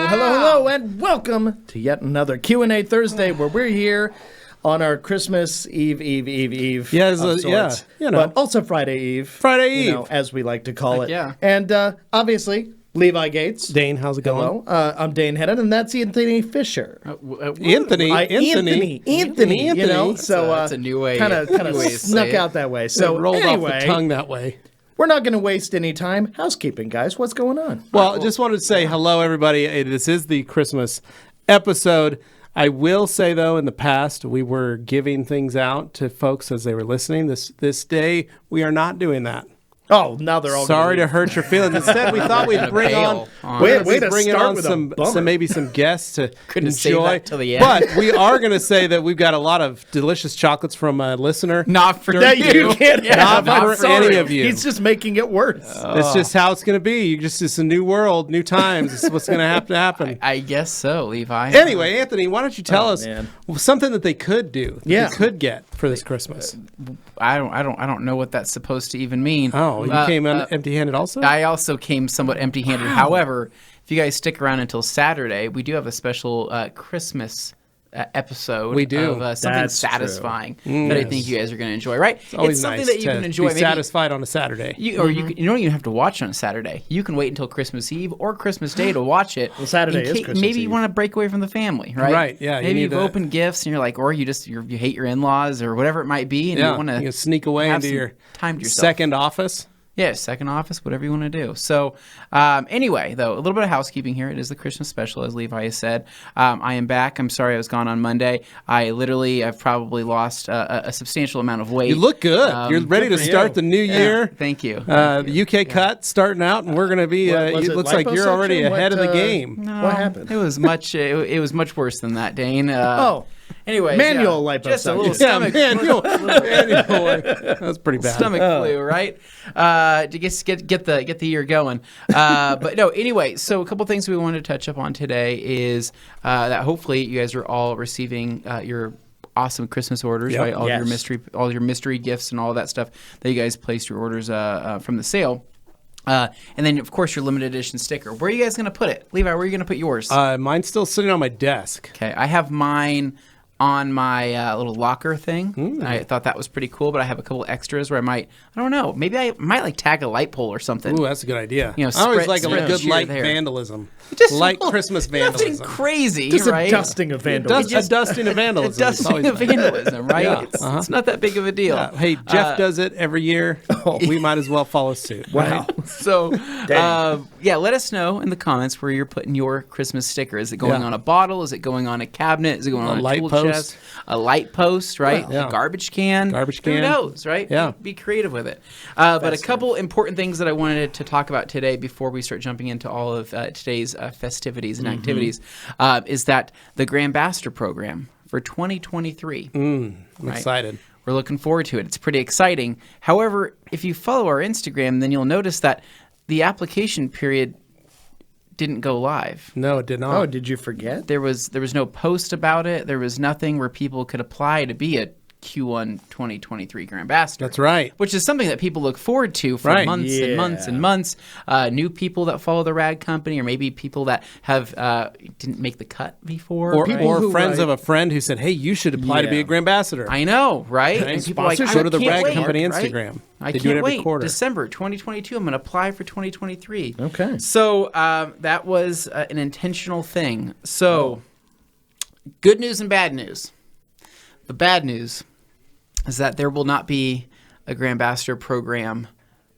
Hello, and welcome to yet another Q&A Thursday where we're here on our Christmas Eve. But also Friday Eve. As we like to call it. Yeah. And obviously, Levi Gates. Dane, how's it going? Hello. I'm Dane Hennon, and that's Anthony Fisher. Anthony. You know, so that's a new way. Kind of snuck out that way. So rolled anyway, off the tongue that way. we're not going to waste any time. Housekeeping, guys. What's going on? Well, just wanted to say hello, everybody. This is the Christmas episode. I will say, though, in the past, we were giving things out to folks as they were listening. This day, we are not doing that. Oh, now they're all sorry to hurt your feelings. Instead, we thought we'd bring on some guests to Couldn't enjoy. save that till the end. But we are going to say that we've got a lot of delicious chocolates from a listener. Not for that you can't have. Not I'm for sorry. any of you. He's just making it worse. It's just how it's going to be. It's a new world, new times. It's what's going to have to happen. I guess so, Levi. Anyway, Anthony, why don't you tell us man. something that they could do, that they could get for this Christmas? I don't know what that's supposed to even mean. Oh, you came empty-handed also? I also came somewhat empty-handed. Wow. However, if you guys stick around until Saturday, we do have a special Christmas episode. We do. Of something That's satisfying true. that I think you guys are going to enjoy, right? It's something nice that you can enjoy. Be satisfied on a Saturday. You don't even have to watch on a Saturday. You can wait until Christmas Eve or Christmas Day to watch it. Well, Saturday is Christmas Maybe you Eve. want to break away from the family, right? Right, yeah. Maybe you've opened gifts and you're like, or you hate your in-laws or whatever it might be, and you want to sneak away into your time to yourself. Second office. Yeah, second office, whatever you want to do. So anyway, though, a little bit of housekeeping here. It is the Christmas special, as Levi has said. I am back. I'm sorry I was gone on Monday. I've probably lost a substantial amount of weight. You look good. You're ready to start the new year. Thank you. The UK cut starting out, and we're going to be, it looks like you're already ahead of the game. No, what happened? It was much worse than that, Dane. Anyway, manual liposuction. Just a little stomach. Manual. That's pretty bad. Stomach flu, right? To get the year going. But no, anyway. So a couple things we wanted to touch up on today is that hopefully you guys are all receiving your awesome Christmas orders, right? All your mystery gifts and all that stuff that you guys placed your orders from the sale. And then, of course, your limited edition sticker. Where are you guys going to put it? Levi, where are you going to put yours? Mine's still sitting on my desk. Okay, I have mine on my little locker thing. I thought that was pretty cool, but I have a couple extras where I don't know, maybe I might like tag a light pole or something. Ooh, that's a good idea. You know, I always like a spread good cheer light there. vandalism. Just light Christmas vandalism. Nothing crazy, Just right? a dusting of vandalism. A dusting of vandalism. A dusting of vandalism, right? Yeah, It's not that big of a deal. Yeah. Hey, Jeff does it every year. We might as well follow suit. Wow. Right? So, let us know in the comments where you're putting your Christmas sticker. Is it going on a bottle? Is it going on a cabinet? Is it going on a light tool post? chest? A light post, right? Yeah. A garbage can. Who knows, right? Yeah. Be creative with it. But a couple important things that I wanted to talk about today before we start jumping into all of today's festivities and activities is that the Grand Ambassador program for 2023. I'm excited. We're looking forward to it. It's pretty exciting. However, if you follow our Instagram, then you'll notice that the application period didn't go live. No, it did not. Oh, did you forget? There was no post about it. There was nothing where people could apply to be a Q1 2023 Grand Ambassador. That's right. Which is something that people look forward to for months and months and months. New people that follow the rad company, or maybe people that have didn't make the cut before. Or friends of a friend who said, hey, you should apply to be a Grand Ambassador. I know, right? And people are like, go to the can't rad wait, company right? Instagram. I They can't do it every wait. quarter. December 2022, I'm going to apply for 2023. Okay. So that was an intentional thing. So good news and bad news. The bad news is that there will not be a Grand Ambassador program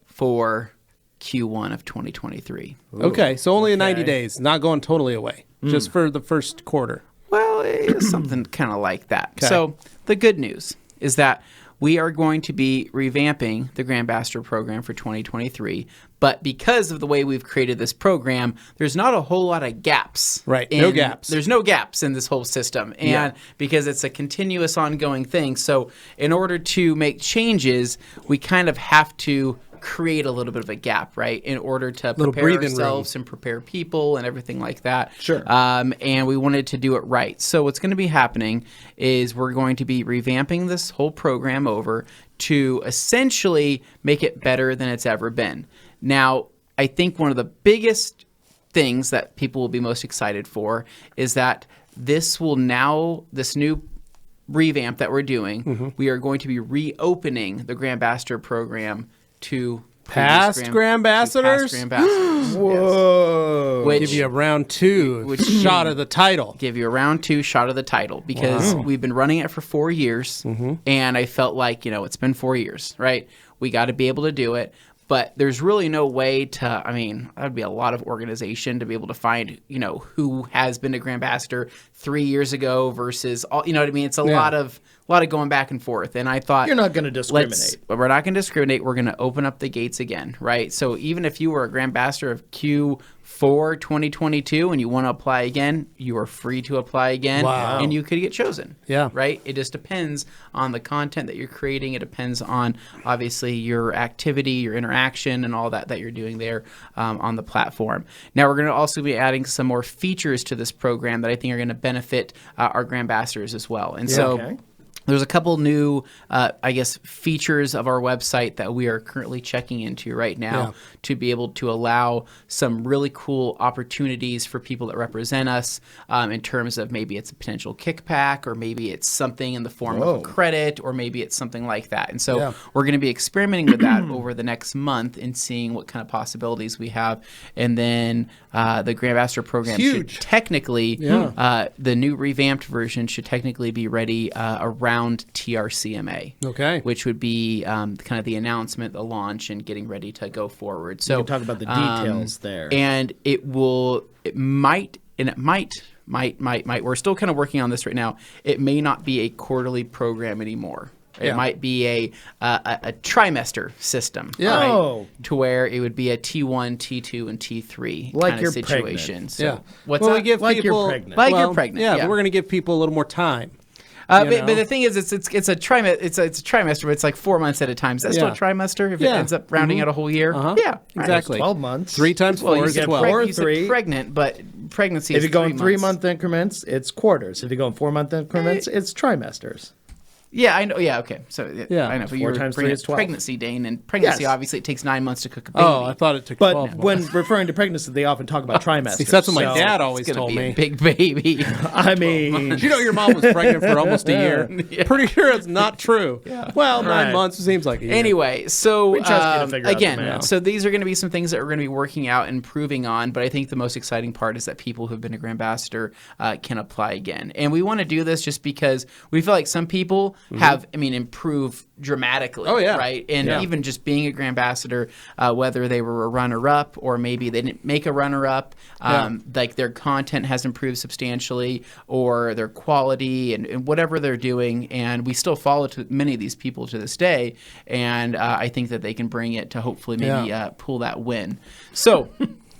for Q1 of 2023. Okay, so only in 90 days, not going totally away, just for the first quarter. Well, it's something kind of like that. Okay. So the good news is that we are going to be revamping the Grand Ambassador program for 2023. But because of the way we've created this program, there's not a whole lot of gaps. Right, no gaps. There's no gaps in this whole system. And because it's a continuous ongoing thing. So in order to make changes, we kind of have to create a little bit of a gap, right, in order to prepare ourselves and prepare people and everything like that. Sure. And we wanted to do it right. So what's going to be happening is we're going to be revamping this whole program over to essentially make it better than it's ever been. Now, I think one of the biggest things that people will be most excited for is that this new revamp that we're doing, we are going to be reopening the Grand Ambassador program to Past Grand Ambassadors? Whoa. Which Give you a round 2 shot of the title. give you a round 2 shot of the title because we've been running it for 4 years, and I felt like, it's been 4 years, right? We got to be able to do it. But there's really no way to, that would be a lot of organization to be able to find, who has been a Grand Ambassador 3 years ago versus all, you know what I mean? It's a lot of going back and forth. And I thought, You're not going to discriminate. we're not going to discriminate. We're going to open up the gates again, right? So even if you were a Grand Ambassador of Q4 2022 and you want to apply again, you are free to apply again. Wow. And you could get chosen. Yeah. Right? It just depends on the content that you're creating. It depends on, obviously, your activity, your interaction, and all that you're doing there on the platform. Now, we're going to also be adding some more features to this program that I think are going to benefit our Grand Ambassadors as well. And so there's a couple new, features of our website that we are currently checking into right now to be able to allow some really cool opportunities for people that represent us in terms of maybe it's a potential kickback or maybe it's something in the form of a credit or maybe it's something like that. And so we're going to be experimenting with that over the next month and seeing what kind of possibilities we have. And then the Grand Ambassador program should technically, the new revamped version should technically be ready around TRCMA, which would be kind of the announcement, the launch, and getting ready to go forward. So you can talk about the details there. And it might. We're still kind of working on this right now. It may not be a quarterly program anymore. It might be a trimester system, right? To where it would be a T1, T2, and T3 kind of situation. Pregnant. So what's well, that? we give like people, you're pregnant. Like you're pregnant. Yeah, but we're going to give people a little more time. But the thing is, it's a trimester. It's a trimester, but it's like 4 months at a time. Is that still a trimester if it ends up rounding out a whole year? Yeah, exactly. 12 months. 3 times 4 is 12. You said pregnant, but pregnancy If is you go in 3 months. 3-month increments, it's quarters. If you go in 4-month increments, it's trimesters. Yeah, I know. Yeah, okay. So Yeah. I know. But 4 you're times 3 bringing is 12. pregnancy, Dane, and pregnancy obviously it takes 9 months to cook a baby. Oh, I thought it took 12 But months. when referring to pregnancy, they often talk about trimesters. That's what my So, dad always it's gonna told be a me. big baby. I mean, Did you know your mom was pregnant for almost a year? Pretty sure it's not true. Well, 9 Right. months seems like a year. Anyway, so trust you to figure out the again, math. so these are going to be some things that we're going to be working out and improving on. But I think the most exciting part is that people who've been a Grand Ambassador can apply again. And we want to do this just because we feel like some people have, improved dramatically. Oh, yeah. Right? And even just being a Grand Ambassador, whether they were a runner-up or maybe they didn't make a runner-up, like their content has improved substantially or their quality and whatever they're doing. And we still follow many of these people to this day. And I think that they can bring it to hopefully maybe pull that win. So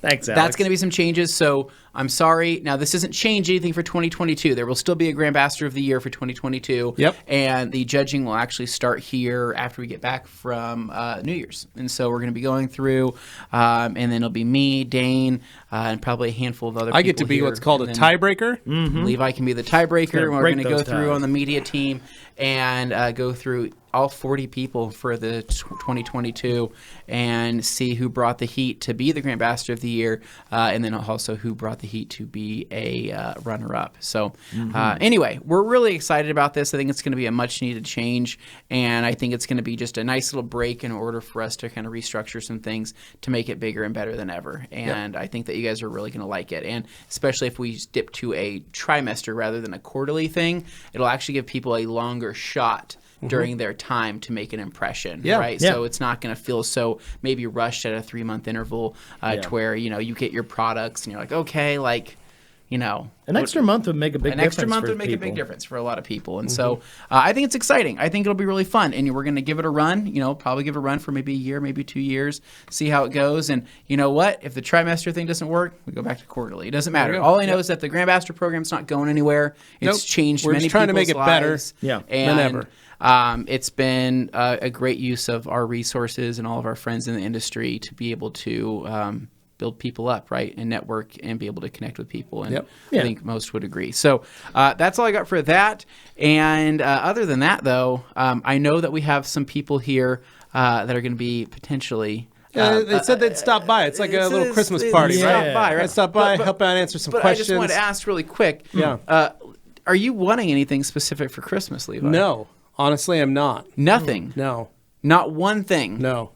thanks, Alex. that's going to be some changes. So I'm sorry. Now, this doesn't change anything for 2022. There will still be a Grand Ambassador of the Year for 2022. Yep. And the judging will actually start here after we get back from New Year's. And so we're going to be going through, and then it'll be me, Dane, and probably a handful of other people I get to be here. what's called And a then tiebreaker. Levi can be the tiebreaker. And we're break going to go those through ties. on the media team and go through all 40 people for the 2022 and see who brought the heat to be the Grand Ambassador of the Year, and then also who brought the heat to be a runner-up. So anyway, we're really excited about this. I think it's going to be a much-needed change, and I think it's going to be just a nice little break in order for us to kind of restructure some things to make it bigger and better than ever. And I think that you guys are really going to like it, and especially if we dip to a trimester rather than a quarterly thing, it'll actually give people a longer shot during their time to make an impression, right? Yeah. So it's not going to feel so maybe rushed at a 3-month interval to where, you get your products and you're like, okay, an extra month would make a big difference. An extra month for would make a people. big difference for a lot of people. And so I think it's exciting. I think it'll be really fun. And we're going to give it a run, probably give it a run for maybe a year, maybe 2 years, see how it goes. And you know what? If the trimester thing doesn't work, we go back to quarterly. It doesn't matter. All I know is that the Grand Ambassador program's not going anywhere. It's changed We're many just trying to people's make it better lives. Yeah, than ever. It's been a great use of our resources and all of our friends in the industry to be able to build people up, right, and network and be able to connect with people. And I think most would agree. So that's all I got for that. And other than that, though, I know that we have some people here that are going to be potentially They said they'd stop by. It's like a little Christmas party, Stop right? by, right? I'd stop by, help out, answer some But questions. I just wanted to ask really quick. Yeah. Are you wanting anything specific for Christmas, Levi? No, honestly, I'm not. Nothing. No, Not one thing. no.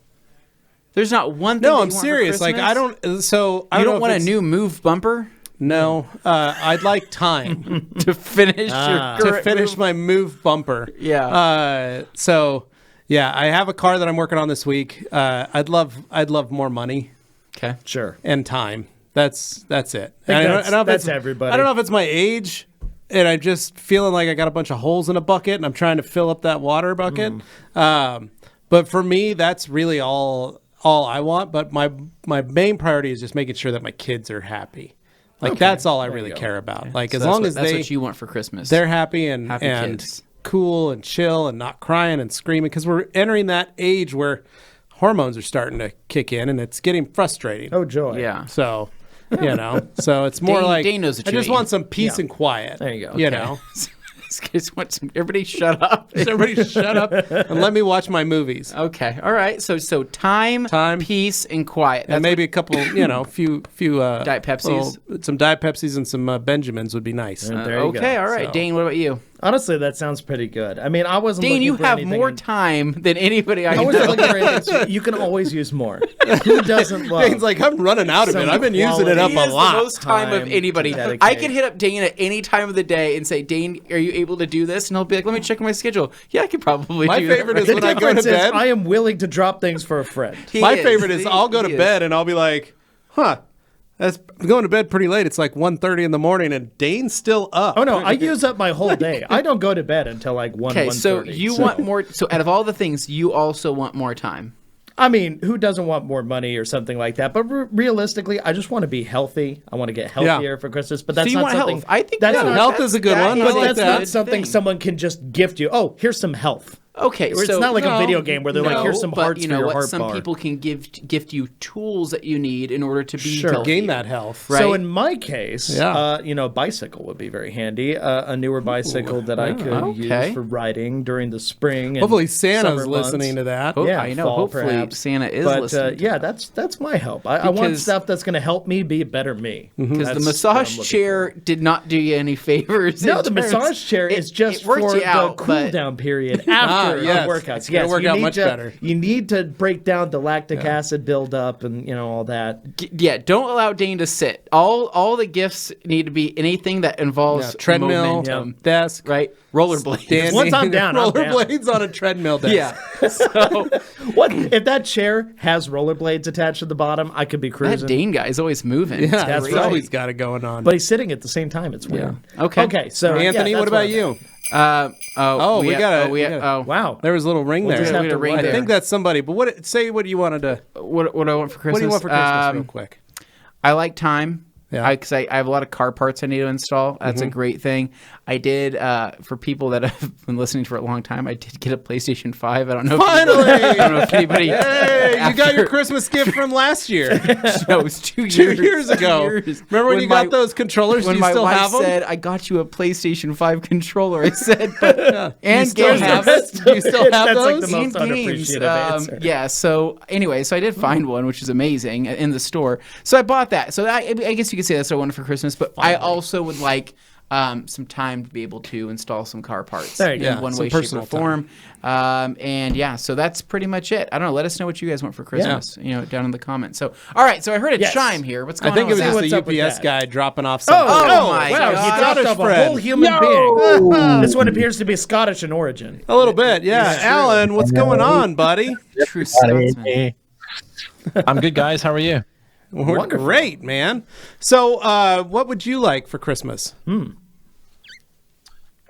There's not one thing. No, that I'm you want for serious. Like, I Christmas? don't. So I You don't don't know want if a it's- new Move bumper No, I'd like time to finish your to current finish Move? my Move bumper. Yeah. So, yeah, I have a car that I'm working on this week. I'd love more money Okay. Sure. and time. That's it. I think And I don't know if that's it's- everybody. I don't know if it's my age, and I'm just feeling like I got a bunch of holes in a bucket, and I'm trying to fill up that water bucket. But for me, that's really all I want. But my main priority is just making sure that my kids are happy. Like that's all I really care about. Like So as that's long what- as that's they what you want for Christmas. they're happy and Happy kids. cool and chill and not crying and screaming, because we're entering that age where hormones are starting to kick in and it's getting frustrating. Oh, joy. Yeah. So, so it's more Dane- like Dane knows what I you just mean. want some peace and quiet. There you go. You Okay. know, Just want some- everybody shut up. everybody shut up and let me watch my movies. Okay. All right. So time, peace, and quiet. And maybe a couple, few Diet Pepsis. some Diet Pepsis and some Benjamins would be nice. There you go. okay. All right. So- Dane, what about you? Honestly, that sounds pretty good. I mean, I wasn't Dane, looking you for have anything more in- time than anybody I I know. wasn't looking for anything. You can always use more. Who doesn't love? Dane's like, I'm running out of some it. I've been using it up quality- a He has lot. the most time of Time anybody. to dedicate. I can hit up Dane at any time of the day and say, Dane, are you able to do this? And he'll be like, let me check my schedule. Yeah, I could probably My do that. favorite is The when I go to difference is bed. I am willing to drop things for a friend. He My is. favorite is I'll go to He is. bed and I'll be like, I'm going to bed pretty late. It's like 1:30 in the morning and Dane's still up. Oh no, I use up my whole day. I don't go to bed until like 1. Okay, so 1:30, you want more. So out of all the things, you also want more time. I mean, who doesn't want more money or something like that? But realistically, I just want to be healthy. I want to get healthier for Christmas. But that's you not want something. health. I think that's yeah, not, health is a good one. I but like that's that. not something someone can just gift you. Oh, here's some health. Okay, Or so it's not like no, a video game where they're like, here's some but hearts you for know your what? heart Some bar. people can gift you tools that you need in order to be Sure. healthy. Gain that health. Right. So in my case, Yeah. bicycle would be very handy. A newer bicycle that I could Okay. use for riding during the spring. And Hopefully Santa's summer months. listening to that. Oh, Yeah, I know. fall, Hopefully perhaps. Santa is But listening. to yeah, that. that's my hope. I want Because- stuff that's going to help me be a better me. Because the That's what I'm massage looking chair did not do you any favors. No, in the terms- massage chair is just it worked for you out, the cool but- down period after yes. the workouts. It's gonna work you out need much to, better. You need to break down the lactic acid buildup and all that. Yeah, don't allow Dane to sit. All the gifts need to be anything that involves Treadmill, momentum, desk, right? Rollerblades. standing, Once I'm down, I'm down. rollerblades on a treadmill desk. Yeah. So What if that chair has rollerblades attached to the bottom? I could be that cruising. Dane guy is always moving. Yeah, It's That's he's great. right. always got it going on. But he's sitting at the same time. It's weird. Okay. Okay. So Anthony, yeah, what that's about I'm you? We got a Wow. There was a little ring there. just have to ring write I there. think that's somebody. But what you wanted to? What I want for Christmas? What do you want for Christmas, real quick? I like time. Yeah. Because I have a lot of car parts I need to install. That's a great thing. I did, for people that have been listening for a long time, I did get a PlayStation 5. I don't know. Finally! I don't know if anybody. Hey, you got your Christmas gift from last year. No, it was 2 years. 2 years ago. 2 years. Remember when you got those controllers? When Do you my still wife have them? said, "I got you a PlayStation 5 controller," I said, "But and still games." have it? Do you still have That's like those? the most And games. unappreciative answer. Yeah. So anyway, so I did find one, which is amazing in the store. So I bought that. So I guess you could say that's what I wanted for Christmas. But I also would like some time to be able to install some car parts There you in go. one Some way, shape, or personal form. And yeah, so that's pretty much it. I don't know. Let us know what you guys want for Christmas. Down in the comments. So all right. So I heard a Yes. chime here. What's I going think on? it was with just that? What's the up with UPS that? guy dropping off something. Oh, my wow! God. He dropped Scottish off a friend. whole human being. This one appears to be Scottish in origin. A little bit, yeah. Alan, what's going on, buddy? True Scotsman. I'm good, guys. How are you? We're Wonderful. great, man. So, what would you like for Christmas?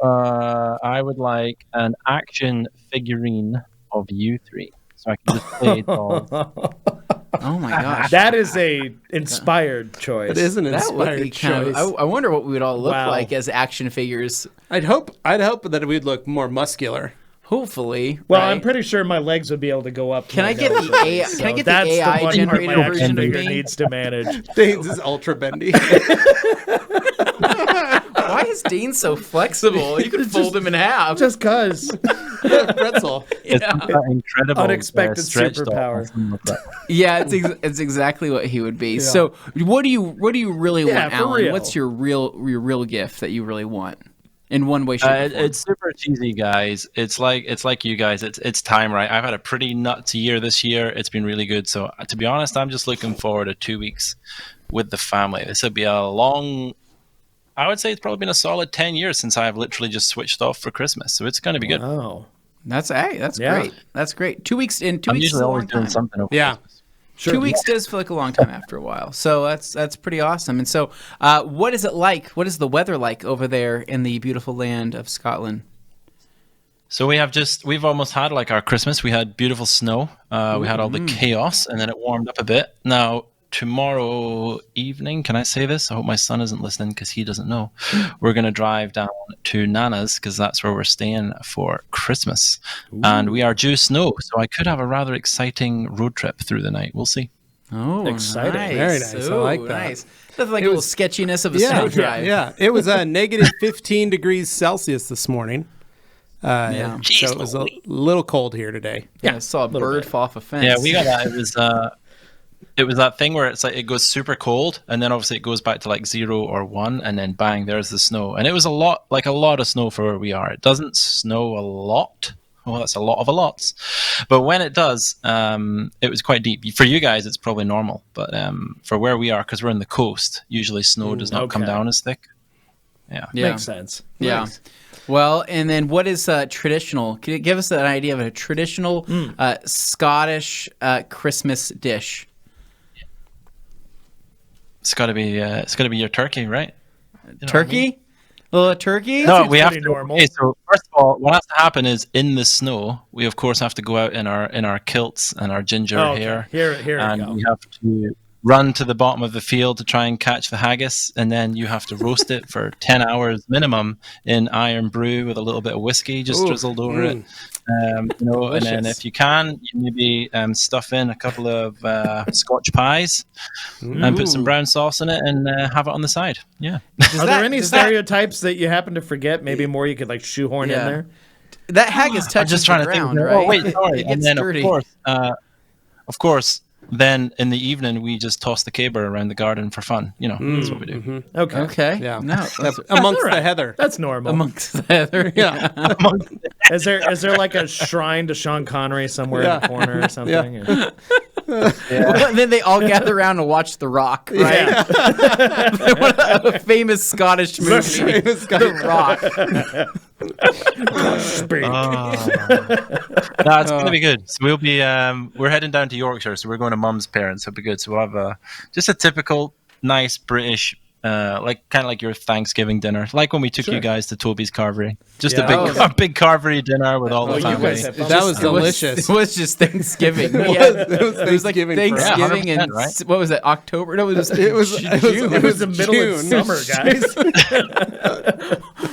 I would like an action figurine of you three, so I can just play it all. Oh my gosh. That is a inspired choice. It is an That would be inspired kind of. choice. I wonder what we would all look Wow. like as action figures. I'd hope that we'd look more muscular. Hopefully. Well, right? I'm pretty sure my legs would be able to go up. to Can my I get nose. the AI? So Can I get the that's AI one part generated my version action of figure me? needs to manage. Dane's is ultra bendy. Why Why is Dean so flexible? You could fold him in half. Just cuz. Pretzel. It's that incredible Unexpected stretch superpower. Yeah, it's exactly what he would be. So, what do you really Yeah, want, for Alan? real. What's your real gift that you really want? In one way, shape, or form. It's super cheesy, guys. It's like you guys. It's time, right? I've had a pretty nuts year this year. It's been really good. So to be honest, I'm just looking forward to 2 weeks with the family. This will be a long. I would say it's probably been a solid 10 years since I've literally just switched off for Christmas. So it's going to be good. Oh. That's Yeah. great. That's great. 2 weeks in. 2 I'm weeks is usually a always long doing time. something over Yeah. Christmas. Sure. 2 weeks does feel like a long time after a while. So that's pretty awesome. And so, what is it like? What is the weather like over there in the beautiful land of Scotland? So we've almost had like our Christmas. We had beautiful snow. We had all the chaos, and then it warmed up a bit. Now tomorrow evening, can I say this? I hope my son isn't listening because he doesn't know. We're going to drive down to Nana's because that's where we're staying for Christmas. And we are due snow. So I could have a rather exciting road trip through the night. We'll see. Oh, Exciting. Nice. Very nice. I like that. Nice. That's like a little sketchiness of a Yeah, snow drive. yeah. It was negative 15 degrees Celsius this morning. Yeah. So it was a little cold here today. Yeah, I saw a bird fall off a fence. Yeah, we got that. It was that thing where it's like it goes super cold, and then obviously it goes back to like 0 or 1, and then bang, there's the snow. And it was a lot of snow for where we are. It doesn't snow a lot. Oh, that's a lot of a lots. But when it does, it was quite deep. For you guys, it's probably normal. But for where we are, because we're in the coast, usually snow does not come okay. down as thick. Yeah. Makes sense. Yeah. Nice. Well, and then what is traditional? Can you give us an idea of a traditional Scottish Christmas dish? It's got to be your turkey, right? You know Turkey? A little turkey? No, seems we have pretty to. normal. Okay, so first of all, what has to happen is in the snow, we of course have to go out in our kilts and our ginger Oh, okay. hair, Here we and go. we have to run to the bottom of the field to try and catch the haggis, and then you have to roast it for 10 hours minimum in iron brew with a little bit of whiskey just drizzled over it. And then if you can, you maybe stuff in a couple of Scotch pies and put some brown sauce in it and have it on the side. Yeah. Are there any stereotypes that you happen to forget? Maybe more you could like shoehorn in there? That haggis touches I'm just trying the to ground, think. right? Oh wait, sorry. It And gets then dirty. of course, then in the evening we just toss the caber around the garden for fun. That's what we do. Okay. Okay. Yeah. No. that's Amongst all right. the heather. That's normal. amongst the other. Yeah. Is there like a shrine to Sean Connery somewhere in the corner or something? Yeah. And then they all gather around and watch The Rock, right? Yeah. A famous Scottish movie. The Rock. No, it's going to be good. So we'll be we're heading down to Yorkshire, so we're going to Mum's parents. It'll be good. So we'll have just a typical nice British, like kind of like your Thanksgiving dinner, like when we took you guys to Toby's Carvery. Just Yeah. a big carvery dinner with all the you family. guys have fun. That was It was- delicious. It was just Thanksgiving. It was like Thanksgiving. Thanksgiving Yeah, and 100%, right? what was it? October? No, it was It was June. It was the middle of June. summer, guys.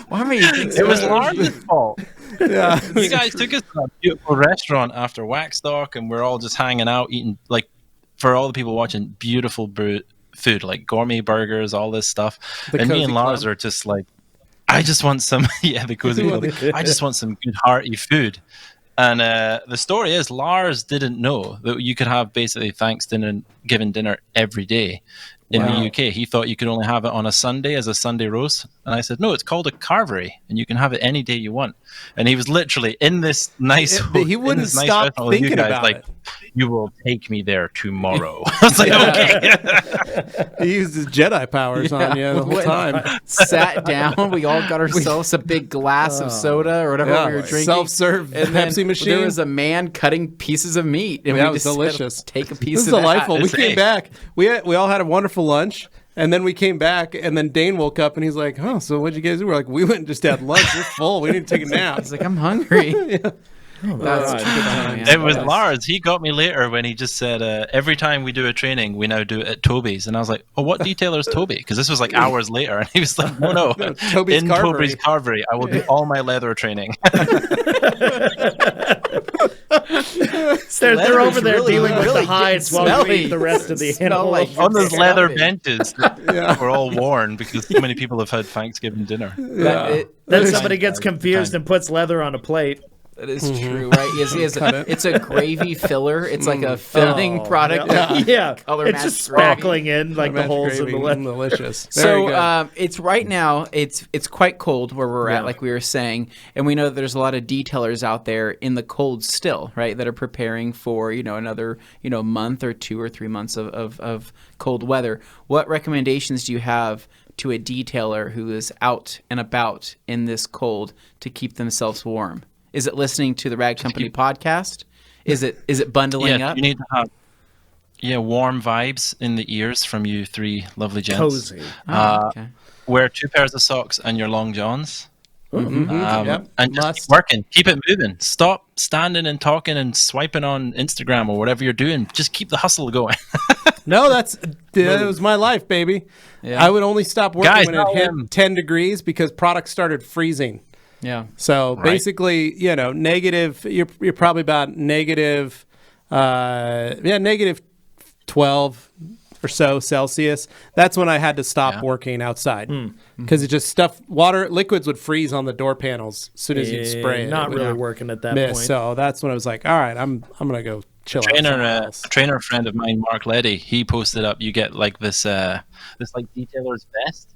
Why am I eating It was Lars's fault. Yeah. You guys took us to a beautiful restaurant after Waxstock, and we're all just hanging out, eating, like, for all the people watching, beautiful food, like gourmet burgers, all this stuff. The And me Cozy and Lars Club. are just like, I just want some, the cozy club. I just want some good hearty food. And the story is Lars didn't know that you could have basically Thanksgiving dinner every day in the UK. He thought you could only have it on a Sunday as a Sunday roast. And I said, no, it's called a carvery, and you can have it any day you want. And he was literally in this nice He wouldn't stop restaurant with you thinking guys, about like, it. you will take me there tomorrow. I was like, okay. He used his Jedi powers on you the whole Went- time. Sat down. We all got ourselves a big glass of soda or whatever we were drinking. Self-serve And then Pepsi machine. There was a man cutting pieces of meat, and Yeah, we it was just had to delicious. take a This piece is of that. delightful. We It's came a- back. We all had a wonderful lunch, and then we came back, and then Dane woke up, and he's like, "Oh, so what'd you guys do?" We're like, "We went and just had lunch. We're full. We need to take a nap." He's like, I'm hungry. That's God. good to know, man. It was Yes. Lars. He got me later when he just said, every time we do a training, we now do it at Toby's. And I was like, oh, what detailer is Toby? Because this was like hours later. And he was like, no. Toby's In Carvery. Toby's Carvery, I will do all my leather training. They're Leather over is there really, dealing with really the hides getting while you smelly. eat the rest of the Smell animal. like- On those leather Stop it. benches that were all worn because so many people have had Thanksgiving dinner. Then somebody gets confused and puts leather on a plate. That is true, right? It's a gravy filler. It's like a filling Oh, product. Yeah, Color it's matched just gravy. spackling in like the Mashed holes in gravy, the leather. delicious. Very So good. it's right now. It's quite cold where we're Yeah. at, like we were saying, and we know that there's a lot of detailers out there in the cold still, right? That are preparing for another month or 2 or 3 months of cold weather. What recommendations do you have to a detailer who is out and about in this cold to keep themselves warm? Is it listening to the Rag Company podcast? Is it bundling up? You need to have warm vibes in the ears from you three lovely gents. Cozy. Okay. Wear 2 pairs of socks and your long johns. Yep. And just keep working. Keep it moving. Stop standing and talking and swiping on Instagram or whatever you're doing. Just keep the hustle going. No, that was my life, baby. Yeah. I would only stop working Guys, when it hit 10 degrees because products started freezing. Yeah. So basically, negative. You're probably about negative, negative 12 or so Celsius. That's when I had to stop working outside because it just liquids would freeze on the door panels as soon as you'd spray it. Not It would really working at that miss. point. So that's when I was like, all right, I'm gonna go chill out. somewhere else. A trainer friend of mine, Mark Leddy, he posted up. You get like this like detailer's vest,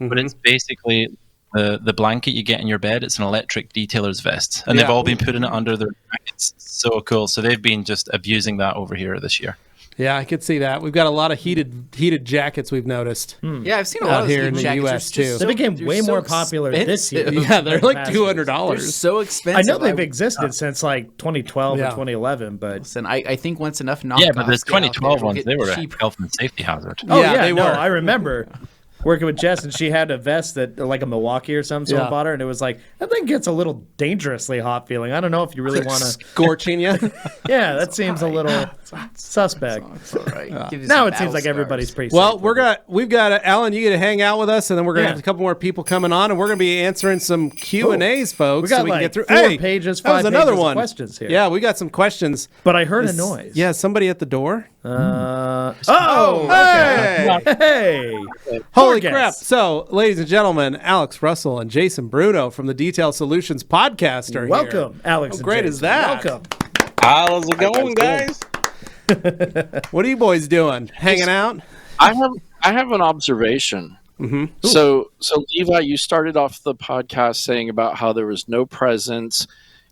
but it's basically the blanket you get in your bed. It's an electric detailer's vest, and they've Yeah. all been putting it under their jackets. So cool. So they've been just abusing that over here this year. Yeah, I could see that. We've got a lot of heated jackets. We've noticed. Yeah, I've seen a lot Out of here these in the jackets. US They're just too. They became they're way so more popular this year. expensive. Yeah, they're like Past $200. They're so I expensive. know they've existed since like 2012 or Yeah. 2011, but And I think once enough knockoffs. Yeah, but the get out there, 2012 we'll ones, get they were a cheaper. health and safety hazard. oh Yeah, yeah, they no, were. I remember working with Jess, and she had a vest that like a Milwaukee or something. Someone Yeah. bought her, and it was like that thing gets a little dangerously hot feeling. I don't know if you really want to. Scorching you. Yeah, that seems a little suspect. It's all right. Give you Now some it seems battle like scars. everybody's pretty. Well, safe. we've got Alan. You get to hang out with us, and then we're gonna Yeah. have a couple more people coming on, and we're gonna be ansering some Q&As, folks. We got so we like can get through. 4 pages, that was 5 another pages of one. questions here. Yeah, we got some questions. But I heard a noise. Yeah, somebody at the door. Oh, Hey! hey! Holy Poor crap! guest. So, ladies and gentlemen, Alex Russell and Jason Bruno from the Detail Solutions podcast are here. Welcome, Alex. How and great Jason. is that? Welcome. How's it going, guys? What are you boys doing? Hanging out? I have an observation. So Levi, you started off the podcast saying about how there was no presents,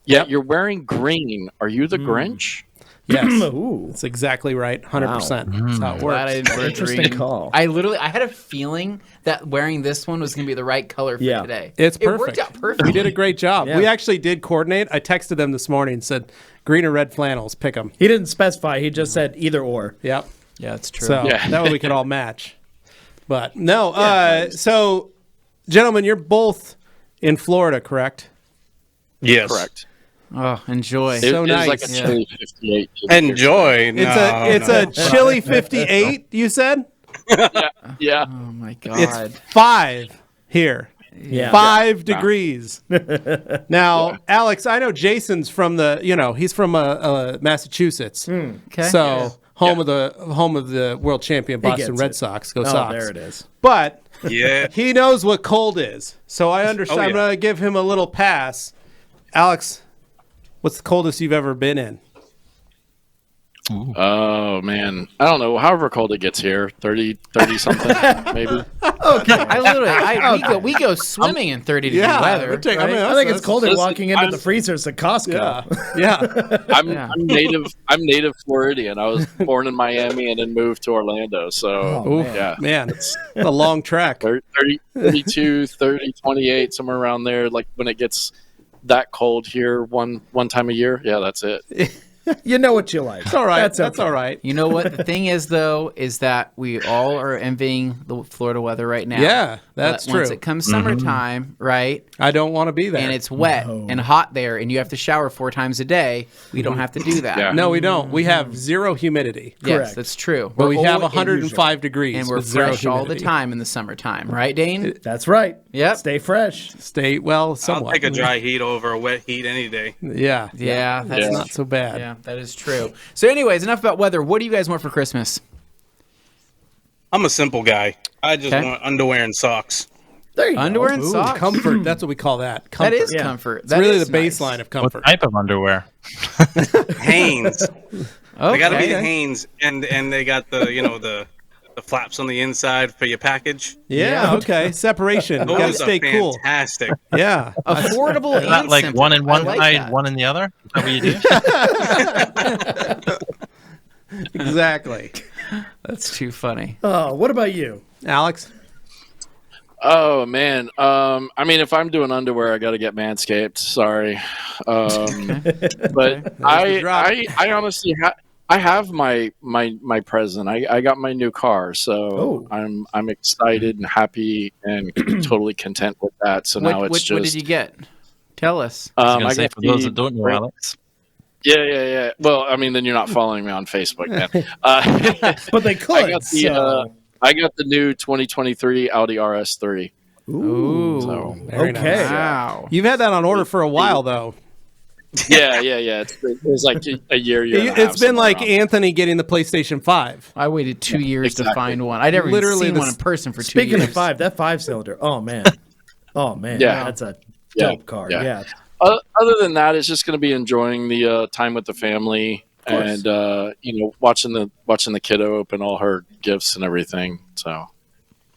yet you're wearing green. Are you the Grinch? Yes. Ooh, That's exactly right. 100%. That's how it Glad I works. didn't wear interesting green. call. I had a feeling that wearing this one was going to be the right color for Yeah. today. It's It perfect. worked out perfectly. We did a great job. Yeah. We actually did coordinate. I texted them this morning and said, green or red flannels, pick them. He didn't specify. He just said either or. Yep. Yeah, that's true. So Yeah. that way we could all match. But no, so gentlemen, you're both in Florida, correct? Yes. Correct. Oh, enjoy. So It nice. was like a chilly 58. Enjoy. It's a chilly 58, you said? Yeah. Oh my god. It's 5 here. Yeah. 5 degrees. Now, Alex, I know Jason's from he's from Massachusetts. Okay. So home of the world champion Boston gets Red it. Sox. Go Oh, Sox. there it is. But Yeah. he knows what cold is. So I understand. Oh, yeah. I'm going to give him a little pass. Alex, what's the coldest you've ever been in? Oh man, I don't know. However cold it gets here, 30 something, maybe. We go swimming in 30-degree weather. we'll take- I right? mean, I think it's colder Listen, walking into I'm- the freezers at Costco. Yeah. I'm native Floridian. I was born in Miami and then moved to Orlando. So Oof, yeah, man, it's a long trek. 30, 32, 30, 28, somewhere around there. Like when it gets that cold here one time a year. Yeah, that's it. You know what you like. It's all right. That's okay. all right. You know what the thing is, though, is that we all are envying the Florida weather right now. Yeah, that's But once true. it comes summertime, right, I don't want to be there. and it's wet and hot there, and you have to shower 4 times a day, we don't have to do that. Yeah. No, we don't. We have zero humidity. Yes, Correct. that's true. But we have always- 105 degrees. and we're with zero fresh all the humidity. time in the summertime, right, Dane? That's right. Yep. Stay fresh. Stay, well, I'll somewhat. take a dry heat over a wet heat any day. Yeah. Yeah, that's It's not so bad. Yeah, that is true. So, anyways, enough about weather. What do you guys want for Christmas? I'm a simple guy. I just Okay. want underwear and socks. There you Underwear go. and Ooh, socks. comfort. That's what we call that. Comfort. That is Yeah. comfort. It's really the nice. baseline of What comfort. type of underwear? Hanes. Okay. They got to be the Hanes, and they got the the flaps on the inside for your package. Yeah, okay. Separation. You got to Those stay are cool. fantastic. Yeah. Affordable and Not like simple. one in I one like side, that. one in the other? Is that what you do? Exactly. That's too funny. Oh, what about you? Alex? Oh man. I mean, if I'm doing underwear, I got to get Manscaped. Sorry. But drop. I honestly I have my present. I got my new car, so Oh. I'm excited and happy and totally content with that. So now it's What just. did you get? Tell us. I was I going to say, got for those the- that don't know, Alex, Yeah. Well, I mean, then you're not following me on Facebook, man. But they could. I got the new 2023 Audi RS3. Ooh. So Very Okay. nice. Wow. You've had that on order for a while, though. yeah. It was like a year and a half, It's been somewhere like around. Anthony getting the PlayStation 5. I waited 2 years to Exactly. find one. I'd never Literally even seen the one in person for 2 Speaking years. of 5, that 5-cylinder. Oh man. Yeah. That's a Yeah. dope car. Yeah. Yeah. Other than that, it's just going to be enjoying the time with the family and watching the kiddo open all her gifts and everything. So,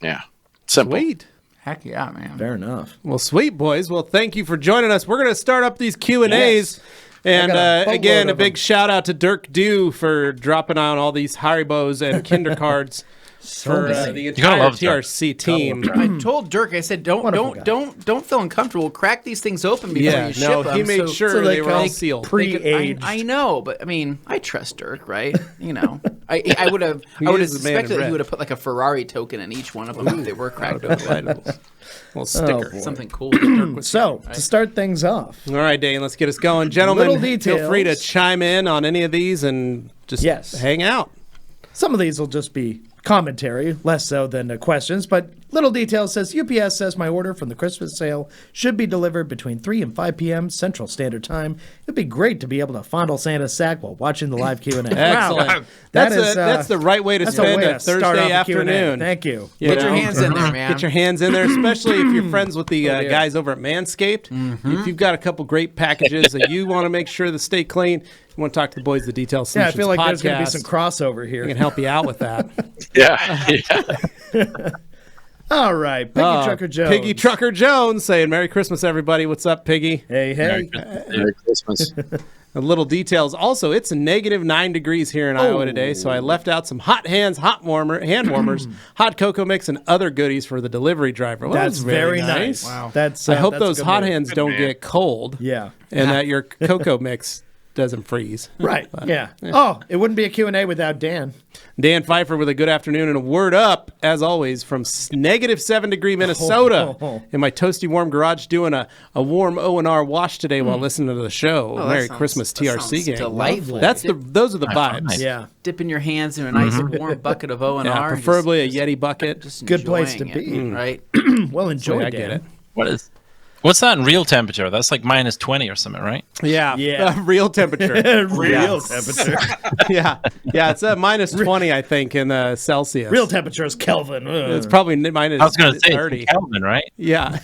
yeah, simple. Sweet. Heck yeah, man. Fair enough. Well, sweet, boys. Well, thank you for joining us. We're going to start up these Q&As. Yes. And I got a boatload again, a of big them. shout out to Dirk Dew for dropping on all these Haribos and Kinder cards for many. the You gotta entire love Dirk. TRC team. I told Dirk, I said, Wonderful guy. don't feel uncomfortable. Crack these things open before Yeah, you ship no, them. he made sure so they they were all can sealed. pre-aged. I know, but I mean, I trust Dirk, right? You know, I would have He I would have is the man in suspected that he red. would have put like a Ferrari token in each one of them if they were cracked open. Little sticker. boy. Something cool. that Dirk would So, say, to start things off, All right, Dane, let's get us going. Gentlemen, Little feel free to details. chime in on any of these and just Yes. hang out. some of these will just be commentary, less so than questions, but Little Details says, UPS says my order from the Christmas sale should be delivered between 3 and 5 p.m. Central Standard Time. It'd be great to be able to fondle Santa's sack while watching the live Q&A. Excellent. Wow. That's the right way to That's a spend way a to start off Thursday a Q&A. afternoon. Thank you. You Get your know? hands in there, man. Get your hands in there, especially if you're friends with the guys over at Manscaped. If you've got a couple great packages that you want to make sure that stay clean, you want to talk to the boys at the Detail Yeah, I Solutions feel like there's going to be podcast, some crossover we here. can help you out with that. Yeah. All right, Piggy Trucker Jones. Piggy Trucker Jones saying, Merry Christmas, everybody. What's up, Piggy? Hey, hey. Merry Christmas. A little details. Also, it's -9 degrees here in Iowa today, so I left out some hot hands, hand warmers, hot cocoa mix, and other goodies for the delivery driver. Well, That's very nice. Wow. That's. I hope that's a those good hot move. hands don't get cold. Yeah. And that your cocoa mix doesn't freeze. Right. Yeah. Oh, it wouldn't be a Q&A without Dan. Dan Pfeiffer with a good afternoon and a word up, as always, from -7-degree Minnesota in my toasty warm garage doing a warm O&R wash today while listening to the show. that Merry sounds- Christmas, that TRC sounds gang. delightful. Those are the vibes. nice. Yeah. Dipping your hands in a nice warm bucket of O&R. Yeah, preferably a Yeti bucket. just Good place to enjoying it, right? Well, enjoy, I Dan. get it. What's that in real temperature? That's like -20 or something, right? Yeah, Yeah. real temperature. Real temperature. yeah, it's -20, I think, in Celsius. Real temperature is Kelvin. It's probably minus I was going to say 30. it's in Kelvin, right? Yeah.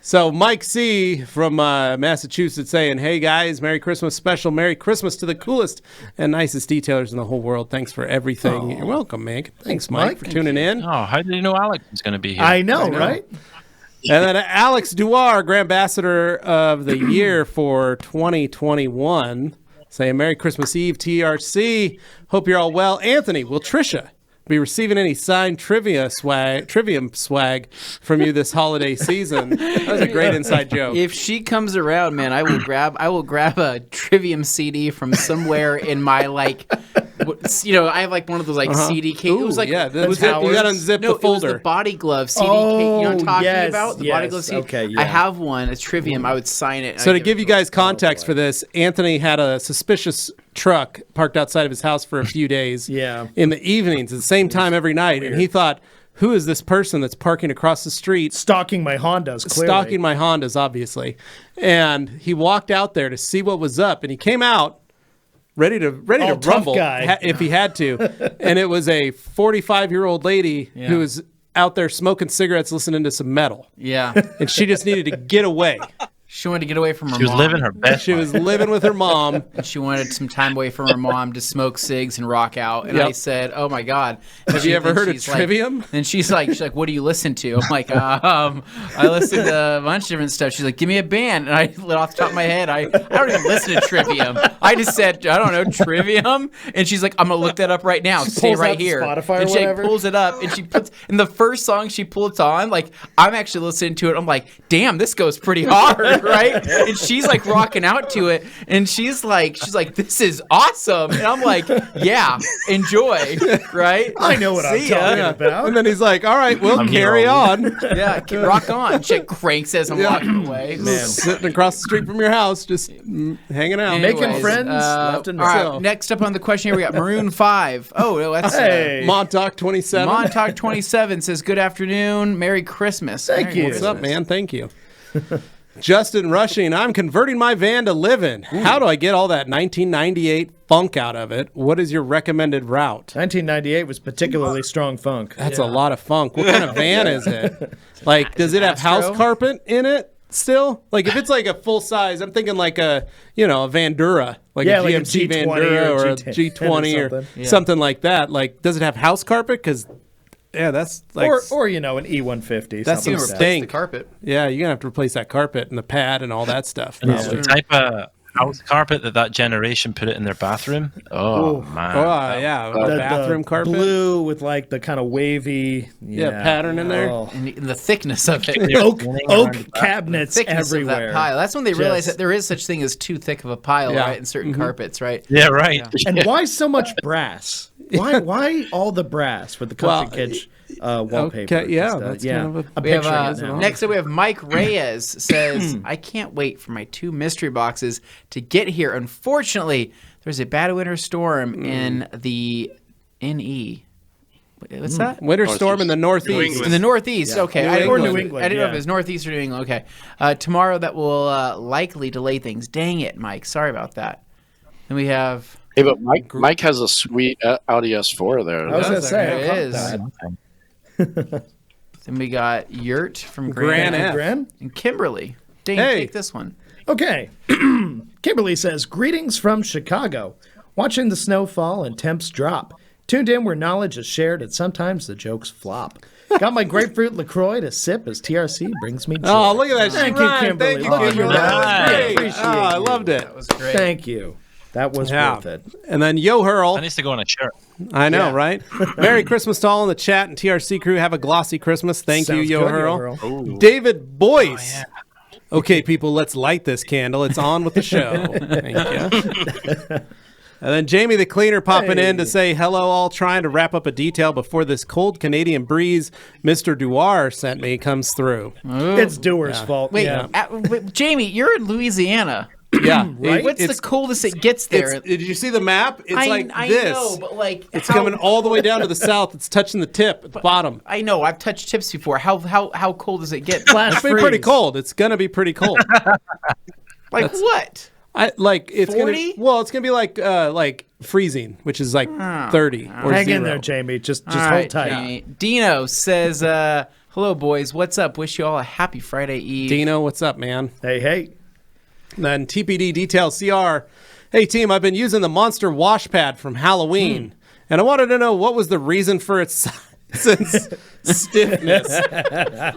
So Mike C. from Massachusetts saying, hey guys, Merry Christmas special. Merry Christmas to the coolest and nicest detailers in the whole world. Thanks for everything. You're welcome, man. Thanks, Mike, Mike. for tuning in. Oh, how did you know Alex was going to be here? I know, right? And then Alex Duar, Grand Ambassador of the Year for 2021, saying Merry Christmas Eve, TRC. Hope you're all well. Anthony, will Trisha be receiving any signed trivium swag from you this holiday season. That was a great inside joke. If she comes around, man, I will grab a Trivium CD from somewhere in my I have like one of those CD cases. It was like you got to unzip the folder. It was the Body Glove CD case. You know what I'm talking yes, about? The Body Glove CD. Okay, yeah. I have one. It's Trivium. I would sign it. So to give you guys context for this, Anthony had a suspicious truck parked outside of his house for a few days. Yeah. In the evenings at the same time every night, and he thought, who is this person that's parking across the street? Stalking my Hondas, clearly. Stalking my Hondas, obviously. And he walked out there to see what was up, and he came out ready to rumble if he had to. And it was a 45-year-old lady who was out there smoking cigarettes, listening to some metal. Yeah. And she just needed to get away. She wanted to get away from her mom. She was living her best. She was living with her mom. And she wanted some time away from her mom to smoke cigs and rock out. And I said, "Oh my God, have you ever heard of Trivium?" And she's like, "What do you listen to?" I'm like, I listen to a bunch of different stuff. She's like, "Give me a band." And I lit off the top of my head. I don't even listen to Trivium. I just said, "I don't know, Trivium." And she's like, "I'm gonna look that up right now. Stay right here." Spotify and or she whatever. pulls it up, and she puts in the first song she puts on. Like, I'm actually listening to it. I'm like, "Damn, this goes pretty hard, right?" And she's like rocking out to it, and she's like, "This is awesome," and I'm like, "Yeah, enjoy, right?" I know what I'm talking about. And then he's like, all right, we'll carry on. Yeah, rock on. She cranks as I'm walking away. Man. Sitting across the street from your house, just hanging out. Making friends left and right. All right, next up on the question here, we got Maroon 5. Oh, no, that's Hey. Montauk 27. Montauk 27 says, "Good afternoon, Merry Christmas." Thank you. What's up, man? Thank you. Justin Rushing, I'm converting my van to live in. How do I get all that 1998 funk out of it? What is your recommended route? 1998 was particularly strong funk. That's a lot of funk. What kind of van is it? Like, does it have house carpet in it still? Like, if it's like a full size, I'm thinking like a Vandura, like a GMC Vandura or a G20 or something like that. Like, does it have house carpet? Because that's like or an E150. That's some something like that. stink. The carpet. Yeah, you're gonna have to replace that carpet and the pad and all that stuff. And it's the type of house carpet that generation put it in their bathroom. Oh, man. Oh, yeah. The bathroom carpet. Blue with like the kind of wavy pattern in there. Oh. And the thickness of it. Oak cabinets Thickness everywhere. of that pile. That's when they realize that there is such thing as too thick of a pile, right? In certain carpets, right? Yeah, right. Yeah. And why so much brass? Why all the brass with the country kitsch wallpaper? Okay, yeah, that's kind of We have, next up, we have Mike Reyes says, "I can't wait for my 2 mystery boxes to get here. Unfortunately, there's a bad winter storm in the NE." What's that? Winter storm in the Northeast. In the Northeast, okay. Or New England. I didn't know if it was Northeast or New England. Okay. Tomorrow that will likely delay things. Dang it, Mike. Sorry about that. Then we have... Hey, but Mike has a sweet Audi S4 there. I was going to say. It is. Then we got Yurt from Gran Gran F. Gran? and Kimberly. Dane, Hey. take this one. Okay. Kimberly says, "Greetings from Chicago. Watching the snow fall and temps drop. Tuned in where knowledge is shared and sometimes the jokes flop. Got my grapefruit LaCroix to sip as TRC brings me joy." Oh, look at that. Thank She you, rhymed. Kimberly. Thank you, Look at Kimberly. your That was rhyme. great. Appreciate I you. loved it. That was great. Thank you. That was worth it. And then Yo Hurl. That needs to go on a shirt. I know, right? Merry Christmas to all in the chat and TRC crew. Have a glossy Christmas. Thank Sounds you, Yo good, Hurl. Yo David Boyce. Okay, people, let's light this candle. It's on with the show. Thank you. And then Jamie the Cleaner popping in to say hello, all trying to wrap up a detail before this cold Canadian breeze Mr. Dewar sent me comes through. It's Dewar's fault. Wait, yeah. wait, Jamie, you're in Louisiana. Yeah. Right? What's the coldest it gets there? Did you see the map? It's like I this. know, but like It's coming all the way down to the south. It's touching the tip at the bottom. I know. I've touched tips before. How cold does it get? Flash It's gonna be pretty freeze. cold. It's gonna be pretty cold. Like what? It's 40? gonna be like freezing, which is like 30 or Hang 0. in there, Jamie. Just All hold right, tight. Jamie. Dino says, "Hello, boys. What's up? Wish you all a happy Friday Eve." Dino, what's up, man? Hey. And then TPD Detail CR. Hey team, I've been using the Monster Wash Pad from Halloween, and I wanted to know what was the reason for its since stiffness.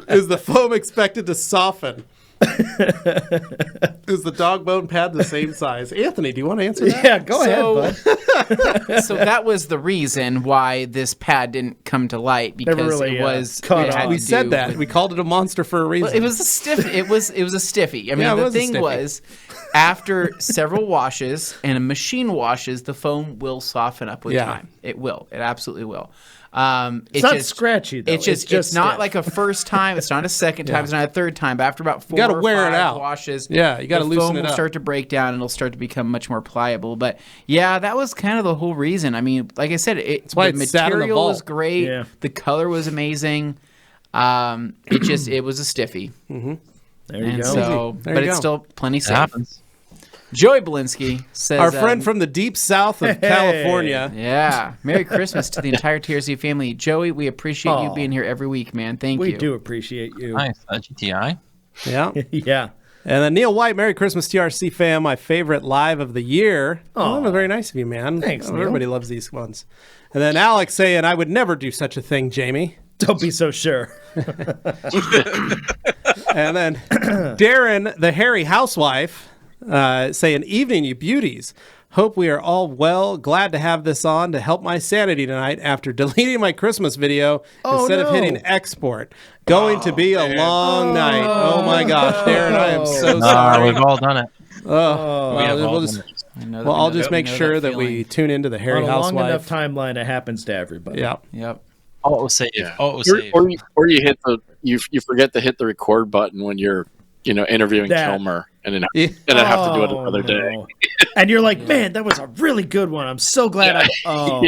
Is the foam expected to soften? Is the dog bone pad the same size? Anthony, do you want to answer that? Yeah, go ahead, bud. So that was the reason why this pad didn't come to light, because really, it was cut it had off. We to said do that. with- We called it a monster for a reason. Well, it was a stiff. It was a stiffy. I mean, Yeah, it the was a thing stiffy. was, after several washes and machine washes, the foam will soften up with Yeah. time. It will. It absolutely will. It's not scratchy, though. It's just it's not stiff. like a first time. It's not a second time. It's not a third time. But after about 4 gotta or wear it 5 out. washes, Yeah, you gotta the loosen foam it will up. start to break down and it'll start to become much more pliable. But yeah, that was kind of the whole reason. I mean, like I said, why the it sat in the material was vault. great. Yeah. The color was amazing. It was a stiffy. There you And go. so, There but you it's go. still plenty It safe. happens. Joey Belinsky says, Our friend from the deep south of California. yeah, Merry Christmas to the entire TRC family. Joey, we appreciate you Aw. being here every week, man. Thank we you. do appreciate you. Nice. GTI. Yeah. Yeah. And then Neil White, Merry Christmas, TRC fam, my favorite live of the year. Oh, that was very nice of you, man. Thanks, Neil. Everybody loves these ones. And then Alex saying, I would never do such a thing, Jamie. Don't be so sure. And then Darren, the hairy housewife, saying, evening, you beauties. Hope we are all well. Glad to have this on to help my sanity tonight after deleting my Christmas video instead of no. hitting export. Going to be a long night. Oh my gosh, Darren, I am so sorry. We've all done it. Well, We have all we'll done just, it. I know that well, we I'll know just that- make we know sure that feeling. we tune into the hairy On a long enough housewife. timeline, it happens to everybody. Yeah. Yep. Auto save. Auto Or, save. or you hit the you forget to hit the record button when you're interviewing That- Kilmer and then Yeah. have to do it another day. no. And you're like, man, that was a really good one. I'm so glad I. Oh,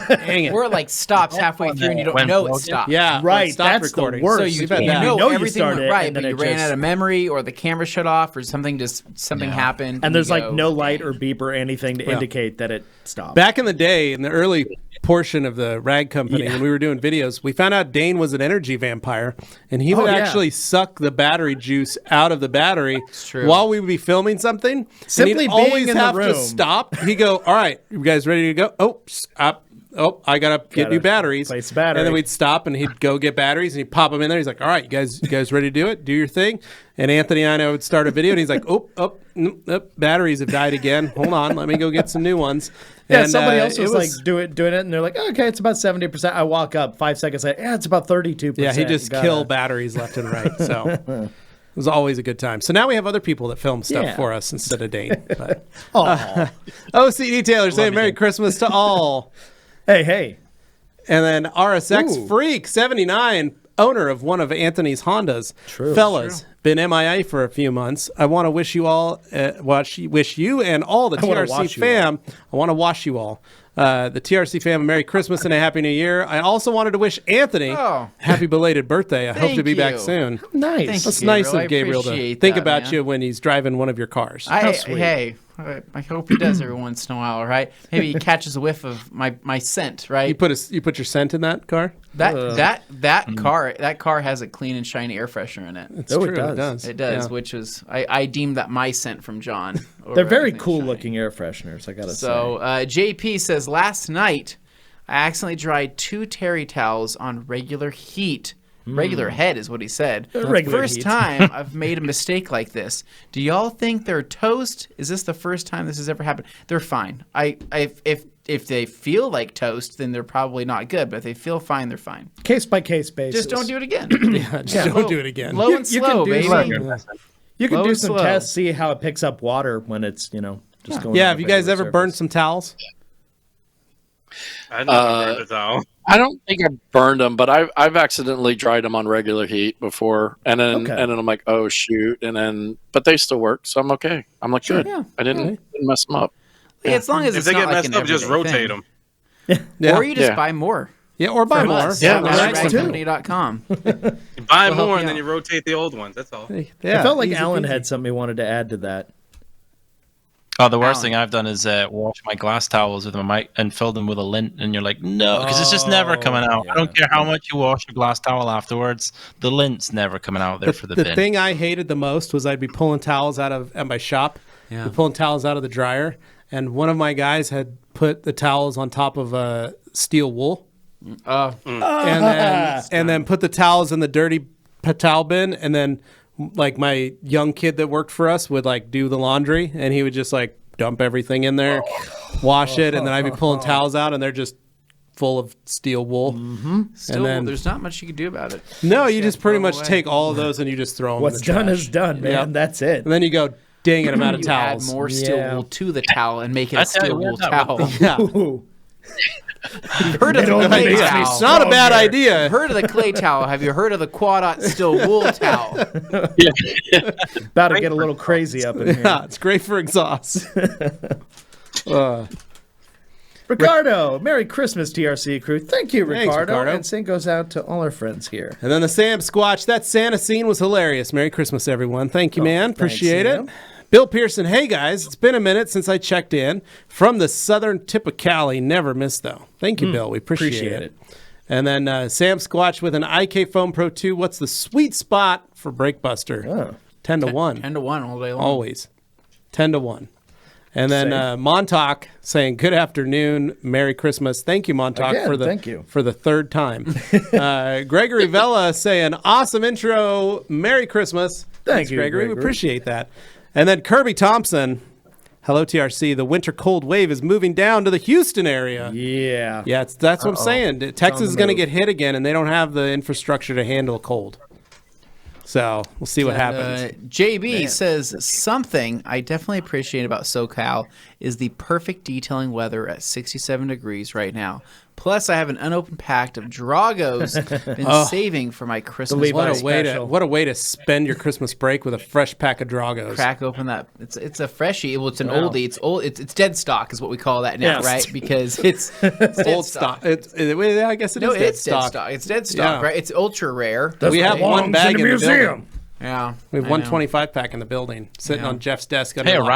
Dang it. Or it like stops halfway through and you don't When know it plugged in. stopped. Yeah, right. stop That's recording. the worst. So you, We've had you that. know you everything started went it, right, and but then you it ran just- out of memory, or the camera shut off, or something happened. And there's you like go, no light or beep or anything to indicate that it stopped. Back in the day, in the early portion of the rag company, when we were doing videos, we found out Dane was an energy vampire, and he would yeah. actually suck the battery juice out of the battery true. while we would be filming something. Simply and he'd being always in the have to room. stop. He'd go, "All right, you guys ready to go? Oh, stop." Oh, I gotta get new batteries. place the battery. And then we'd stop, and he'd go get batteries, and he'd pop them in there. He's like, "All right, you guys ready to do it? Do your thing." And Anthony and I would start a video, and he's like, batteries have died again. Hold on, let me go get some new ones." Yeah, And, somebody else it was like doing it, and they're like, okay, it's about 70%. I walk up 5 seconds later, yeah, it's about 32%. yeah, he just You gotta- killed batteries left and right. So it was always a good time. So now we have other people that film stuff Yeah. for us instead of Dane. But, Aw. OCD Taylor saying Merry Christmas to all. Hey. And then RSX Ooh. Freak 79, owner of one of Anthony's Hondas. Fellas, been MIA for a few months. I want to wish you all, wish you and all the wanna TRC wash you fam. I want to wash you all. The TRC fam, a Merry Christmas and a Happy New Year. I also wanted to wish Anthony happy belated birthday. I hope to Thank be back you. soon. Nice. Thank That's you, nice Gabriel. of Gabriel I to appreciate think that, about man. you when he's driving one of your cars. Hey, I hope he does every once in a while, right? Maybe he catches a whiff of my scent, right? You put your scent in that car? That car has a clean and shiny air freshener in it. It's Oh, it true. does. It does, Yeah. which is I deem that my scent from John. over They're very everything cool shiny. looking air fresheners, I gotta So JP says last night I accidentally dried 2 terry towels on regular heat. Regular head is what he said. Regular First heat. time I've made a mistake like this. Do y'all think they're toast? Is this the first time this has ever happened? They're fine. If they feel like toast, then they're probably not good. But if they feel fine, they're fine. say. Case by case basis. Just don't do it again. Just don't do it again. Low and You can slow, do baby. some- You can Low do and some slow. tests, see how it picks up water when it's, just going Yeah, on have a you guys regular ever burned surface. some towels? I never burned a towel. I don't think I burned them, but I've accidentally dried them on regular heat before, and then I'm like, oh shoot, but they still work, so I'm okay. I'm like, good. Yeah. I didn't mess them up. Yeah, as long as If it's they not get like messed an up, just everyday rotate thing. them. Yeah. Or you just Yeah. buy more. Yeah, or buy from more. us Yeah, at that's true. ragcompany.com. You buy We'll help more, you and then out. you rotate the old ones. That's all. Yeah, I felt like easy Alan peasy. had something he wanted to add to that. Oh, the worst Alan. thing I've done is wash my glass towels with my mic and fill them with a lint, and you're like, no, because it's just never coming out. I don't care how much you wash your glass towel afterwards, the lint's never coming out there for the bin. thing I hated the most was I'd be pulling towels at my shop, Yeah. pulling towels out of the dryer, and one of my guys had put the towels on top of steel wool, and then put the towels in the dirty towel bin, and then like my young kid that worked for us would like do the laundry, and he would just like dump everything in there, wash it, and then I'd be pulling towels out, and they're just full of steel wool. Still, And then- there's not much you can do about it. No, you just pretty throw much away. take all of those and you just throw them What's in the done trash. is done, man. Yep. That's it. And then you go, dang it, I'm out of You towels. add more steel Yeah. wool to the towel and make it a I tell you steel what, wool that towel. would- Yeah. Ooh. You've heard of It the only clay makes me towel. It's not a bad Stronger. idea. You've heard of the clay towel. Have you heard of the quad steel wool towel? About to get a little crazy up in here. Yeah, it's great for exhaust. Ricardo, Merry Christmas, TRC crew. Thank you, Thanks, Ricardo. Ricardo. And same goes out to all our friends here. And then the Sam Squatch, that Santa scene was hilarious. Merry Christmas, everyone. Thank you, man. thanks, Appreciate Sam. it. Bill Pearson, hey guys, it's been a minute since I checked in from the southern tip of Cali. Never missed though. Thank you, Bill. We appreciate it. And then Sam Squatch with an IK Foam Pro 2. What's the sweet spot for Breakbuster? Oh. 10 to 1. 10 to 1 all day long. Always. 10 to 1. And then Montauk saying, good afternoon, Merry Christmas. Thank you, Montauk, Again, thank you. for the third time. Gregory Vella saying, awesome intro, Merry Christmas. Thanks, you, Gregory. We Gregory. appreciate that. And then Kirby Thompson, hello, TRC. The winter cold wave is moving down to the Houston area. Yeah. Yeah, that's what I'm saying. Texas is going to move. get hit again, and they don't have the infrastructure to handle a cold. So we'll see what happens. JB says something I definitely appreciate about SoCal is the perfect detailing weather at 67 degrees right now. Plus, I have an unopened pack of Dragos been saving for my Christmas. Levi What a break. way special. what a way to spend your Christmas break with a fresh pack of Dragos. Crack open that. It's a freshie. Well, it's an oldie. It's old. It's dead stock is what we call that now, Yes. right? Because it's dead Old stock. I guess it No, is it's dead dead stock. stock. It's dead stock, Yeah. right? It's ultra rare. We have Belongs one bag in in the the building. museum. Yeah, We have I one know. 25 pack in the building sitting Yeah. on Jeff's desk. Hey, under a lock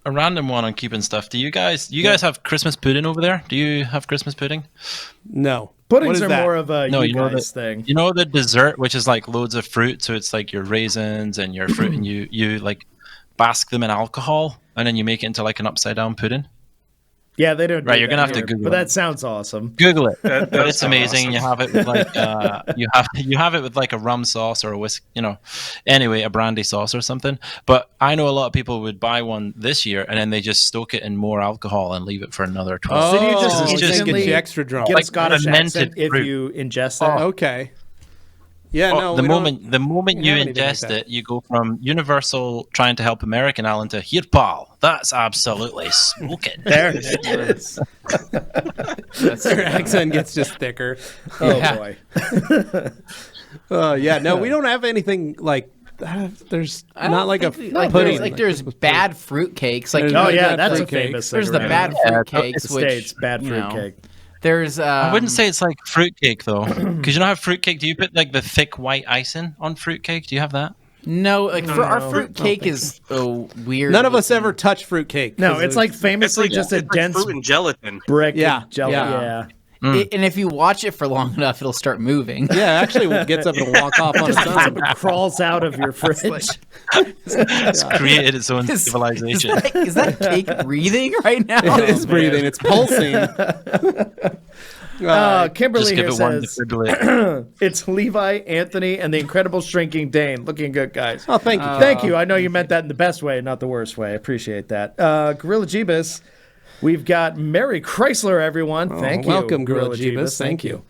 and random key. one on keeping stuff. Do you guys have Christmas pudding over there? Do you have Christmas pudding? No. Puddings What is are that? more of a No, you you know guys that- thing. You know the dessert, which is like loads of fruit. So it's like your raisins and your fruit, and you like bask them in alcohol, and then you make it into like an upside down pudding. Yeah, they don't. Right, do you're that gonna have to here, Google But it. that sounds awesome. Google it, That but it's sounds amazing. awesome. You have it with like you have it with like a rum sauce or a whisk, anyway, a brandy sauce or something. But I know a lot of people would buy one this year and then they just stoke it in more alcohol and leave it for another 12. So do you just Oh, it's just instantly get you extra drunk. get Like a Scottish fermented accent if fruit. you ingest that? Okay. Yeah, no. the we don't- moment we you have anything like ingest that. it, you go from Universal trying to help American Alan to here, pal. That's absolutely smoking. There it is. Their accent gets just thicker. Oh Yeah. boy. Yeah, no, we don't have anything like. There's not like a pudding. Like there's bad fruit cakes. Like There's Oh Bad yeah, that's a fruitcake. famous thing. there's the around bad here. fruit cakes, The which States, bad you know, fruitcake. There's I wouldn't say it's like fruitcake though, because you know how fruitcake. Do you put like the thick white icing on fruitcake? Do you have that? no like for our No. fruit cake is weird. None of us looking. ever touch fruitcake. No, 'cause it's like famously just a it's like dense fruit and gelatin. brick Yeah, of jelly. yeah. Yeah. And if you watch it for long enough, it'll start moving. Yeah, actually, it gets up and walk off on its own. It crawls out of your fridge. It's created its own Is civilization. is that cake breathing right now? It is breathing. It's pulsing. Kimberly Just give here it one says defibrillator. it's Levi, Anthony, and the incredible shrinking Dane. Looking good, guys. Oh, thank you. Thank you. I know you meant that in the best way, not the worst way. I appreciate that. Gorilla Jeebus, we've got Merry Chrysler, everyone. Thank you. Welcome, Gorilla Jeebus. Thank you.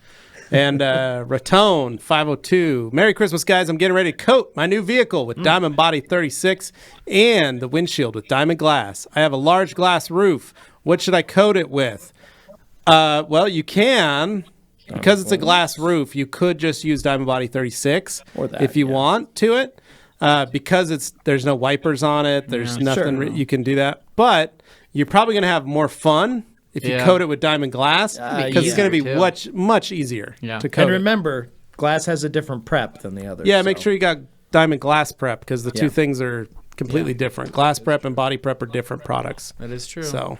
And Ratone 502. Merry Christmas, guys. I'm getting ready to coat my new vehicle with Diamond Body 36 and the windshield with diamond glass. I have a large glass roof. What should I coat it with? Well, you can, because it's a glass roof, you could just use Diamond Body 36 Or that, if you yeah. want to it. Because there's no wipers on it. There's nothing sure. you can do that. But you're probably going to have more fun if you Yeah. coat it with diamond glass, because it's going to be easier, too. much easier Yeah. to coat And it. remember, glass has a different prep than the others. Yeah, make sure you got diamond glass prep, because the two Yeah. things are completely different. Glass prep and body prep are different products. That is true. So,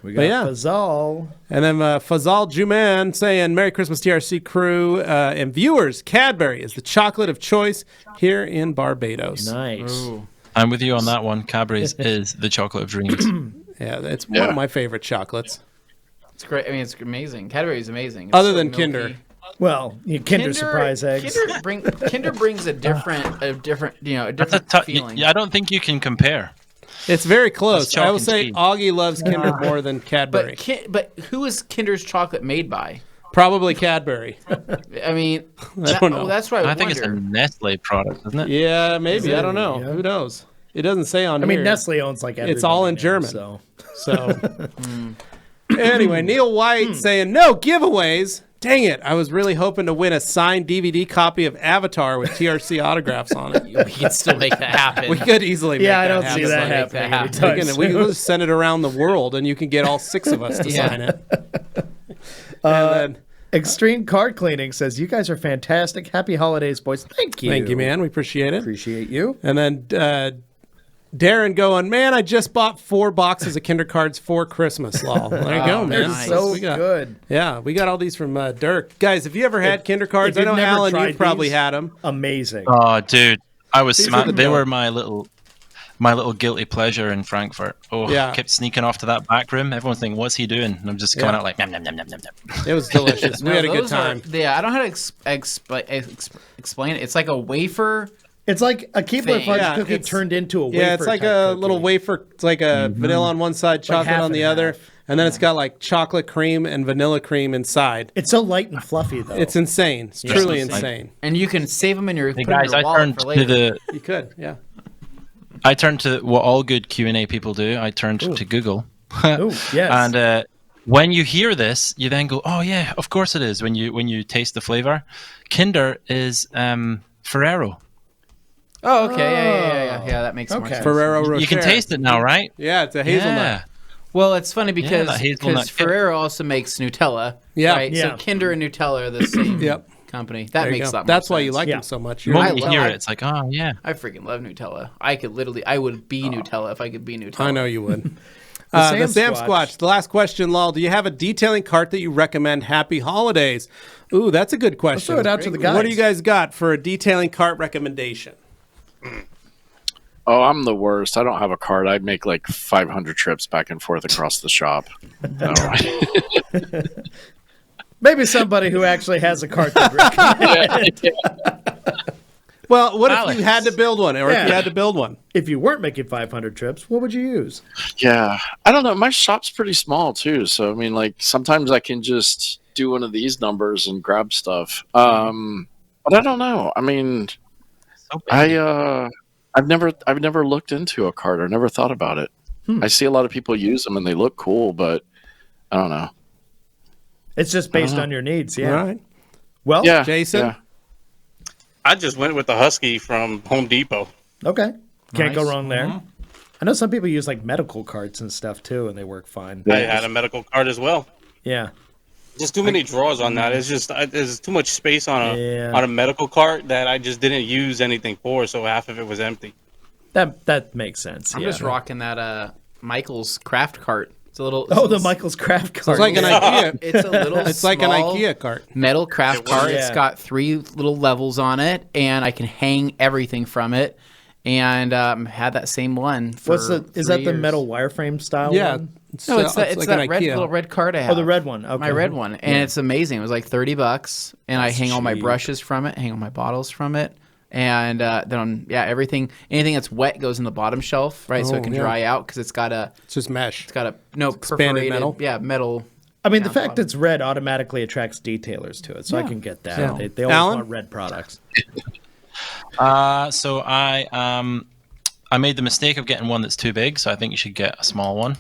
we but got yeah. Fazal. and then Fazal Juman saying, Merry Christmas, TRC crew and viewers. Cadbury is the chocolate of choice here in Barbados. Nice. I'm with you on that one. Cadbury's is the chocolate of dreams. Yeah, it's one of my favorite chocolates. It's great. I mean, it's amazing. Cadbury is amazing. It's Other so than milky. Kinder. Well, Kinder Surprise eggs. Kinder brings a different, That's feeling. I don't think you can compare. It's very close. chalk I will and say cheese. Augie loves Kinder more than Cadbury. But who is Kinder's chocolate made by? Probably Cadbury. I mean, I don't know. that's why I think it's a Nestle product, isn't it? Yeah, maybe. I don't know. Yeah. Who knows? It doesn't say on I here. mean, Nestle owns like everybody. It's all in now, German. So. So, anyway, Neil White saying no giveaways. Dang it! I was really hoping to win a signed DVD copy of Avatar with TRC autographs on it. we can still make that happen. We could easily. Make Yeah, I that don't happen. see that Make that happening. happen. anytime We can soon. just send it around the world, and you can get all 6 of us to Yeah. sign it. And then, Extreme Card Cleaning says, "You guys are fantastic. Happy holidays, boys." Thank you. thank you, man. We appreciate it. Appreciate you. And then Darren going, man, I just bought 4 boxes of Kinder Cards for Christmas. Lol. There you go, man. They're Nice. so We got- good. Yeah, we got all these from Dirk. Guys, have you ever had Kinder Cards? if I know, you've never Alan, tried you've probably these- had them. Amazing. Oh, dude, I was These are smacked. the They dope. were my little guilty pleasure in Frankfurt. Oh, Yeah. I kept sneaking off to that back room. Everyone's thinking, "What's he doing?" And I'm just coming out like, "Nom nom nom nom nom nom." It was delicious. We No, had a good those are- time. Yeah, I don't know how to explain it. It's like a wafer. It's like a Keebler Thing. Fudge Yeah, cookie it's- turned into a wafer. Yeah, it's like type a cookie. little wafer. It's like a vanilla on one side, chocolate half on the and other. half. And then it's got like chocolate cream and vanilla cream inside. It's so light and fluffy, though. It's insane. It's truly it's like- insane. And you can save them in your, Hey put 'em in guys, your I wallet turned for to later. You could, yeah. what all good Q&A people do. I turned to Google. Ooh, yes. And when you hear this, you then go, "Oh yeah, of course it is." When you taste the flavor, Kinder is Ferrero. Oh, okay. Yeah. That makes more Okay. sense. Ferrero Rocher. You can taste it now, right? Yeah, it's a hazelnut. Yeah. Well, it's funny because that hazelnut kick. Ferrero also makes Nutella. Yeah. Right? Yeah. So Kinder and Nutella are the same Yep. company. That There you makes go. a lot more That's why you sense. like Yeah. them so much. The You're- moment you love hear it. it, it's like, "Oh yeah." I freaking love Nutella. I would be Nutella if I could be Nutella. I know you would. The The Sam Sam Squatch. Squatch. The last question, Lol. Do you have a detailing cart that you recommend? Happy holidays. Ooh, that's a good question. throw it out to the guys. What do you guys got for a detailing cart recommendation? Oh, I'm the worst. I don't have a card. I'd make like 500 trips back and forth across the shop. No. Maybe somebody who actually has a cart to recommend. Well, what if Alex. you had to build one, or if Yeah. you had to build one? If you weren't making 500 trips, what would you use? Yeah, I don't know. My shop's pretty small too, so I mean, like sometimes I can just do one of these numbers and grab stuff. But I don't know. I mean, So big. I've never looked into a card or never thought about it. I see a lot of people use them and they look cool, but I don't know. It's just based on your needs. Yeah. All right. Well, Yeah, Jason? yeah. I just went with the Husky from Home Depot. okay. Can't go Nice. wrong there. I know some people use like medical carts and stuff too, and they work fine. I had a medical card as well. Yeah. Just too many drawers on that. It's just there's too much space on Yeah. a medical cart that I just didn't use anything for, so half of it was empty. That makes sense. I'm yeah. just rocking that Michael's craft cart. It's a little. Oh, the Michael's Craft Cart. It's like an IKEA. It's a little. It's like an small IKEA cart. metal craft It was. cart. Yeah. It's got 3 little levels on it, and I can hang everything from it. And had that same one. For What's the? Is that 3 the years. metal wireframe style? Yeah. one? No, it's that. It's like that an red IKEA. little red cart I have. Oh, the red one. Okay. My red one, and it's amazing. It was like $30, and I hang all my cheap. brushes from it, hang all my bottles from it, and then anything that's wet goes in the bottom shelf, right? So Oh, it can yeah. dry out because it's got a It's just mesh. perforated metal? Yeah, metal. I mean, the down fact bottom. it's red automatically attracts detailers to it, so I Yeah. can get that. Yeah. They always Alan? want red products. So I made the mistake of getting one that's too big, so I think you should get a small one.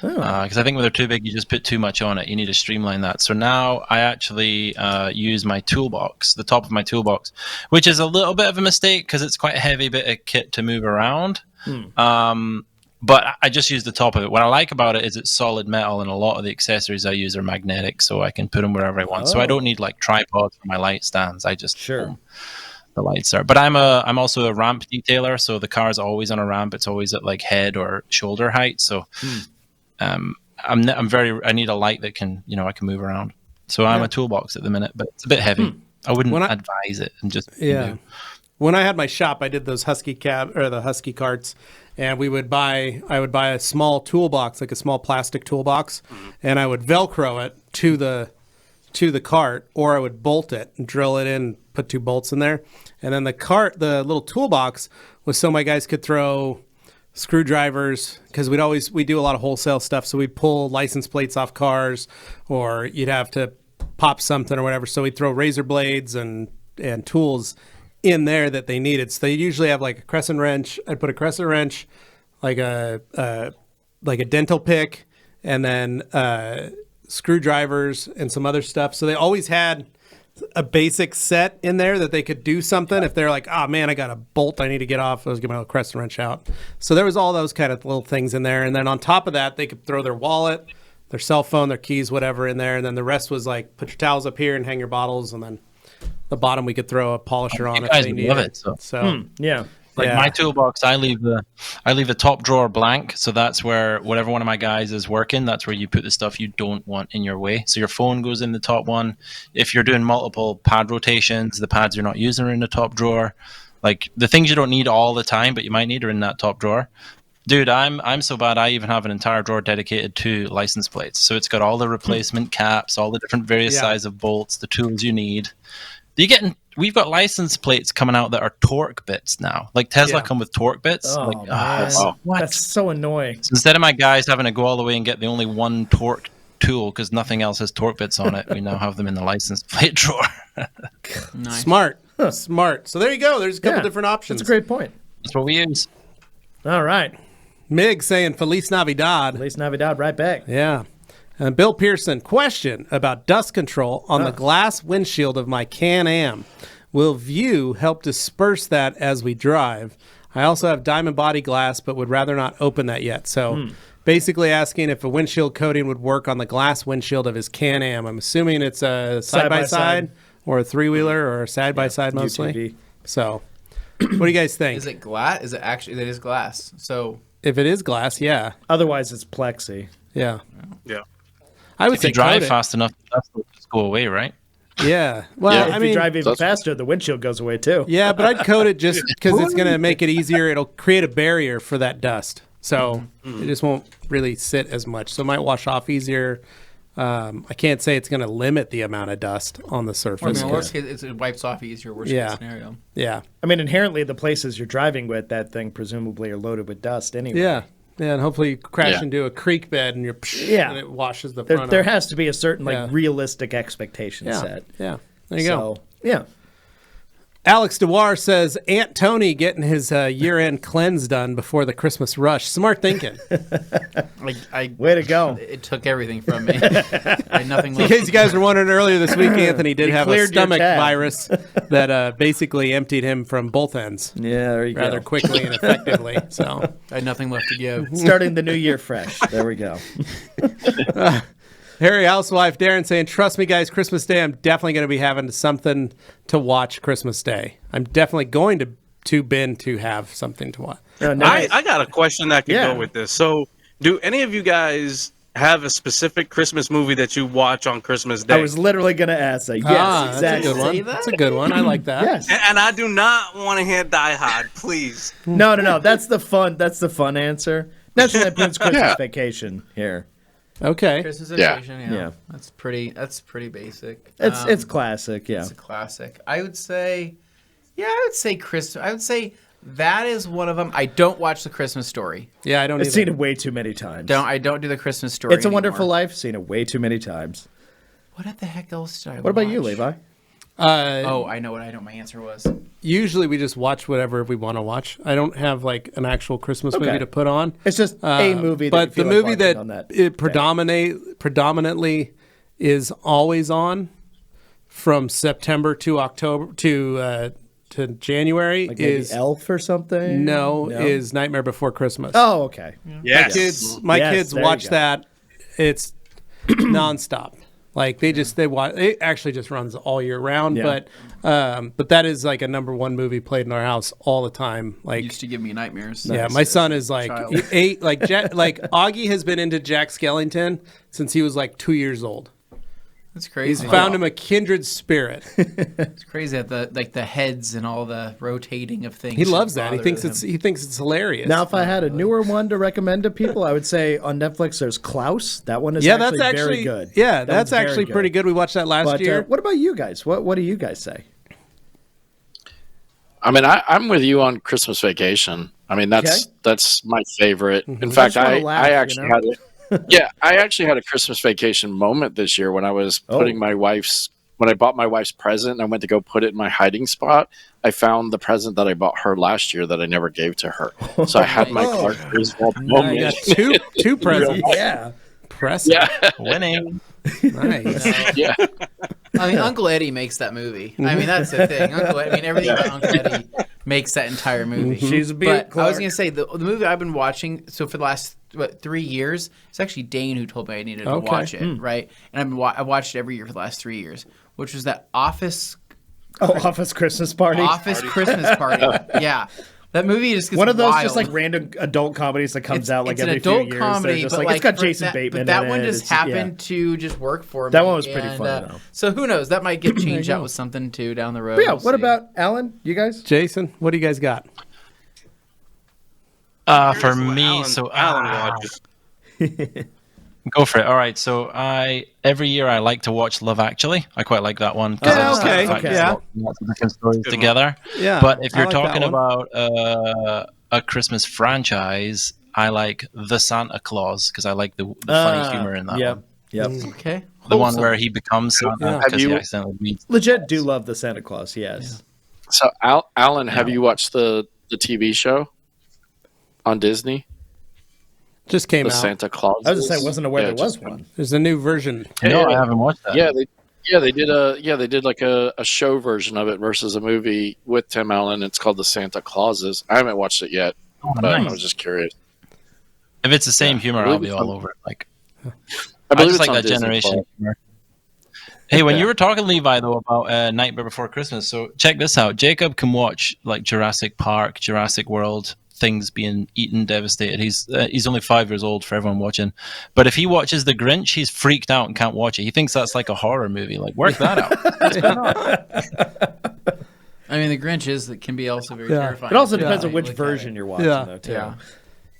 Because I think when they're too big, you just put too much on it. You need to streamline that. So now I actually use my toolbox, the top of my toolbox, which is a little bit of a mistake because it's quite a heavy bit of kit to move around. But I just use the top of it. What I like about it is it's solid metal, and a lot of the accessories I use are magnetic, so I can put them wherever I want. So I don't need like tripods for my light stands. I just Sure. boom, the lights are. But I'm also a ramp detailer, so the car's always on a ramp. It's always at like head or shoulder height. So I need a light that can I can move around. So I'm a toolbox at the minute, but it's a bit heavy. I wouldn't advise it and just When I had my shop, I did those Husky carts, and I would buy a small toolbox, like a small plastic toolbox, and I would Velcro it to to the cart, or I would bolt it and drill it in, put 2 bolts in there. And then the little toolbox was so my guys could throw screwdrivers, because we do a lot of wholesale stuff. So we'd pull license plates off cars, or you'd have to pop something or whatever. So we'd throw razor blades and tools in there that they needed. So they usually have like a crescent wrench. I'd put a crescent wrench, like a dental pick, and then screwdrivers and some other stuff. So they always had a basic set in there that they could do something. If they're like, oh man, I got a bolt I need to get off, I was getting my little crescent wrench out. So there was all those kind of little things in there. And then on top of that, they could throw their wallet, their cell phone, their keys, whatever in there. And then the rest was like, put your towels up here and hang your bottles. And then the bottom, we could throw a polisher on You if guys they love needed it, so. So Yeah. Like yeah. my toolbox, I leave the top drawer blank, so that's where whatever one of my guys is working, that's where you put the stuff you don't want in your way. So your phone goes in the top one. If you're doing multiple pad rotations, the pads you're not using are in the top drawer. Like the things you don't need all the time, but you might need are in that top drawer. Dude, I'm so bad. I even have an entire drawer dedicated to license plates. So it's got all the replacement caps, all the different various size of bolts, the tools you need. We've got license plates coming out that are torque bits now. Like Tesla come with torque bits. Oh, like, man. what? That's so annoying. So instead of my guys having to go all the way and get the only one torque tool because nothing else has torque bits on it, we now have them in the license plate drawer. Nice. Smart. Smart. So there you go. There's a couple different options. That's a great point. That's what we use. All right. Mig saying Feliz Navidad. Feliz Navidad, right back. Yeah. And Bill Pearson, question about dust control on the glass windshield of my Can-Am. Will View help disperse that as we drive? I also have diamond body glass, but would rather not open that yet. So basically asking if a windshield coating would work on the glass windshield of his Can-Am. I'm assuming it's a side-by-side or a three-wheeler or a side-by-side mostly. UTV. So what do you guys think? Is it glass? Is it actually? It is glass. So If it is glass, yeah. Otherwise, it's plexi. Yeah. Yeah. I would If say you drive coat it. fast enough, that's will just go away, right? Yeah. Well, Yeah. If I you mean, drive even that's- faster, the windshield goes away too. yeah, but I'd coat it just because it's going to make it easier. It'll create a barrier for that dust. So it just won't really sit as much. So it might wash off easier. I can't say it's going to limit the amount of dust on the I surface. mean, worst case, it wipes off easier. Worst Yeah. case scenario. Yeah. I mean, inherently, the places you're driving with, that thing presumably are loaded with dust anyway. Yeah. Yeah, and hopefully you crash Yeah. into a creek bed and you're Yeah. and it washes the There, front there off. has to be a certain Yeah. realistic expectation Yeah. set. Yeah. There you go. So, yeah. Alex Dewar says Aunt Tony getting his year-end cleanse done before the Christmas rush. Smart thinking. Way to go. It took everything from me. I had nothing In left. case you guys were wondering earlier this week, Anthony did You have a cleared your stomach tab. virus that basically emptied him from both ends Yeah, there you rather go. quickly and effectively. So I had nothing left to give. Starting the new year fresh. There we go. Harry Housewife Darren saying, trust me, guys, Christmas Day, I'm definitely going to be having something to watch Christmas Day. I'm definitely going to bin to have something to watch. Oh, nice. I got a question that could Yeah. go with this. So, do any of you guys have a specific Christmas movie that you watch on Christmas Day? I was literally going to ask that. Yes, That's exactly. a good one. Say that? That's a good one. I like that. Yes. and I do not want to hear Die Hard, please. No. That's the fun. That's the fun answer. National Lampoon's Christmas Yeah. Vacation here. Okay. Christmas Yeah. Vacation, Yeah. That's pretty basic. It's classic. Yeah. It's a classic. I would say Christmas. I would say that is one of them. I don't watch The Christmas Story. Yeah, I don't I've either. seen it way too many times. I don't do The Christmas Story. It's a anymore. Wonderful Life. Seen it way too many times. What the heck else did I What about you, watch? Levi? Oh, I know what my answer was. Usually we just watch whatever we want to watch. I don't have like an actual Christmas movie Okay. to put on. It's just a movie. That But you feel the like movie watching that, on that it predominantly is always on from September to October to January like maybe is Elf or something. no is Nightmare Before Christmas. Oh, okay. Yes. My Yes, kids there you watch go. that. It's nonstop. Like they watch. It actually just runs all year round. Yeah. But that is like a number one movie played in our house all the time. Like Used to give me nightmares. yeah, my son is like child. like Augie has been into Jack Skellington since he was like 2 years old. That's crazy. He's found him a kindred spirit. It's crazy that the heads and all the rotating of things. He loves that. He bother thinks him. it's hilarious. Now, if I had a newer one to recommend to people, I would say on Netflix there's Klaus. That one is that's very good. Yeah, That that's one's very actually pretty good. We watched that last But year. what about you guys? What do you guys say? I mean, I'm with you on Christmas Vacation. I mean, that's my favorite. In fact, just I wanna laugh, actually had it. Yeah, I actually had a Christmas Vacation moment this year when I was putting when I bought my wife's present and I went to go put it in my hiding spot. I found the present that I bought her last year that I never gave to her. So I had my Clark Griswold moment. You got two presents. Yeah. Impressive. Yeah, Winning. Nice. yeah. I mean, Uncle Eddie makes that movie. I mean, that's the thing. Everything about Uncle Eddie makes that entire movie. She's a But beaut, I was Clark. gonna say the movie I've been watching. So for the last 3 years, it's actually Dane who told me I needed to watch it. Right, and I've watched it every year for the last 3 years, which was that Office Office Christmas Party. Christmas Party. Yeah. That movie just gets One of those wild. just like random adult comedies that comes out like it's every an adult few years. comedy, They're just but like, it's got for Jason that, Bateman But that in one it. just happened to just work for me. That one was pretty and, funny, though. So who knows? That might get changed out with something too down the road. But yeah, We'll what see. about Alan? You guys? Jason, what do you guys got? For Here's what me, Alan watches. Go for it. All right. So every year I like to watch Love Actually. I quite like that one. 'cause Yeah, I just okay, like the fact okay. it's lots of different stories Good one. together. Yeah, But if I you're like that talking one. about a Christmas franchise, I like The Santa Claus because I like the funny humor in that one. Yep. Okay. The one where he becomes Santa Yeah. because he Have you- accidentally meets. Legit do love the Santa Claus, yes. So, Alan, have you watched the TV show on Disney? Just came The out. Santa Claus. I was just saying, I wasn't aware Yeah, there was just- one. There's a new version. No, I haven't watched that. They did like a show version of it versus a movie with Tim Allen. It's called The Santa Clauses. I haven't watched it yet, Oh, but nice. I was just curious. If it's the same humor, I I'll believe be it's all on- over it. Like, I I believe just it's like on that Disney generation Plus. humor. Hey, when you were talking, Levi, though, about Nightmare Before Christmas, so check this out. Jacob can watch like Jurassic Park, Jurassic World, things being eaten, devastated. He's only 5 years old for everyone watching. But if he watches The Grinch, he's freaked out and can't watch it. He thinks that's like a horror movie. Like, work that out. What's going on? I mean, the Grinch can be also very Yeah. terrifying. It also too. depends on You which look at version it. you're watching, Yeah. though, too. Yeah.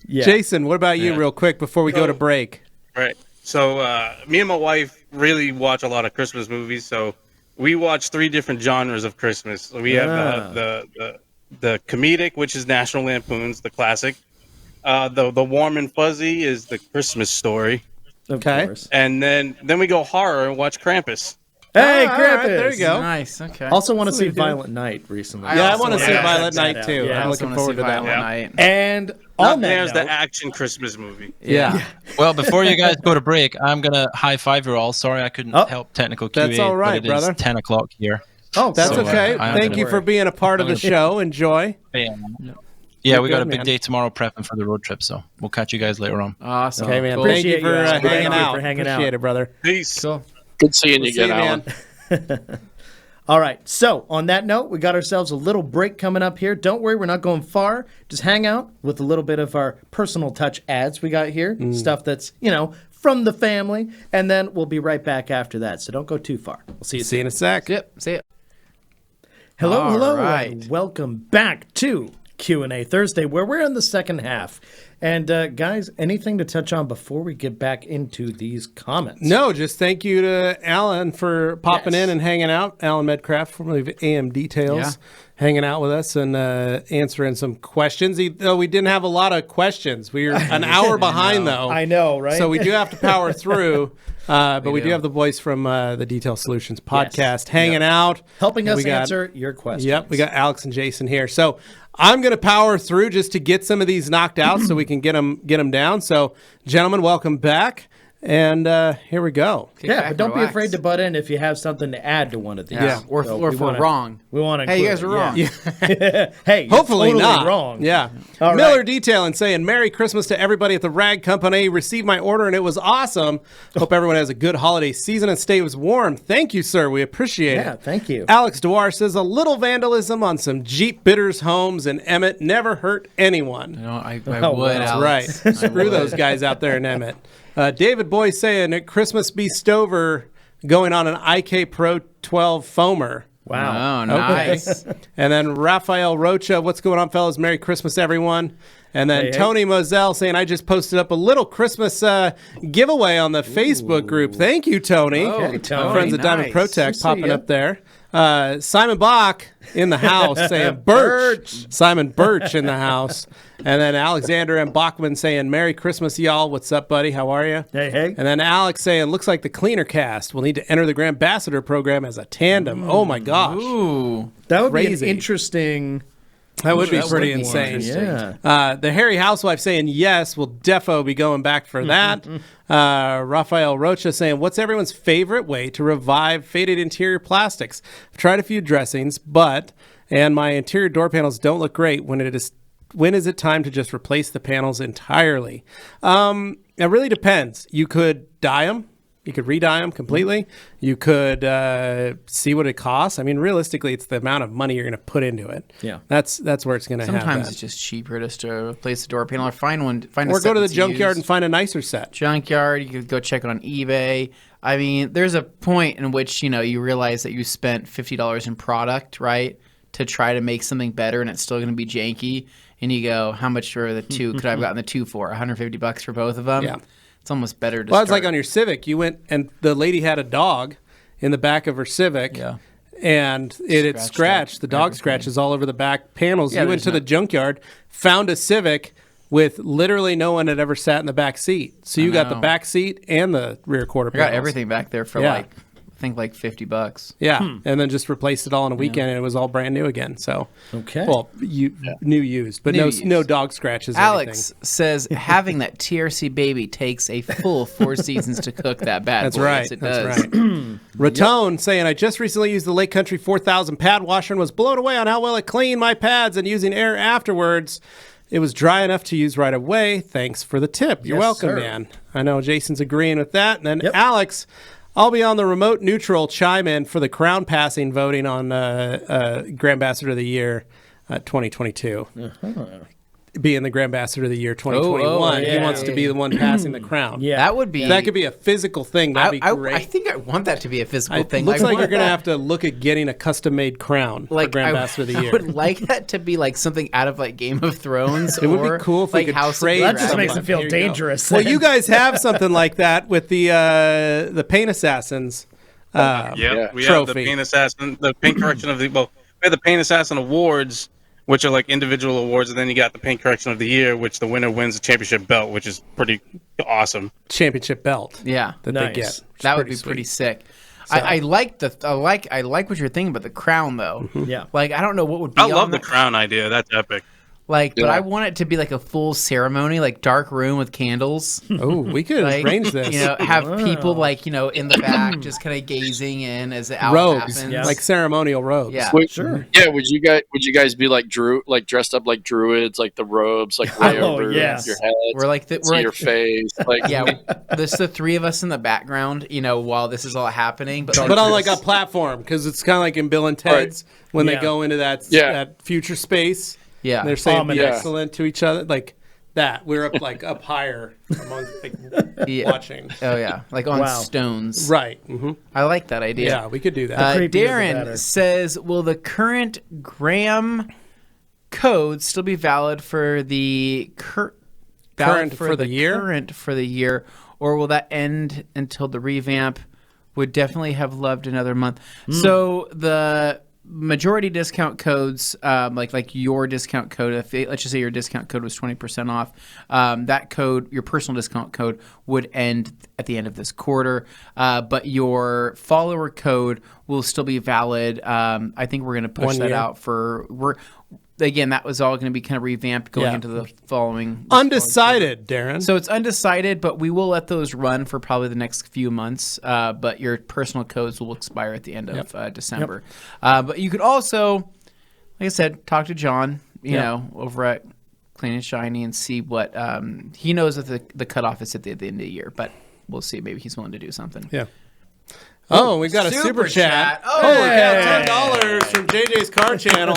Yeah. Jason, what about you, Yeah. real quick, before we go to break? Right. So me and my wife really watch a lot of Christmas movies. So we watch 3 different genres of Christmas. So we have the comedic, which is National Lampoon's, the classic. The warm and fuzzy is the Christmas Story, Of Okay. course. and then we go horror and watch Krampus. Hey, All right, Krampus! there you go. Nice. Okay. Also want to That's see what we do. Violent Night recently. I Yeah, I also want to wanna see check Violet that Night out. too. Yeah. I'm looking forward to that Violent one. Night. And Not on that there's the note, action Christmas movie. Yeah. Well, before you guys go to break, I'm going to high five you all. Sorry I couldn't Oh, help technical QA. that's all right, but it is brother. 10 o'clock here. oh, That's So, okay. I am Thank gonna you for worry. being a part of the show. Enjoy. Yeah, we got good, a big man. day tomorrow prepping for the road trip, so we'll catch you guys later on. Awesome. Okay, man. Cool. Thank you Appreciate for you, Alan. Thank hanging you out. for hanging Appreciate out. it, brother. Peace. Cool. Good seeing you See you, again, man. Alan. All right. So, on that note, we got ourselves a little break coming up here. Don't worry, we're not going far. Just hang out with a little bit of our personal touch ads we got here. Stuff that's, from the family. And then we'll be right back after that. So, don't go too far. We'll see you See you soon. in a sec. Yep. See it. Hello, All hello, right. and welcome back to Q&A Thursday, where we're in the second half. And, guys, anything to touch on before we get back into these comments? No, just thank you to Alan for popping Yes. in and hanging out. Alan Medcraft, formerly of AM Details, Yeah. hanging out with us and answering some questions. Though we didn't have a lot of questions. We were an hour behind, though. I know, right? So we do have to power through. But we do do. have the boys from the Detail Solutions podcast hanging out. Helping us We got- answer your questions. Yep, we got Alex and Jason here. So I'm going to power through just to get some of these knocked out so we can get them down. So, gentlemen, welcome back. And here we go. Kick Yeah, back, but don't be relax. afraid to butt in if you have something to add to one of these. Yeah. Or, So or we if we're wanna- wrong. We want to. Hey, you guys are wrong. Hey, you're Hopefully totally not. wrong. Yeah. All Miller right. Detailing saying, Merry Christmas to everybody at the Rag Company. Received my order and it was awesome. Hope everyone has a good holiday season and stays warm. Thank you, sir. We appreciate Yeah, it. thank you. Alex Dwar says, a little vandalism on some Jeep Bitters homes in Emmett never hurt anyone. No, I Oh, would. that's Alex. Right. Screw those guys out there in Emmett. David Boy saying, at Christmas be Stover, going on an IK Pro 12 foamer. Wow. Oh, nice. And then Rafael Rocha, what's going on, fellas? Merry Christmas, everyone. And then Hey, hey. Tony Moselle saying, I just posted up a little Christmas giveaway on the Facebook group. Thank you, Tony. Okay, Tony. Friends at Diamond Nice. Protect See popping ya. up there. Simon Bach in the house saying Birch. Simon Birch in the house. And then Alexander M. Bachman saying, Merry Christmas, y'all. What's up, buddy? How are you? Hey, hey. And then Alex saying, looks like the Cleaner Cast will need to enter the Grand Ambassador program as a tandem. Oh, my gosh. Ooh. That would be Crazy. an interesting. That would be That pretty would be insane. interesting. Yeah. The Harry Housewife saying yes, we'll defo be going back for that. Rafael Rocha saying, what's everyone's favorite way to revive faded interior plastics? I've tried a few dressings, and my interior door panels don't look great. When is it time to just replace the panels entirely? It really depends. You could dye them. You could re-dye them completely. You could see what it costs. I mean, realistically, it's the amount of money you're going to put into it. Yeah. That's where it's going to happen. Sometimes it's just cheaper just to replace the door panel or find one. Or go to the junkyard and find a nicer set. junkyard. You could go check it on eBay. I mean, there's a point in which you realize that you spent $50 in product, right, to try to make something better, and it's still going to be janky. And you go, how much for the two? Could I have gotten the two for $150 for both of them? Yeah. It's almost better to. Well, it's start. like on your Civic. You went and the lady had a dog in the back of her Civic. Yeah. And it had Scratched scratched. up The dog everything. scratches all over the back panels. Yeah, You went there's to the junkyard, found a Civic with literally no one had ever sat in the back seat. So you got the know. back seat and the rear quarter I panels. got everything back there for Yeah. I think like $50. Yeah, and then just replaced it all in a weekend, and it was all brand new again. So, Okay. well, new used, but New no used. dog scratches. Or Alex anything. says having that TRC baby takes a full 4 seasons to cook that bad That's boy. right. Yes, it That's does. right. Ratone saying, I just recently used the Lake Country 4000 pad washer and was blown away on how well it cleaned my pads and using air afterwards. It was dry enough to use right away. Thanks for the tip. You're Yes, welcome, sir. man. I know Jason's agreeing with that. And then Yep. Alex, I'll be on the remote neutral chime in for the crown passing voting on Grand Ambassador of the Year 2022. Being the Grand Ambassador of the Year 2021. He yeah. wants to be the one passing the crown. Yeah. That would be. If that could be a physical thing, that'd be great. I think I want that to be a physical It thing. looks I like want you're going to that- have to look at getting a custom-made crown for Grand Ambassador of the Year. I would like that to be like something out of like Game of Thrones. It would be or, cool if we like could House of trade That just Dragon. makes it feel Here you go. dangerous. Well, you guys have something like that with the Paint Assassins. We have the Trophy. Paint Assassin, the paint correction of the we have the Paint Assassin Awards, which are like individual awards, and then you got the paint correction of the year, which the winner wins the championship belt, which is pretty awesome. Championship belt Yeah, that Nice. they get. which that is would be sweet. pretty sick. I like what you're thinking about the crown though. Yeah. Like I don't know what would be. I on love the that. crown idea. That's epic. Like, but Yeah. I want it to be like a full ceremony, like dark room with candles. Oh, we could Like, arrange this. Have people like in the back just kind of gazing in as the out robes, happens. Yeah. like ceremonial robes. Yeah. Sure. Yeah, would you guys be like dressed up like druids, like the robes, like way Oh, over yes. your head, We're like see your face, like yeah. This the three of us in the background, while this is all happening. But But on like a platform, because it's kind of like in Bill and Ted's when Yeah. they go into that future space. yeah, And they're saying be Ominous. excellent to each other, like that. We're up higher among Yeah. watching. Oh yeah, like on Wow. stones. Right. hmm I like that idea. Yeah, we could do that. creepier the Darren better. says, "Will the current Graham code still be valid for the Current for the year? Current for the year, or will that end until the revamp? Would definitely have loved another month. So the majority discount codes, like your discount code, let's just say your discount code was 20% off, that code, your personal discount code, would end at the end of this quarter. But your follower code will still be valid. I think we're going to push 1 that year. out again, that was all going to be kind of revamped going Yeah. into the following. Undecided, Darren. So it's undecided, but we will let those run for probably the next few months. But your personal codes will expire at the end of December. But you could also, like I said, talk to John, over at Clean and Shiny and see what he knows that the cutoff is at the end of the year. But we'll see. Maybe he's willing to do something. yeah. Oh, we got a super chat. Oh, Holy hey. cow, $10 from JJ's Car Channel.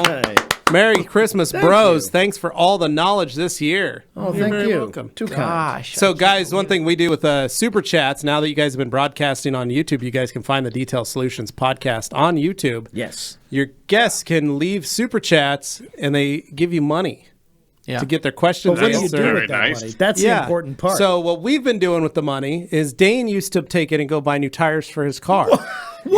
Merry Christmas, bros. Thanks for all the knowledge this year. Oh, You're thank very you. welcome. Too kind. Gosh. So, guys, one thing we do with Super Chats, now that you guys have been broadcasting on YouTube, you guys can find the Detail Solutions podcast on YouTube. Yes. Your guests can leave Super Chats, and they give you money to get their questions But what do you answered. do Very with that nice. money? That's the important part. So what we've been doing with the money is Dane used to take it and go buy new tires for his car.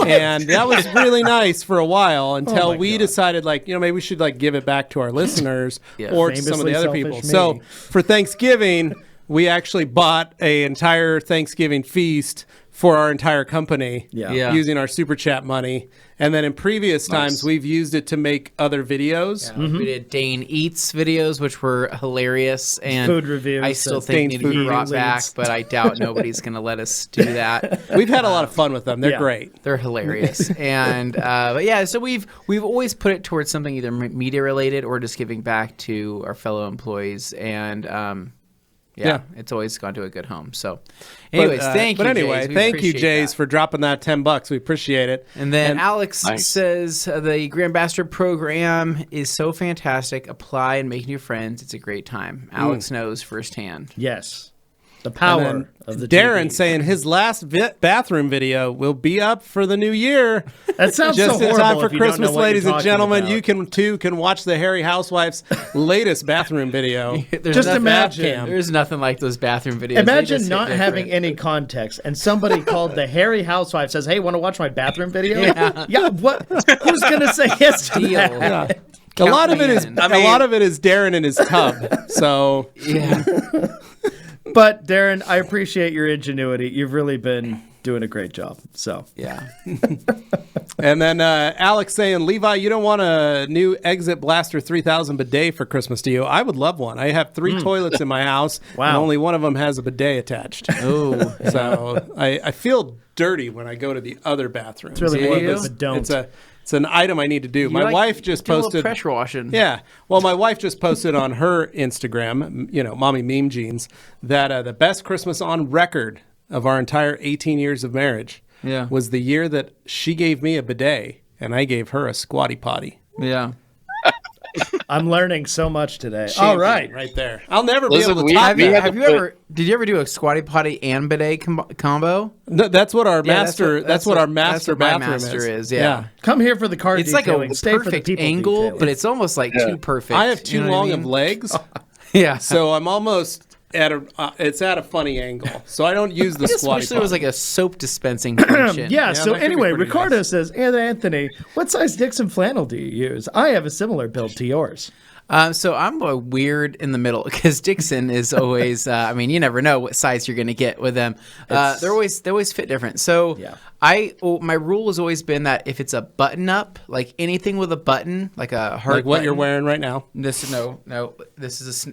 And that was really nice for a while until my we God. decided, like, maybe we should like give it back to our listeners or to some of the Famously other selfish people. me. So for Thanksgiving, we actually bought an entire Thanksgiving feast for our entire company Yeah. using our Super Chat money. And then in previous times, we've used it to make other videos. We did Dane Eats videos, which were hilarious. And Food reviews, I still that's think Dane's need to be food brought leads. back, but I doubt nobody's going to let us do that. We've had a lot of fun with them. They're Yeah. great. They're hilarious. And but yeah, so we've always put it towards something either media related or just giving back to our fellow employees. And Yeah. it's always gone to a good home. So anyways, thank you. But anyway, Jays. We thank you, appreciate Jays, that. for dropping that $10. We appreciate it. And then Alex Nice. says the Grand Ambassador program is so fantastic. Apply and make new friends. It's a great time. Alex knows firsthand. Yes. The And power then of the Darren TV. saying his last bathroom video will be up for the new year. That sounds Just so in horrible time for if you don't know Christmas, what ladies you're and talking gentlemen. about. You can watch the Harry Housewives' latest bathroom video. There's Just nothing- imagine. There's nothing like those bathroom videos. They Imagine just hit not having different. any context and somebody called the Harry Housewife says, "Hey, want to watch my bathroom video?" Yeah. What? Who's gonna say yes to Deal. that? Yeah. A Count lot of me it is in. a lot of it is Darren in his tub. So Yeah. But Darren, I appreciate your ingenuity. You've really been doing a great job. So Yeah. and then Alex saying, Levi, you don't want a new Exit Blaster 3000 bidet for Christmas, do you? I would love one. I have 3 toilets in my house, Wow. and only one of them has a bidet attached. Oh. So I feel dirty when I go to the other bathroom. it's really Do more you? of a don't. It's an item I need to do. My wife just do a little posted. pressure washing. Yeah. Well, my wife just posted on her Instagram, Mommy Meme Jeans, that the best Christmas on record of our entire 18 years of marriage was the year that she gave me a bidet and I gave her a squatty potty. Yeah. I'm learning so much today. All right. Right there. I'll never Listen, be able to we- top Have you, that. had to put- did you ever do a squatty potty and bidet combo? No, that's what our Yeah, master. That's what our that's master what my bathroom master is. Yeah. Come here for the card It's like a detailing. Stay for the perfect people angle, detailing. but it's almost like too perfect. I have You too know what I long mean? of legs, Yeah. so I'm almost at a. It's at a funny angle, so I don't use the I just squatty wish there was potty. like a soap dispensing function. Yeah, so that could be anyway, pretty Ricardo nice. says, and Anthony, what size Dixon flannel do you use? I have a similar build to yours. So I'm a weird in the middle because Dixon is always. I mean, you never know what size you're going to get with them. They always fit different. So Yeah. my rule has always been that if it's a button up, like anything with a button, like a heart, like what you're button- wearing right now. This this is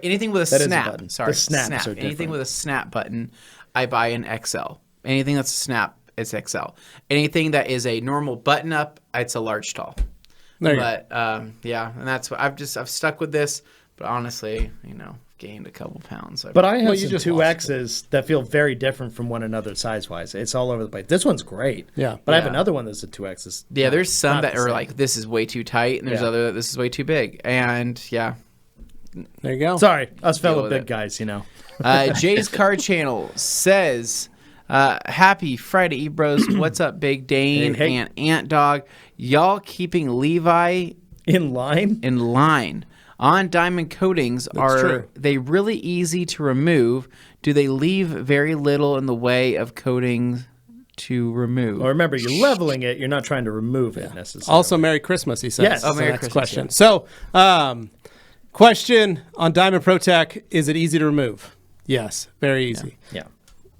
anything with a That is a snap. button. Sorry, The snaps are Anything different. with a snap button, I buy an XL. Anything that's a snap, it's XL. Anything that is a normal button up, it's a large tall. There you But yeah, and that's what I've stuck with this. But honestly, gained a couple pounds. But I have you some just 2Xs that feel very different from one another size-wise. It's all over the place. This one's great. Yeah. But I have Yeah. another one that's a 2X. It's yeah, not- there's some not that the are same. like this is way too tight, and there's Yeah. other that this is way too big. And yeah, There you go. Sorry, us fellow with big it. guys, Jay's Card Channel says, "Happy Friday, E-Bros. What's up, Big Dane Hey, hey. and Ant Dog? Y'all keeping Levi In line? in line on diamond coatings? Are true. they really easy to remove? Do they leave very little in the way of coatings to remove?" Well, remember, you're leveling it. You're not trying to remove it necessarily. Also, Merry Christmas, he says. Yes. That's Oh, the Merry next Christmas, question. yeah. So, question on Diamond Protec, is it easy to remove? Yes, very easy. Yeah.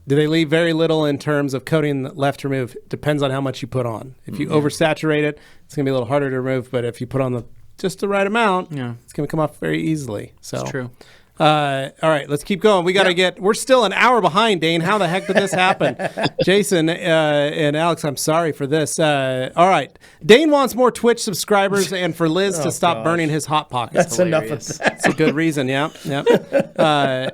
Do they leave very little in terms of coating left to remove? Depends on how much you put on. If you oversaturate it, it's going to be a little harder to remove, but if you put on just the right amount, Yeah. it's going to come off very easily. So It's true. All right, let's keep going. We got to we're still an hour behind, Dane. How the heck did this happen? Jason and Alex, I'm sorry for this. All right. Dane wants more Twitch subscribers and for Liz to stop burning his Hot Pockets. That's enough of that. That's a good reason, yeah.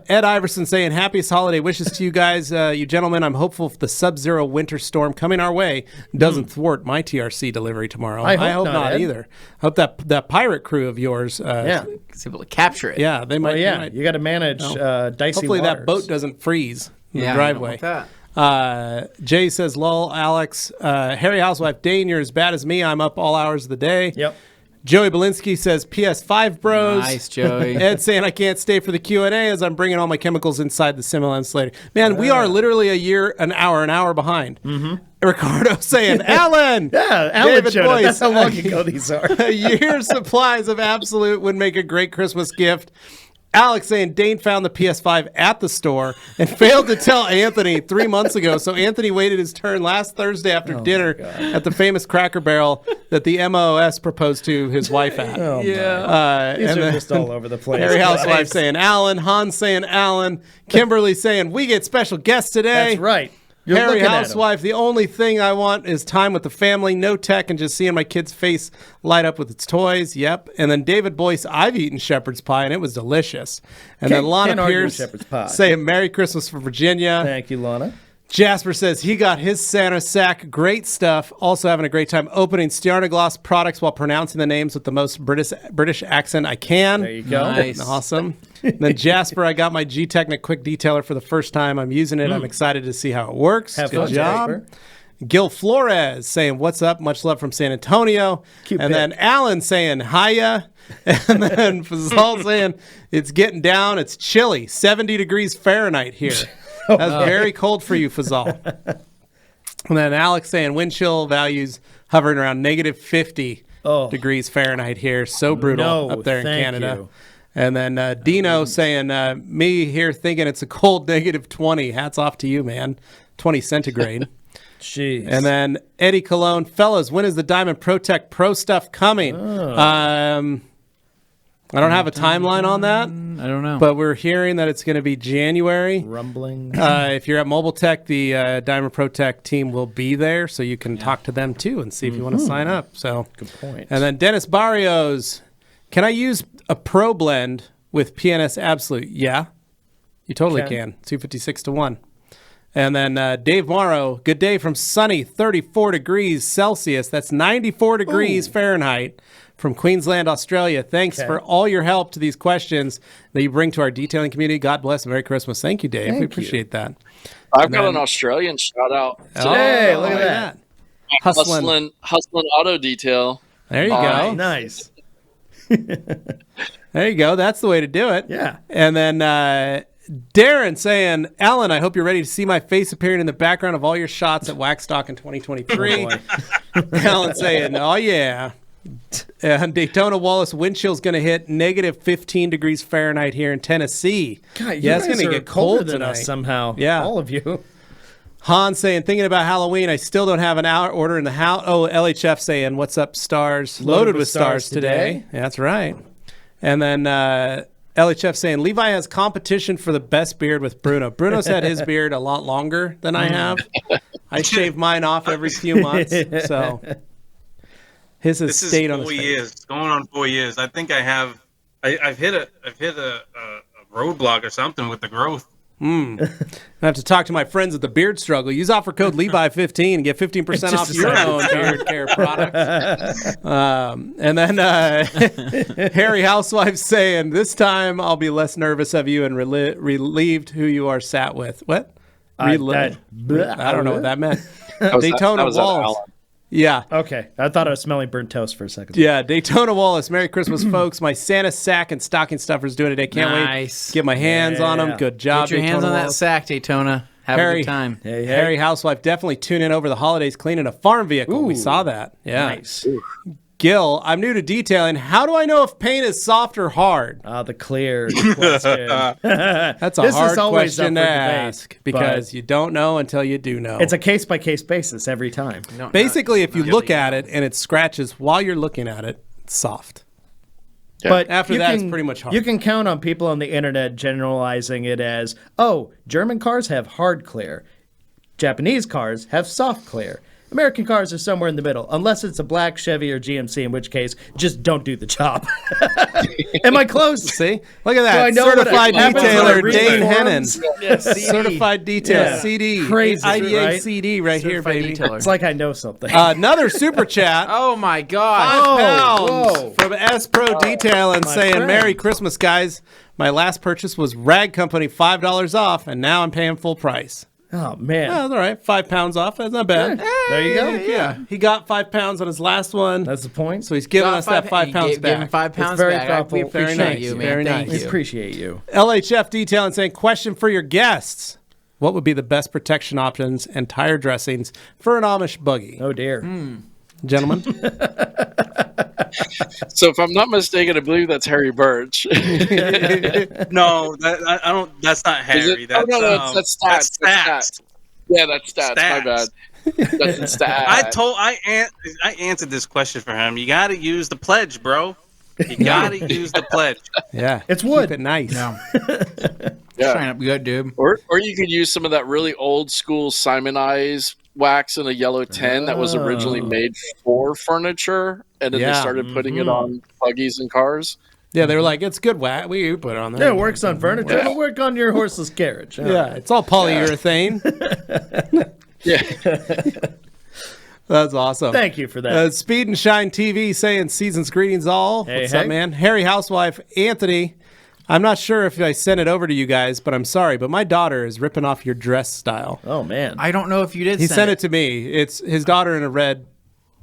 Ed Iverson saying, happiest holiday wishes to you guys, you gentlemen. I'm hopeful the sub-zero winter storm coming our way doesn't thwart my TRC delivery tomorrow. I hope not, Ed. Either. Hope that pirate crew of yours Is able to capture it. yeah, they might. Well, they might. you got to manage dicey Hopefully waters. that boat doesn't freeze in the I don't driveway. want that. Jay says, lol, Alex. Harry Housewife, Dane, you're as bad as me. I'm up all hours of the day. Yep. Joey Belinsky says, PS5 bros. Nice, Joey. Ed saying, I can't stay for the Q&A as I'm bringing all my chemicals inside the Simulan insulator. Man, we are literally an hour behind. Mm-hmm. Ricardo saying, Alan! Yeah, Alan David showed up. Boyce, That's how long ago these are. a year's supplies of Absolute would make a great Christmas gift. Alex saying Dane found the PS5 at the store and failed to tell Anthony 3 months ago. So Anthony waited his turn last Thursday after dinner at the famous Cracker Barrel that the MOS proposed to his wife at. These and are then just all over the place. Harry Housewife Nice. saying Alan, Hans saying Alan, Kimberly saying we get special guests today. That's right. You're Harry looking at 'em. Housewife, the only thing I want is time with the family, no tech, and just seeing my kid's face light up with its toys. Yep. And then David Boyce, I've eaten shepherd's pie, and it was delicious. And then Can't Lana argue with Pierce shepherd's pie. saying Merry Christmas for Virginia. Thank you, Lana. Jasper says he got his Santa sack. Great stuff. Also having a great time opening Stjarnaglas products while pronouncing the names with the most British accent I can. There you go. Nice. Awesome. Then Jasper, I got my G-Technic Quick Detailer for the first time. I'm using it. I'm excited to see how it works. Have Good fun, job. Jasper. Gil Flores saying, what's up? Much love from San Antonio. Cute and pic. then Alan saying, hiya. And then Fazal saying, it's getting down. It's chilly. 70 degrees Fahrenheit here. That's very cold for you, Fazal. And then Alex saying, wind chill values hovering around negative 50 degrees Fahrenheit here. So brutal No, up there in thank Canada. you. And then Dino saying, me here thinking it's a cold negative 20. Hats off to you, man. 20 centigrade. Jeez. And then Eddie Cologne, fellas, when is the Diamond Protect Pro stuff coming? I don't have a timeline on that, I don't know. but we're hearing that it's going to be January. rumbling. If you're at Mobile Tech, the Diamond Protect team will be there, so you can talk to them too and see if you want to sign up. So, Good point. and then Dennis Barrios, can I use a Pro Blend with PNS Absolute? Yeah, you totally can. 256 to 1. And then Dave Morrow, good day from sunny 34 degrees Celsius. That's 94 degrees Fahrenheit from Queensland, Australia. Thanks for all your help to these questions that you bring to our detailing community. God bless and Merry Christmas. Thank you, Dave. We appreciate that. I've got an Australian shout out. Hey, look at that. Hustling. Hustling Auto Detail. There you go. Nice. There you go. That's the way to do it. Yeah. And then Darren saying, Alan, I hope you're ready to see my face appearing in the background of all your shots at Waxstock in 2023. Alan saying, oh, yeah. And Daytona Wallace wind chill's going to hit negative 15 degrees Fahrenheit here in Tennessee. God, yeah, it's going to get colder cold than tonight. us somehow. Yeah. All of you. Han saying, thinking about Halloween, I still don't have an hour order in the house. Oh, LHF saying, what's up, stars? Loaded with stars today. Yeah, that's right. And then LHF saying, Levi has competition for the best beard with Bruno. Bruno's had his beard a lot longer than I have. I shave mine off every few months. So his has This stayed is on his 4 face. years. It's going on 4 years. I think I have. I've hit a roadblock or something with the growth. I have to talk to my friends at the Beard Struggle. Use offer code Levi15 and get 15% off your own beard care products. And then Harry Housewife saying, this time I'll be less nervous of you and relieved who you are sat with. What? I don't know what that meant. Daytona Wallace. Yeah. Okay. I thought I was smelling burnt toast for a second. Yeah, Daytona Wallace. Merry Christmas, folks. My Santa sack and stocking stuffer's doing today. Can't wait to get my hands on them. Good job, Get your hands Daytona on that Wallace. sack, Daytona. Have a good time. Hey, hey. Harry Housewife, definitely tune in over the holidays cleaning a farm vehicle. We saw that. Yeah. Nice. Gil, I'm new to detailing. How do I know if paint is soft or hard? The clear question. That's a This is hard always question up to for debate, ask because but you don't know until you do know. It's a case-by-case basis every time. Basically, if you look at it and it scratches while you're looking at it, it's soft. But After you that, it's can- pretty much hard. You can count on people on the internet generalizing it as, oh, German cars have hard clear. Japanese cars have soft clear. American cars are somewhere in the middle, unless it's a black Chevy or GMC, in which case, just don't do the job. Am I close? See? Look at Do I that. know what Certified happens when I detailer read Dane the Hennon. forums? Certified detail Yeah. CD. Crazy, IDA right? CD right here, Certified baby. detailer. It's like I know something. Another super chat. Oh my God. Oh, £5 whoa. from S Pro Detail and my saying, friend. Merry Christmas, guys. My last purchase was Rag Company, $5 off, and now I'm paying full price. Oh, man. Well, that's all right. £5 off. That's not bad. There you go. Yeah. He got £5 on his last one. That's the point. So he's giving us that £5 Give him back. £5 very back. thoughtful. We Very appreciate nice. you, man. Very Thank nice. We you. appreciate you. LHF Detail and saying, question for your guests. What would be the best protection options and tire dressings for an Amish buggy? Oh, dear. Gentlemen? So if I'm not mistaken, I believe that's Harry Birch. No, I don't. That's not Is Harry. it? That's, That's stats. That's stats. Yeah, that's stats. My Stats. bad. That's in stats. I answered this question for him. You got to use the pledge, bro. You got to use the pledge. Yeah. It's wood. Keep it nice. No. Yeah. Trying to be good, dude. Or you could use some of that really old school Simon Eyes wax in a yellow tin that was originally made for furniture, and then they Yeah. started putting it on buggies and cars. Yeah, they were like, it's good wax. We put it on there. Yeah, it works on furniture. It'll work on your horseless carriage. Yeah, it's all polyurethane. Yeah. That's awesome. Thank you for that. Speed and Shine TV saying season's greetings all. Hey, What's hey. up, man? Harry housewife Anthony. I'm not sure if I sent it over to you guys, but I'm sorry, but my daughter is ripping off your dress style. Oh, man. I don't know if you did He send sent it to me. It's his daughter in a red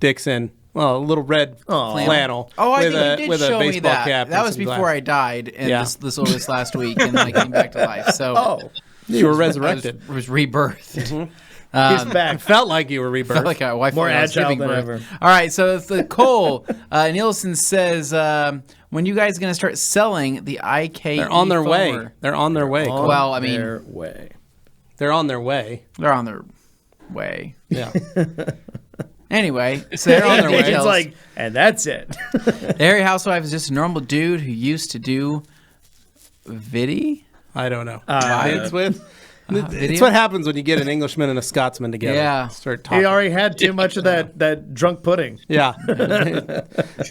Dixon, well, a little red flannel. Oh, I with think a, you did with a show me baseball that. cap. That and was some before glasses. I died, and Yeah. this last week, and then I came back to life. So Oh, You were I resurrected. was rebirthed. he's back. Felt like you were rebirthed. Felt like a wife More when I was agile giving than birth. ever. All right, so it's the Cole Nielsen says, when you guys going to start selling the IK? They're on their way. They're on their way. Cole. Well, I mean, Their way. They're on their way. they're on their way. Yeah. Anyway, so they're on their way. It's like, and that's it. The Harry housewife is just a normal dude who used to do Viddy. I don't know. Vids with. It's video? what happens when you get an Englishman and a Scotsman together. Yeah. Start talking. He already had too much of that drunk pudding. Yeah.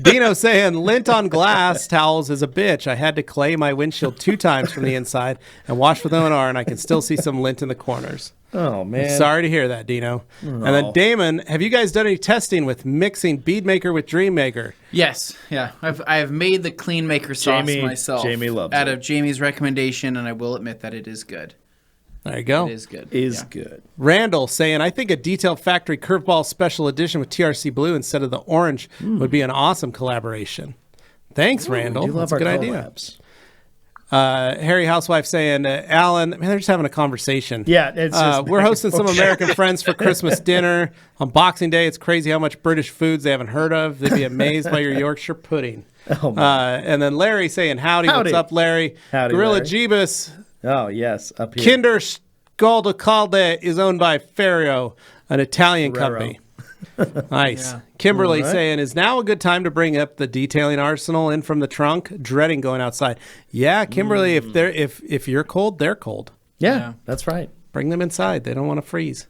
Dino saying lint on glass towels is a bitch. I had to clay my windshield 2 times from the inside and wash with O&R, and I can still see some lint in the corners. Oh, man. Sorry to hear that, Dino. And then Damon, have you guys done any testing with mixing Beadmaker with Dreammaker? Yes, yeah. I've made the Clean Maker sauce Jamie- myself. Jamie loves out it. of Jamie's recommendation, and I will admit that it is good. There you go. It is good. Is Yeah. good. Randall saying, I think a Detail Factory Curveball Special Edition with TRC Blue instead of the orange would be an awesome collaboration. Thanks, Randall. We love That's a our good idea. collabs. Harry Housewife saying, Alan, man, they're just having a conversation. Yeah, it's just we're hosting some American friends for Christmas dinner on Boxing Day. It's crazy how much British foods they haven't heard of. They'd be amazed by your Yorkshire pudding. Oh, man. And then Larry saying, howdy. Howdy. What's up, Larry? Howdy, Gorilla Larry. Jeebus. Oh, yes. Up here. Kinder Scaldacalde is owned by Ferrero, an Italian Ferrero. company. Nice. Kimberly All right. saying, is now a good time to bring up the detailing arsenal in from the trunk? Dreading going outside. Yeah, Kimberly, if you're cold, they're cold. Yeah, that's right. Bring them inside. They don't want to freeze.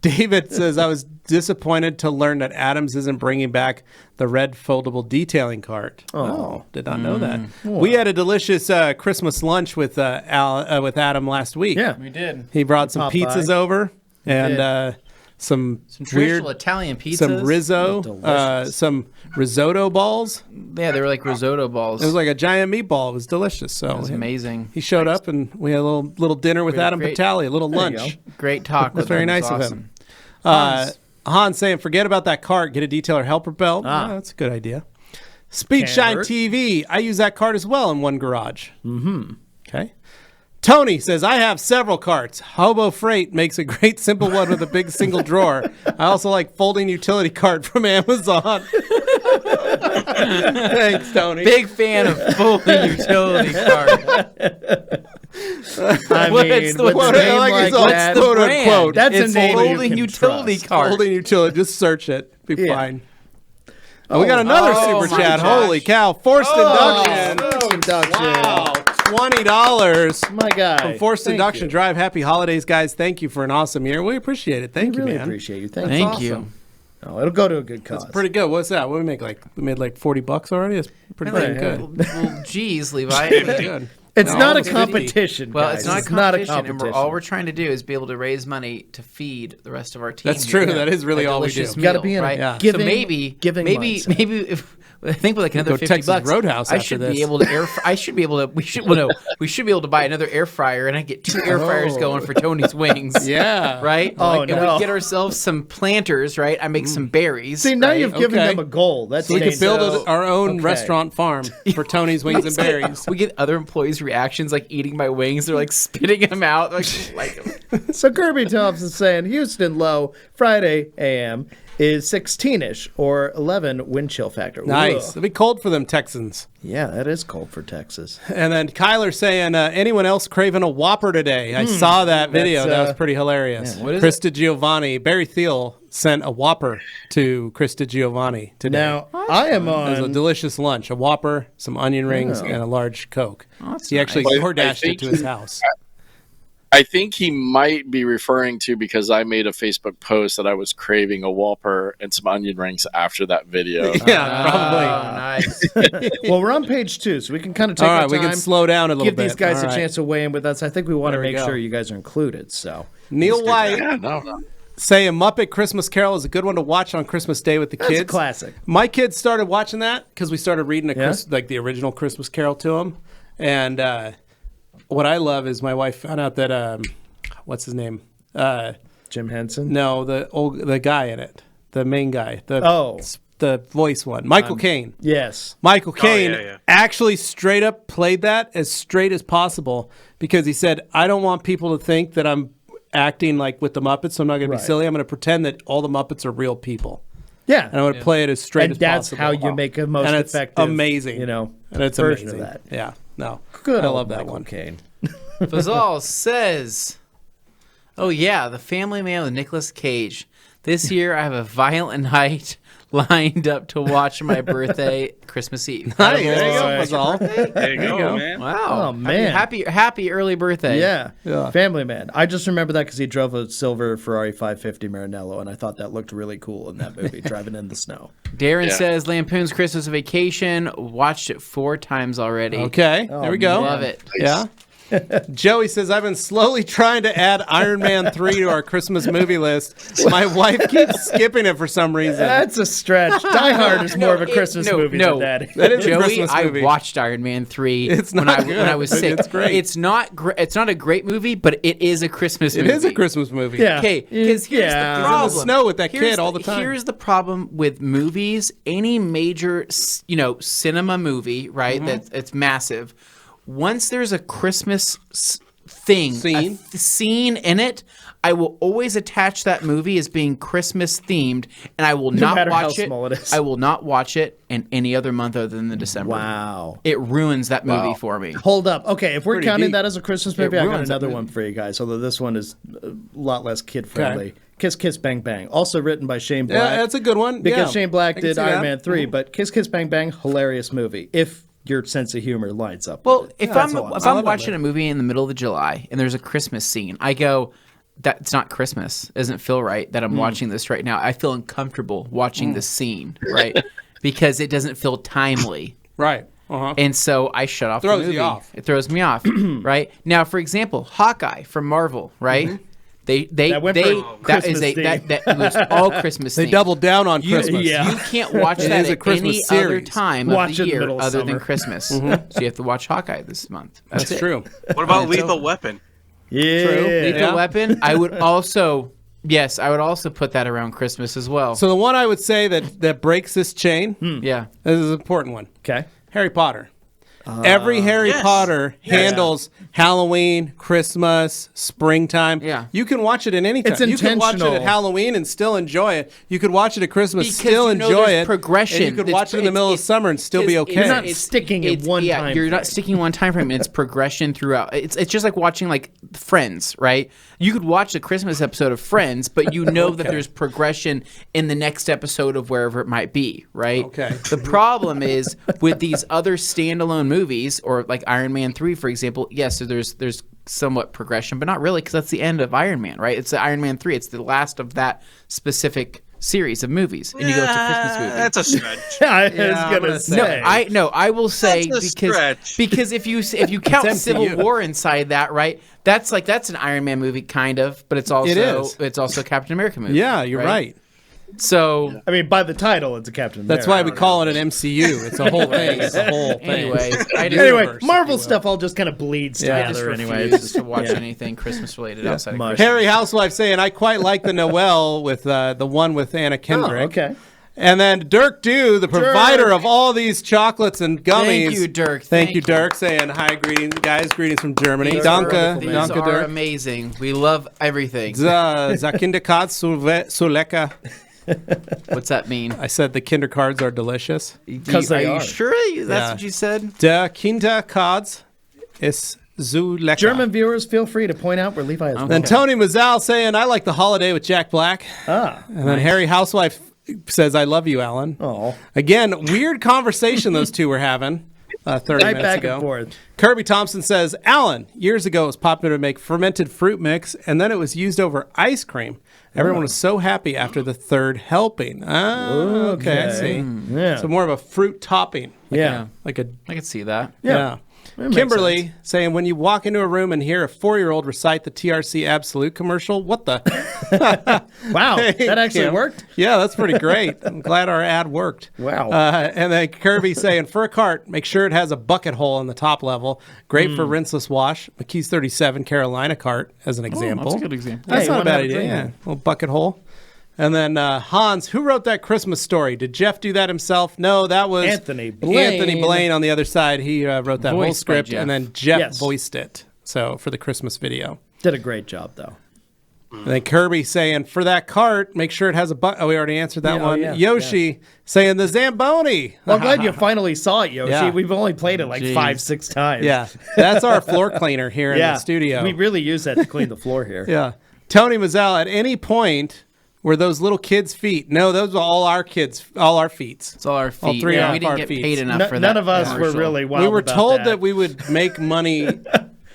David says, I was disappointed to learn that Adams isn't bringing back the red foldable detailing cart. Oh, did not know that. We had a delicious Christmas lunch with Adam last week. Yeah. We did. He brought some Pop pizzas by. over and did. some Traditional weird, Italian pizzas. some Rizzo, delicious. some risotto balls. Yeah, they were like risotto balls. It was like a giant meatball. It was delicious. So It was amazing. he showed up and we had a little dinner with Adam great- Vitale, a little you lunch. Great talk. That's with very them. It nice was of him. awesome. Han saying, forget about that cart. Get a detailer helper belt. Ah. Yeah, that's a good idea. Speed Can't Shine hurt. TV. I use that cart as well in one garage. Mm-hmm. Okay. Tony says, I have several carts. Hobo Freight makes a great simple one with a big single drawer. I also like folding utility cart from Amazon. Thanks, Tony. Big fan of folding utility cart. I What's mean, the- with what's a the- name like like it's all that, quote brand? unquote. That's a It's name you folding can utility trust. cart. Folding utility. Just search it. Be Yeah. fine. Oh, we got another Oh, super my chat. gosh. Holy cow. Forced induction. Forced induction. Wow. $20 My guy. from Forced Thank Induction you. Drive. Happy holidays, guys. Thank you for an awesome year. We appreciate it. Thank We you, really man. appreciate you. Thank Awesome. you. Oh, it'll go to a good cause. That's pretty good. What's that? What did we make? We made like $40 already? It's pretty Like, good. well, geez, Levi. Good. It's No, not a almost 50. competition. Well, guys. it's not a competition, and all we're trying to do is be able to raise money to feed the rest of our team. That's true. here. That is really A all we do. delicious Gotta meal, be in a right? Yeah. giving- so maybe mindset. maybe if I think with like another Go $50, Texas Roadhouse I after should this. be able to I should be able to. We should be able to buy another air fryer, and I get 2 air fryers going for Tony's wings. Yeah. Right. Oh, and no. we get ourselves some planters. Right. I make some berries. See, now right? you've given Okay. them a goal. That's So we could build dangerous. our own Okay. restaurant farm for Tony's Wings and Berries. We get other employees' reactions, like eating my wings. They're like spitting them out. Like So Kirby Thompson's saying Houston low Friday AM is 16ish or 11 wind chill factor. Nice. Ugh. It'll be cold for them Texans. Yeah, that is cold for Texas. And then Kyler saying, anyone else craving a Whopper today? I saw that video. That's, That was pretty hilarious. what is Chris DiGiovanni, Barry Thiel sent a Whopper to Chris DiGiovanni today. Now, I am It was a on. delicious lunch, a Whopper, some onion rings, Oh. and a large Coke. that's He actually nice. DoorDashed I it to his house. I think he might be referring to because I made a Facebook post that I was craving a Whopper and some onion rings after that video. Yeah, probably. nice. Well, we're on page 2, so we can kind of take All our right, we time, can slow down a little give bit. these guys All a right. chance to weigh in with us. I think we want to There we make go. sure you guys are included. So Neil White Yeah, no. saying Muppet Christmas Carol is a good one to watch on Christmas Day with the that's kids. a classic. My kids started watching that because we started reading Yeah? like the original Christmas Carol to them. And what I love is my wife found out that what's his name? Jim Henson. No, the guy in it, the main guy, Oh. the voice one, Michael Caine. Yes. Michael Caine yeah. actually straight up played that as straight as possible because he said, "I don't want people to think that I'm acting like with the Muppets, so I'm not going to Right. be silly. I'm going to pretend that all the Muppets are real people." Yeah. And I would play it as straight And as that's possible. how you make a most and it's effective, amazing. you know, and it's version amazing. of that. Yeah, no, Good I old love that Michael one. Caine. Fazal says, "Oh yeah, The Family Man with Nicolas Cage. This year I have a violent night lined up to watch my birthday, Christmas Eve." Hi, there you go, Boy. Fazal. There you go, go. man. Wow, Oh, man. happy early birthday. Yeah. Yeah. Family Man. I just remember that because he drove a silver Ferrari 550 Maranello, and I thought that looked really cool in that movie, driving in the snow. Darren Yeah. says Lampoon's Christmas Vacation. Watched it 4 times already. Okay, there we go. Love it. Yeah. Joey says, I've been slowly trying to add Iron Man 3 to our Christmas movie list. My wife keeps skipping it for some reason. That's a stretch. Die Hard is more of a Christmas movie no. than that. That is a Joey, Christmas movie. I watched Iron Man 3 It's when not I good, was but sick. it's great. It's not it's not a great movie, but it is a Christmas It movie. is a Christmas movie. Yeah. Okay, because here's Yeah. the He's in the problem. snow with that kid all the time. Here's the problem with movies. Any major, cinema movie, right? Mm-hmm. That's massive. Once there's a Christmas thing, Scene. scene in it, I will always attach that movie as being Christmas themed, and I will not matter how watch it. small it is. I will not watch it in any other month other than the December. Wow. It ruins that movie for me. Hold up. Okay, if we're Pretty counting deep. that as a Christmas movie, I got ruins that another movie. one for you guys, although this one is a lot less kid-friendly. Okay. Kiss Kiss Bang Bang, also written by Shane Black. Yeah, that's a good one. Because Yeah. Shane Black I can did see Iron that. Man 3, but Kiss Kiss Bang Bang, hilarious movie. If your sense of humor lines up Well, with it. if Yeah, that's I'm all if saying. I'm love it, watching man. a movie in the middle of the July and there's a Christmas scene, I go, "That's not Christmas. It doesn't feel right that I'm watching this right now. I feel uncomfortable watching this scene, right? Because it doesn't feel timely." Right. Uh-huh. And so I shut off Throws the movie. you off. It throws me off, right? Now, for example, Hawkeye from Marvel, right? Mm-hmm. That went for that is Christmas a theme. that was all Christmas. They themed. doubled down on Christmas. yeah. You can't watch It that is a at Christmas any other series. time Watch of the it in the year middle of other than summer. Christmas. So you have to watch Hawkeye this month. That's, That's it. true. What about it's Lethal over. Weapon? Yeah. True. Lethal Yeah. Weapon. I would also, yes, I would also put that around Christmas as well. So the one I would say that breaks this chain, yeah, this is an important one. Okay. Harry Potter. Every Harry Yes. Potter handles Halloween, Christmas, springtime. Yeah. You can watch it in any time. It's You can watch it intentional. at Halloween and still enjoy it. You could watch it at Christmas, Because still you know enjoy there's it. progression. And you could watch it in the middle of summer and still be okay. You're not sticking in one time You're frame. not sticking in one time frame. And it's progression throughout. It's just like watching like Friends, right? You could watch the Christmas episode of Friends, but you know that there's progression in the next episode of wherever it might be, right? Okay. The problem is with these other standalone movies, or like Iron Man 3, for example. Yes, so there's somewhat progression, but not really, because that's the end of Iron Man, right? It's the Iron Man 3. It's the last of that specific series of movies, and you go to Christmas movie. That's a stretch. I was I'm gonna gonna say. say. I will say That's a stretch. because if you count It's Civil MCU. War inside that, right? That's an Iron Man movie kind of, but it's also is. a Captain America movie. Yeah, you're right. So I mean, by the title, it's a Captain America. That's why we call it an MCU. It's a whole thing. It's a whole thing. anyways, Anyway, Universe, Marvel if you will. stuff all just kind of bleeds Yeah. I just together anyway. refuse to watch anything Christmas related outside of Mush. Christmas. Harry Housewife saying, I quite like the Noel with the one with Anna Oh, Kendrick. okay. And then Dirk Dew, the provider of all these chocolates and gummies. Thank you, Dirk. Thank you, Dirk, saying hi, greetings, guys. Greetings from Germany. These Danke, are, these danke, are Dirk. amazing. We love everything. Za Kinderkart so lecker. What's that mean? I said the Kinder cards are delicious. Because they are you are. sure that's Yeah. what you said? Der Kindercards is so lecker. German viewers, feel free to point out where Levi is. Then Tony Mazzal saying, I like the holiday with Jack Black. Ah. And then Harry Housewife says, I love you, Alan. Oh. Again, weird conversation those two were having 30 Right minutes back ago. and forth. Kirby Thompson says, Alan, years ago it was popular to make fermented fruit mix, and then it was used over ice cream. Everyone was so happy after the third helping. Ah, okay, I see. Yeah. So more of a fruit topping. Yeah. Like a, I can see that. yeah. makes Kimberly saying, when you walk into a room and hear a 4-year-old recite the TRC Absolute commercial, what the? Wow. Hey, That actually Kim. worked? Yeah, that's pretty great. I'm glad our ad worked. Wow. And then Kirby saying, for a cart, make sure it has a bucket hole in the top level. Great for rinseless wash. McKee's 37 Carolina cart, as an example. That's a good example. That's Hey, not a one bad out of idea. three. Yeah, little bucket hole. And then Hans, who wrote that Christmas story? Did Jeff do that himself? No, that was Anthony Blaine. Anthony Blaine on the other side. He wrote that whole Voiced by script, Jeff. and then Jeff Yes. voiced it. So for the Christmas video. Did a great job, though. And then Kirby saying, for that cart, make sure it has a bucket. Oh, we already answered that Yeah, oh, one. yeah, Yoshi saying the Zamboni. Well, I'm glad you finally saw it, Yoshi. Yeah. We've only played it like Jeez. 5-6 times. Yeah, that's our floor cleaner here in Yeah. the studio. We really use that to clean the floor here. Yeah. Tony Mazzal, at any point were those little kids' feet? No, those are all our kids, all our feet. It's all our feet. three Yeah, of we didn't our get feet. paid enough for that. None of us were commercial. really wild We were about told that we would make money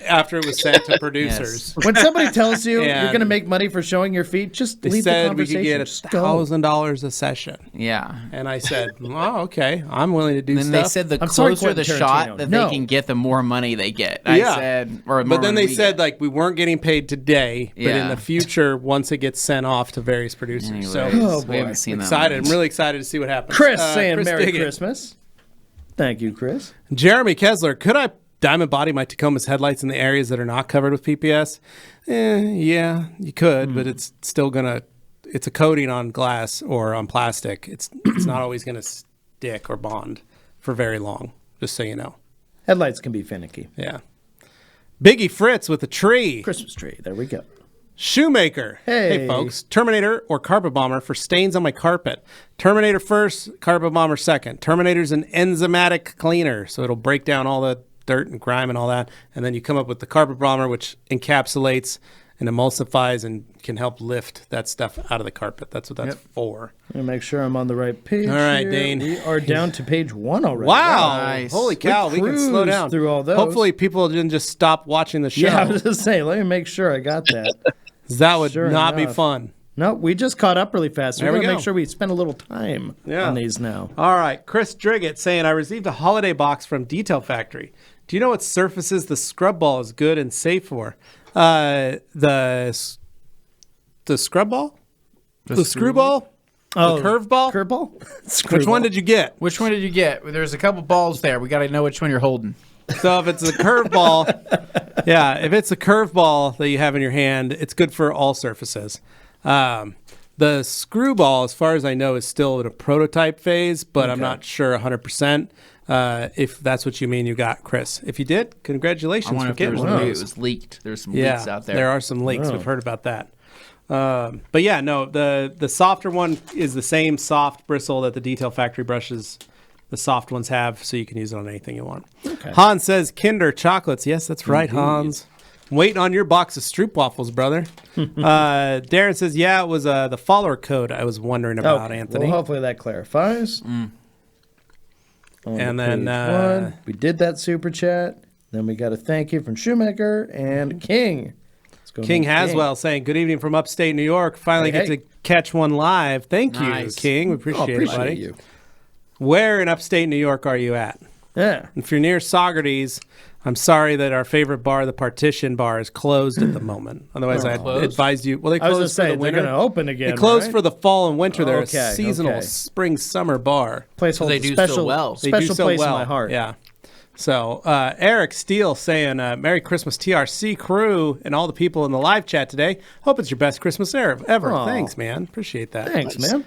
after it was sent to producers. When somebody tells you And you're going to make money for showing your feet, just They leave the said we conversation. could get Just go. $1,000 a session. Yeah. And I said, oh, okay, I'm willing to do Then stuff. they said the I'm sorry, closer the Quentin shot Tarantino. that No. they can get, the more money they get. I Yeah. said, or But more then they we said get. like we weren't getting paid today, but in Yeah. the future, once it gets sent off to various producers. Anyways, So Oh, we boy. haven't seen excited! that I'm one. really excited to see what happens. Chris saying Chris Merry Diggett. Christmas. Thank you, Chris. Jeremy Kessler, could I diamond body my Tacoma's headlights in the areas that are not covered with PPS? Yeah, you could, but it's still gonna. It's a coating on glass or on plastic. It's not always gonna stick or bond for very long. Just so you know. Headlights can be finicky. Yeah. Biggie Fritz with a tree. Christmas tree. There we go. Shoemaker. Hey. Folks. Terminator or Carpet Bomber for stains on my carpet. Terminator first, Carpet Bomber second. Terminator's an enzymatic cleaner, so it'll break down all the dirt and grime and all that. And then you come up with the Carpet Bomber, which encapsulates and emulsifies and can help lift that stuff out of the carpet. That's what that's for. Let me make sure I'm on the right page. All right, here. Dane. We are down to page 1 already. Wow. Nice. Holy cow. We can slow cruised down. through all those. Hopefully people didn't just stop watching the show. Yeah, I was just saying, let me make sure I got that. That would Sure not be enough. fun. No, we just caught up really fast. There We're we going to go. make sure we spend a little time Yeah. on these now. All right, Chris Driggett saying, I received a holiday box from Detail Factory. Do you know what surfaces the scrub ball is good and safe for? The scrub ball? The screw ball? The curve ball? Curveball? Which one did you get? Which one did you get? There's a couple balls there. We got to know which one you're holding. So if it's a curve ball, yeah, if it's a curve ball that you have in your hand, it's good for all surfaces. The screwball, as far as I know, is still in a prototype phase, but I'm not sure 100%. If that's what you mean, you got, Chris. If you did, I congratulations wonder for if there getting was one of maybe those. it was leaked. There's some Yeah, leaks out there. there are some leaks. We've heard about that. But yeah, no, the softer one is the same soft bristle that the Detail Factory brushes, the soft ones have, so you can use it on anything you want. Okay. Hans says Kinder chocolates. Yes, that's right, Hans. I'm waiting on your box of Stroop waffles, brother. Darren says, yeah, it was the follower code I was wondering about, Anthony. Well, hopefully that clarifies. And then one, we did that super chat. Then we got a thank you from Shoemaker and King. Let's go King next. Haswell saying, good evening from upstate New York. Finally Hey, get to catch one live. Thank Nice. you, King. We appreciate, it, buddy. you. Where in upstate New York are you at? Yeah. If you're near Saugerties, I'm sorry that our favorite bar, the Partition Bar, is closed at the moment. Otherwise, I'd advise you. Well, they I was closed going to say, for the they're winter. going to open again. They closed right? for the fall and winter. They're Okay, a seasonal okay. spring summer bar. place holds They a do so special, well. They special do so place well. in my heart. Yeah. So Eric Steele saying, Merry Christmas, TRC crew, and all the people in the live chat today. Hope it's your best Christmas ever. Aw. Thanks, man. Appreciate that. Thanks, man.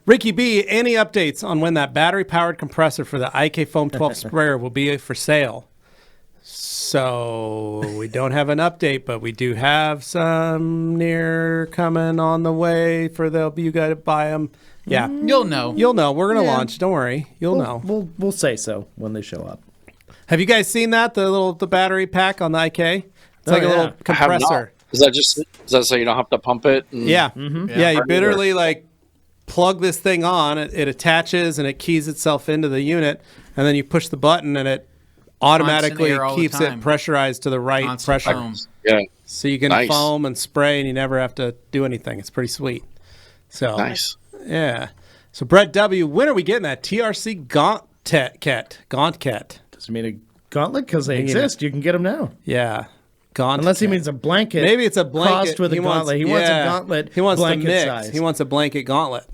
Ricky B, any updates on when that battery-powered compressor for the IK Foam 12 sprayer will be for sale? So we don't have an update, but we do have some near coming on the way for you got to buy them. Yeah, You'll know. you'll know. We're gonna launch. Don't worry, you'll know. We'll say so when they show up. Have you guys seen that the battery pack on the IK? It's like a yeah. little I have not. compressor. Is that so you don't have to pump it? And Yeah. Yeah, you literally like plug this thing on, it attaches and it keys itself into the unit, and then you push the button and it automatically air all the keeps it time. pressurized to the right Constant pressure. foam. Yeah. So you can Nice. foam and spray and you never have to do anything. It's pretty sweet. So Nice. yeah. So Brett W, when are we getting that TRC Gauntlet? Does it mean a gauntlet? Because they exist. You can get them now. Yeah. Gauntlet. Unless he means a blanket. Maybe it's a blanket crossed with a wants- gauntlet. He wants a yeah. gauntlet. He wants blanket to mix. size. He wants a blanket gauntlet.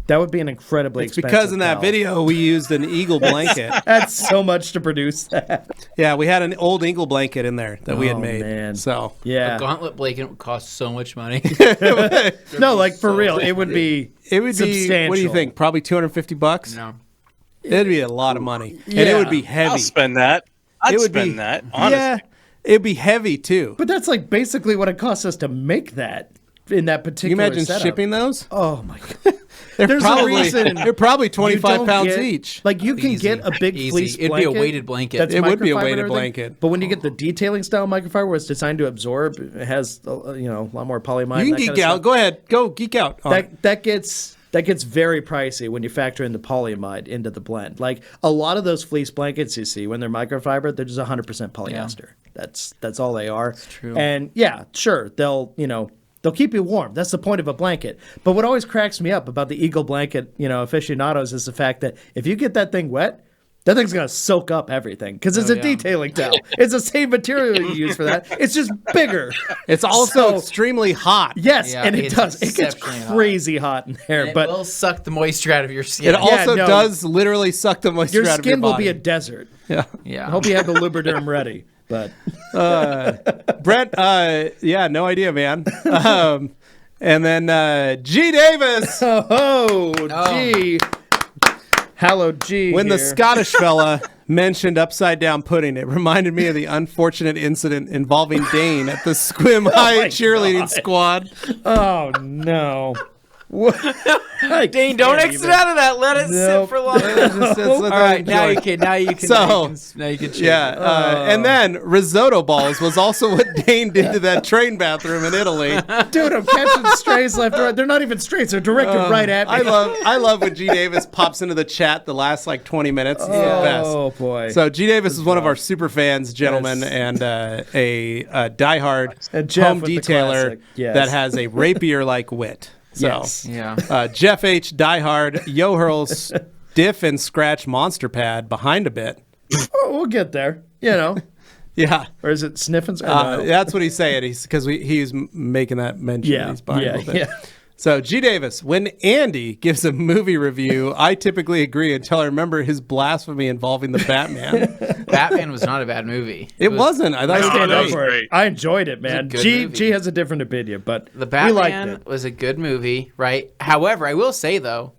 That would be an incredibly It's expensive because in that towel. video we used an eagle blanket. That's so much to produce that. Yeah, we had an old eagle blanket in there that we had Oh, made. man. So Yeah. A gauntlet blanket would cost so much money. No, like for real, it would be it would be. substantial. What do you think? Probably $250. No. It'd be a lot of money, and Yeah. it would be heavy. I'll spend that. I'd It would spend be that. Honestly. Yeah, it'd be heavy too. But that's like basically what it costs us to make that in that Can particular you imagine setup. shipping those? Oh my god. They're There's probably a reason they're probably you 25 don't pounds get- each. Like you can Easy. get a big Easy. fleece It'd be a blanket. weighted blanket. That's It would be a microfiber and weighted everything. blanket. But when you get the detailing style microfiber, where it's designed to absorb, it has a lot more polyamide. You and can that geek kind of out. stuff. Go ahead. Go geek out. on it. That gets very pricey when you factor in the polyamide into the blend. Like a lot of those fleece blankets you see when they're microfiber, they're just 100% polyester. That's all they are. That's true. And yeah, sure, they'll keep you warm. That's the point of a blanket. But what always cracks me up about the Eagle blanket, aficionados is the fact that if you get that thing wet, that thing's going to soak up everything because it's a detailing towel. It's the same material you use for that. It's just bigger. It's also So- extremely hot. Yes, Yeah, and it it's does. It gets exceptionally hot. crazy hot in there. It But will suck the moisture out of your skin. It also no. does literally suck the moisture your out of your skin will body. be a desert. Yeah. yeah. I hope you have the Lubriderm ready. But Brett, yeah, no idea, man. And then G Davis, G. Hallowed G. when the here. Scottish fella mentioned upside down pudding, it reminded me of the unfortunate incident involving Dane at the Squim High my cheerleading God. squad. Oh no. Dane, don't exit out of that. Let it Nope. sit for longer. All right, now you can. Now you can. So- now you can. Cheer. Yeah, and then risotto balls was also what Dane did to that train bathroom in Italy. Dude, I'm catching strays left and right. They're not even strays. They're directed right at me. I love when G Davis pops into the chat the last like 20 minutes. It's the best. Oh boy. So G Davis is one of our super fans, gentlemen, Yes. and a diehard And Jeff home with the detailer classic. Yes. that has a rapier-like wit. So, Yes. Yeah. Jeff H. Diehard, Yo Hurl's diff and scratch monster pad behind a bit. Oh, we'll get there. Yeah, Or is it sniffing? No. that's what he's saying. He's because he's making that mention. Yeah. He's behind a Yeah. little bit. So, G. Davis, when Andy gives a movie review, I typically agree until I remember his blasphemy involving the Batman. Batman was not a bad movie. It wasn't. I thought it Stand up was for great. it. I enjoyed it, man. good G movie. has a different opinion, but The we liked Batman it. was a good movie, right? However, I will say though,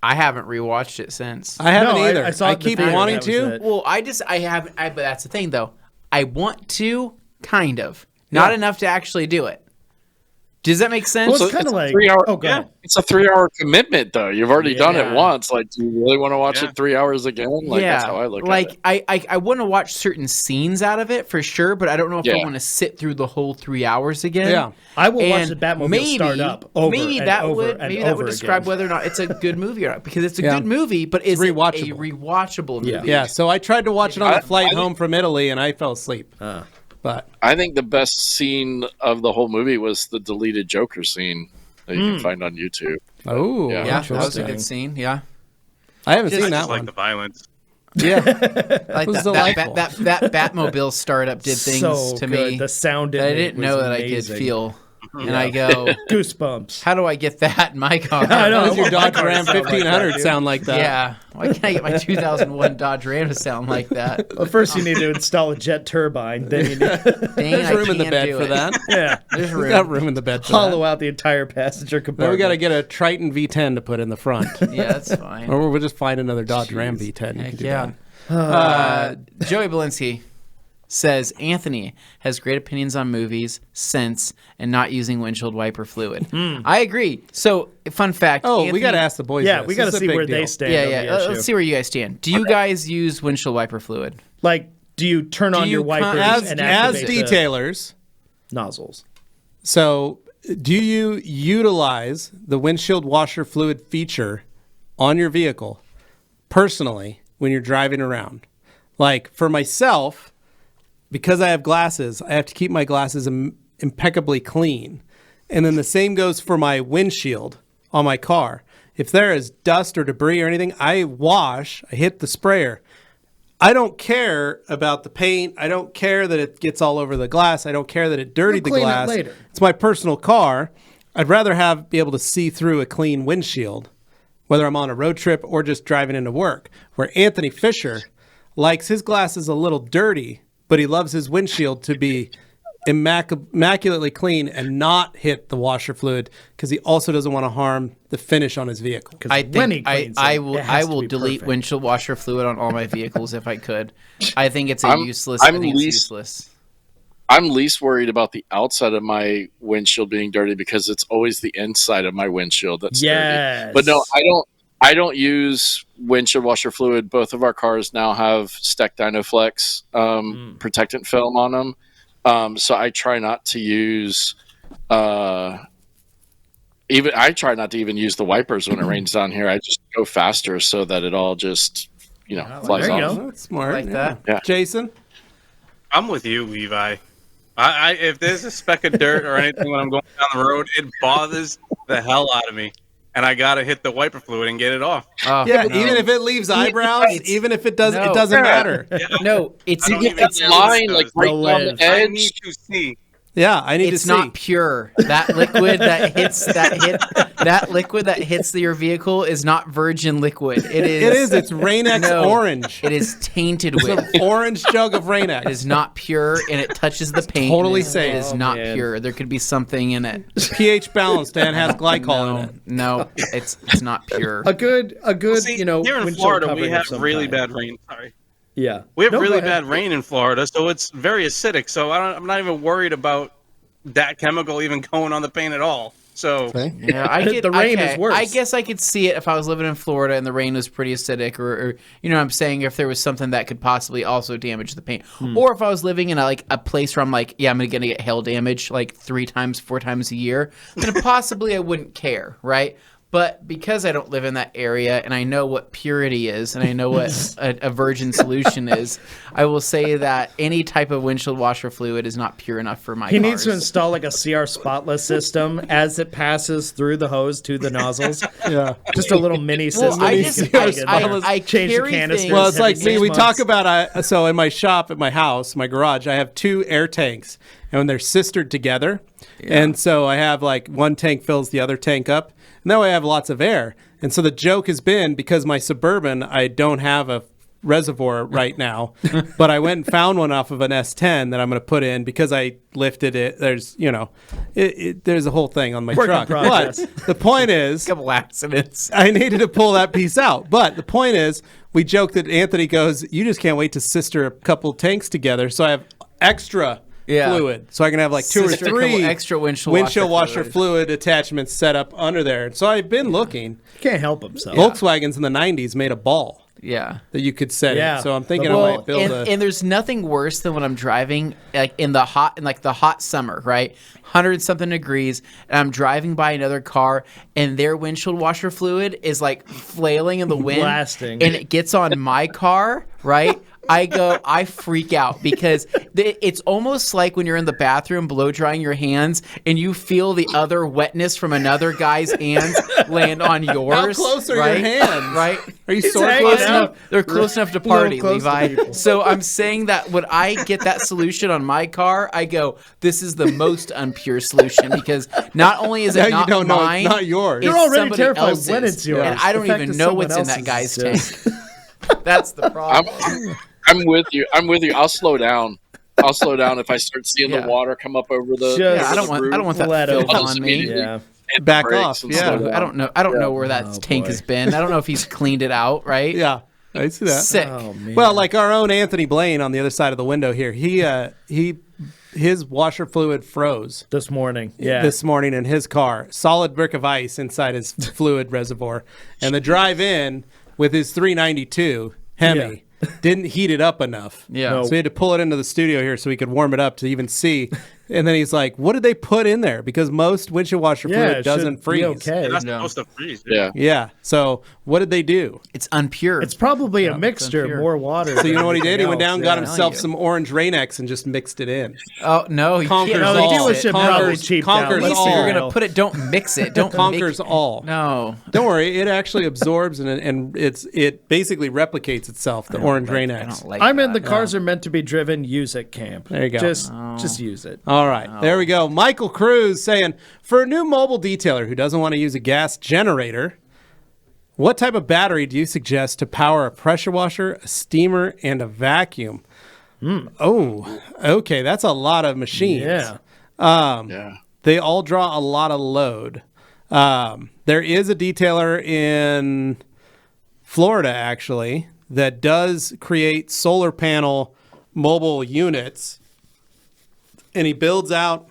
I haven't rewatched it since. I haven't No, either. I saw it I in the keep theater, wanting that was to. it. Well, but that's the thing though. I want to, kind of. Not enough to actually do it. Does that make sense? Well, it's kind of like 3 hour. Oh, go ahead. It's a 3 hour commitment, though. You've already done it Yeah. once. Like, do you really want to watch Yeah. it 3 hours again? Like, that's how I look at it. I want to watch certain scenes out of it for sure, but I don't know if I Yeah. want to sit through the whole 3 hours again. Yeah. I will watch And the Batmobile maybe, start up over maybe and that over would and maybe that over would describe again. whether or not it's a good movie or not, because it's a Yeah. good movie, but is rewatchable. it a rewatchable movie? Yeah. Yeah, so I tried to watch it on the I- flight I- home from Italy, and I fell asleep. But I think the best scene of the whole movie was the deleted Joker scene that you can find on YouTube. oh, Yeah. Yeah, that was a Interesting. good scene. Yeah, I haven't I seen that just like one. the violence. Yeah, like was that delightful. that Batmobile startup did things so to good. me The sound that I in it didn't was know that I amazing. could feel, and I go, Goosebumps. how do I get that in my car? I know. How does your My Dodge car Ram sound like that, 1500 dude. sound like that? Yeah, why can't I get my 2001 Dodge Ram to sound like that? Well, first you need to install a jet turbine. Then you need Dang, There's I room in the can't bed do for it. that. yeah, There's We've got room. room in the bed for hollow that. out the entire passenger Then compartment. we got to get a Triton V10 to put in the front. Yeah, that's fine. Or we'll just find another Dodge Ram V10. You Heck can do yeah. that. Joey Belinsky says Anthony has great opinions on movies, sense, and not using windshield wiper fluid. I agree. So, fun fact. Oh, Anthony, we got to ask the boys. yeah, this. we got to This is a see big where deal. they stand. Yeah, on yeah. the issue. Let's see where you guys stand. Do you guys use windshield wiper fluid? Like, do you turn on you your con- wipers As and as activate detailers, the nozzles? so do you utilize the windshield washer fluid feature on your vehicle personally when you're driving around? Like for myself, because I have glasses, I have to keep my glasses impeccably clean. And then the same goes for my windshield on my car. If there is dust or debris or anything, I hit the sprayer. I don't care about the paint. I don't care that it gets all over the glass. I don't care that it dirtied the You'll clean it glass. later. It's my personal car. I'd rather be able to see through a clean windshield, whether I'm on a road trip or just driving into work. Where Anthony Fisher likes his glasses a little dirty, but he loves his windshield to be immaculately clean and not hit the washer fluid because he also doesn't want to harm the finish on his vehicle. I when he think cleans I it, will it has to be delete perfect. windshield washer fluid on all my vehicles if I could. I think it's I'm useless. I think it's least- useless. I'm least worried about the outside of my windshield being dirty because it's always the inside of my windshield that's Yes. dirty. But no, I don't use windshield washer fluid. Both of our cars now have Steck Dynaflex protectant film on them. So I try not to use I try not to even use the wipers when it rains down here. I just go faster so that it all just flies there you off. go. That's smart. Like that. Yeah. Jason? I'm with you, Levi. I if there's a speck of dirt or anything when I'm going down the road, it bothers the hell out of me, and I gotta hit the wiper fluid and get it off. Oh, Yeah, no. even if it leaves eyebrows, even if it doesn't, No. it doesn't Yeah. matter. No, it's I don't even It's care lying what like it right No down way. the I edge. need to see. Yeah, I need it's to see. not pure. That liquid that hits your vehicle is not virgin liquid. It is. It is. It's Rain-X No. orange. It is tainted with. It's an orange jug of It Rain-X. is not pure, and it touches the paint. totally and safe. It is Oh, not man. pure. There could be something in it. pH balanced and has glycol in it. No, it's not pure. A good, See, you know, here in windshield Florida, we covering of have some really kind. bad rain. Sorry. Yeah, We have No, go really ahead. bad rain in Florida, so it's very acidic. So I'm not even worried about that chemical even going on the paint at all. So Yeah, I The get, rain okay, is worse. I guess I could see it if I was living in Florida and the rain was pretty acidic, or you know what I'm saying, if there was something that could possibly also damage the paint. Or if I was living in a place where I'm like, yeah, I'm gonna get hail damage like 3 times, 4 times a year, then possibly I wouldn't care, right? But because I don't live in that area and I know what purity is and I know what a virgin solution is, I will say that any type of windshield washer fluid is not pure enough for my He cars. needs to install like a CR spotless system as it passes through the hose to the nozzles. Yeah. Just a little mini system. I you just- can plug in I- there. I change the carry canisters. things- Well, it's like every me. 6 We months. talk about so in my shop, at my house, my garage, I have 2 air tanks, and when they're sistered together, And so I have like one tank fills the other tank up, and that way I have lots of air. And so the joke has been, because my Suburban, I don't have a reservoir right now, but I went and found one off of an S10 that I'm going to put in because I lifted it. There's, there's a whole thing on my Work in truck. progress. But the point is, Couple accidents. I needed to pull that piece out. But the point is, we joked that Anthony goes, you just can't wait to sister a couple tanks together. So I have extra fluid. So I can have like two or Sister a three couple extra windshield washer fluid attachments set up under there. So I've been looking. Can't help himself. Volkswagens in the 90s made a ball Yeah. that you could set Yeah. in. So I'm thinking Well, I might build and there's nothing worse than when I'm driving like in the hot summer, right? 100-something degrees, and I'm driving by another car, and their windshield washer fluid is like flailing in the wind, Blasting. and it gets on my car, right? I freak out because it's almost like when you're in the bathroom blow drying your hands and you feel the other wetness from another guy's hands land on yours. How close are right? your hands? Right? Are you sore hanging close out. enough? They're close enough to party, close to Levi. people. So I'm saying that when I get that solution on my car, I go, this is the most unpure solution because not only is Now it you not don't know it's mine, not yours. You're it's already somebody terrified else's, when it's yours. and I The don't fact even that know what's in someone that guy's else's tank. That's the problem. I'm with you. I'll slow down. I'll slow down if I start seeing Yeah. the water come up over the. Just- Yeah, I don't want that Let filth him- I'll just on me. immediately Yeah. hit Back brakes off, and yeah. slow down. I don't know where that tank boy. has been. I don't know if he's cleaned it out, right? Yeah, I see that. Sick. Oh, man. Well, like our own Anthony Blaine on the other side of the window here, his washer fluid froze This morning. Yeah. this morning in his car. Solid brick of ice inside his fluid reservoir, and the drive-in with his 392 Hemi didn't heat it up enough. Yeah. No. So we had to pull it into the studio here so we could warm it up to even see. And then he's like, "What did they put in there?" Because most windshield washer Yeah, fluid it doesn't should freeze. be okay. That's No. supposed to freeze. Yeah. Yeah. So what did they do? It's unpure. It's probably a mixture, pure. more water. So you know what he did? He went down, got yeah. himself Hell, some orange Rain-X and just mixed it in. oh no, you Conquers can't No, the all. mix dealership it. probably Conquers- cheaped conquers out. If all. you're gonna put it, don't mix it. Don't Conquers make, all. No. Don't worry, it actually absorbs and it basically replicates itself. The orange I Rain-X. don't like I'm that. in the cars are meant to be driven. Use it, camp. There you go. Just use it. All right, there we go. Michael Cruz saying, for a new mobile detailer who doesn't want to use a gas generator, what type of battery do you suggest to power a pressure washer, a steamer, and a vacuum? Oh, okay, that's a lot of machines. Yeah. Yeah. They all draw a lot of load. There is a detailer in Florida, actually, that does create solar panel mobile units, and he builds out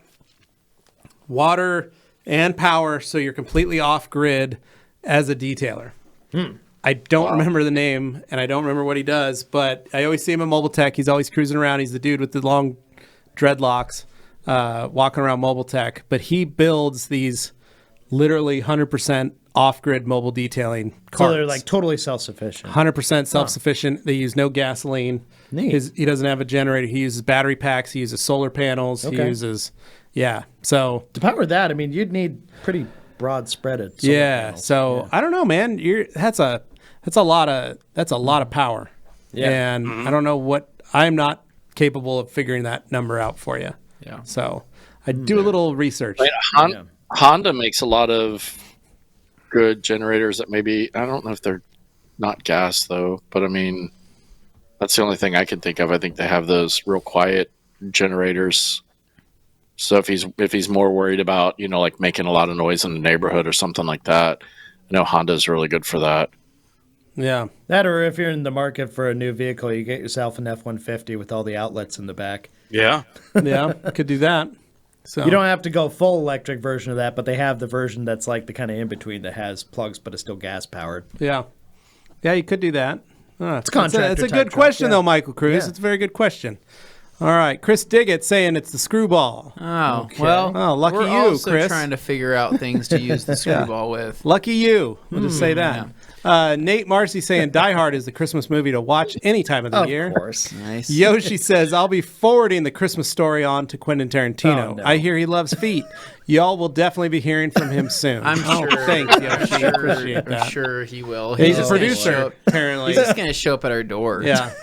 water and power so you're completely off grid as a detailer. I don't remember the name, and I don't remember what he does, but I always see him at Mobile Tech. He's always cruising around. He's the dude with the long dreadlocks walking around Mobile Tech, but he builds these literally 100% off-grid mobile detailing carts. So they're like totally self-sufficient. 100% self-sufficient. They use no gasoline. Neat. He doesn't have a generator. He uses battery packs. He uses solar panels. He Okay. uses, So To power that, I mean, you'd need pretty broad spread of solar panels. So I don't know, man. That's a lot of power. Yeah. And I don't know I'm not capable of figuring that number out for you. Yeah. So I do a little research. Honda makes a lot of good generators that maybe, I don't know if they're not gas though, but I mean, that's the only thing I can think of. I think they have those real quiet generators. So if he's more worried about, like making a lot of noise in the neighborhood or something like that, I know Honda's really good for that. Yeah. That, or if you're in the market for a new vehicle, you get yourself an F-150 with all the outlets in the back. Yeah. Yeah. Could do that. So You don't have to go full electric version of that, but they have the version that's like the kind of in between that has plugs but is still gas powered. Yeah. Yeah, you could do that. It's contractor It's a type good truck, question, yeah. though, Michael Cruz. Yeah. It's a very good question. All right. Chris Diggett saying it's the screwball. Oh, well. Oh, lucky we're you, also Chris. trying to figure out things to use the screwball with. Lucky you. We'll just say that. Nate Marcy saying Die Hard is the Christmas movie to watch any time of the year. Of course. Nice. Yoshi says, I'll be forwarding the Christmas story on to Quentin Tarantino. Oh, no. I hear he loves feet. Y'all will definitely be hearing from him soon. I'm sure. Thanks, Yoshi. Appreciate that. I'm sure he will. He's a just gonna show producer, up- apparently. He's just going to show up at our door. Yeah.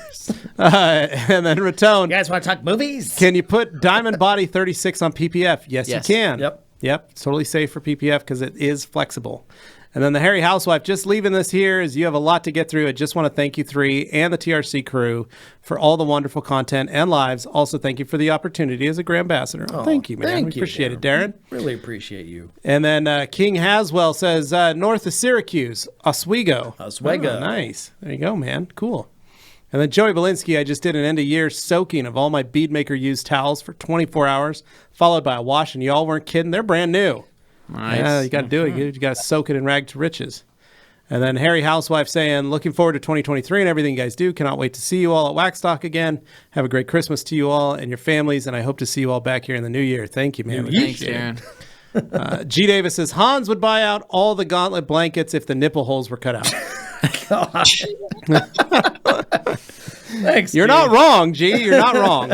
And then Ratone, You guys want to talk movies? can you put Diamond Body 36 on PPF? Yes, Yes. you can. Yep. Yep. It's totally safe for PPF because it is flexible. And then the Harry Housewife, just leaving this here as you have a lot to get through. I just want to thank you three and the TRC crew for all the wonderful content and lives. Also, thank you for the opportunity as a Grand Ambassador. Thank you, man. thank We you, appreciate it, Darren. Really appreciate you. And then King Haswell says, north of Syracuse, Oswego. Oswego. Oh, nice. There you go, man. Cool. And then Joey Belinsky, I just did an end-of-year soaking of all my Beadmaker used towels for 24 hours, followed by a wash, and y'all weren't kidding. They're brand new. Nice. Yeah, you got to do it. You got to soak it in rag to riches. And then Harry Housewife saying, looking forward to 2023 and everything you guys do. Cannot wait to see you all at Waxstock again. Have a great Christmas to you all and your families, and I hope to see you all back here in the new year. Thank you, man. We Thanks, appreciate it. Darren. G. Davis says, Hans would buy out all the gauntlet blankets if the nipple holes were cut out. Thanks. You're G. not wrong, G. You're not wrong.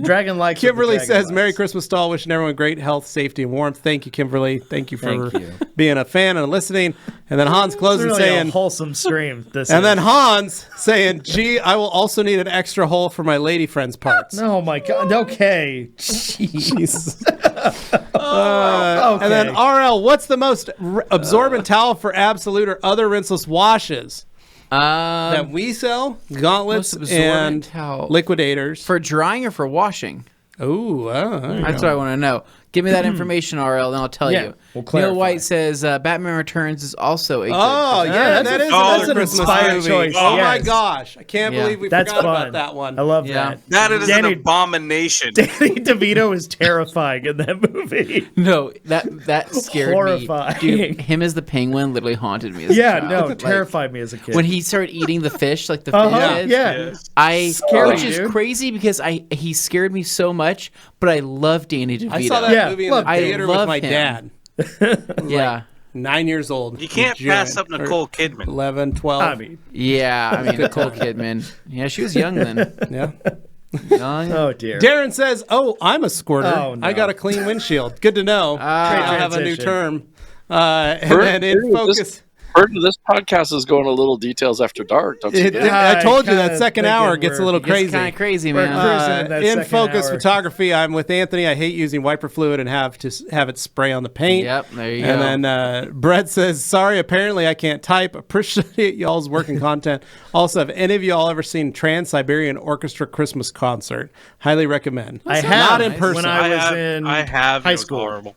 Dragon likes Kimberly what the dragon says, Merry likes. Christmas to all. Wishing everyone great health, safety, and warmth. Thank you, Kimberly. Thank you for Thank you. being a fan and listening. And then Hans It's closing really saying, a wholesome stream. This and is. then Hans saying, gee, I will also need an extra hole for my lady friend's parts. Oh my God. Okay. Jeez. Jesus. Okay. And then RL, what's the most absorbent towel for absolute or other rinseless washes that we sell? Gauntlets most absorbent and towel. liquidators. For drying or for washing? Ooh, That's what I want to know. Give me that information, RL, then I'll tell Yeah, you. we'll Neil clarify. White says Batman Returns is also a good Oh, Christmas- yeah, that's that a- is oh, another that's an Christmas inspired movie. choice, Oh my yes. gosh, I can't Yeah. believe we That's forgot fun. about that one. I love Yeah. that. That is Danny, an abomination. Danny DeVito is terrifying in that movie. No, that scared Horrifying. me. Dude, him as the penguin literally haunted me as a Yeah, child. no, Like, terrified me as a kid. When he started eating the fish, like the uh-huh, fish heads, yeah. Yes. Scary, which is dude. crazy because he scared me so much, but I love Danny DeVito. I saw that Yeah, movie in look, the theater I with love my him. dad. Yeah. 9 years old. You can't Giant. pass up Nicole Kidman. 11, 12. I mean, Yeah, I mean, Nicole Kidman. Yeah, she was young then. yeah. Young. oh dear. Darren says, "Oh, I'm a squirter. Oh, no. I got a clean windshield. Good to know. I have a new transition. term." And then in focus. Heard this podcast is going a little details after dark. Don't you It, think? I told you kinda that second thinking hour gets a little It gets crazy. kind of crazy, We're man. cruising in that In second focus hour. photography, I'm with Anthony. I hate using wiper fluid and have it spray on the paint. Yep, there you And go. then Brett says, "Sorry, apparently I can't type. Appreciate y'all's working content. Also, have any of y'all ever seen Trans-Siberian Orchestra Christmas concert? Highly recommend. I have not in person. when I was in I have. high It was school. horrible.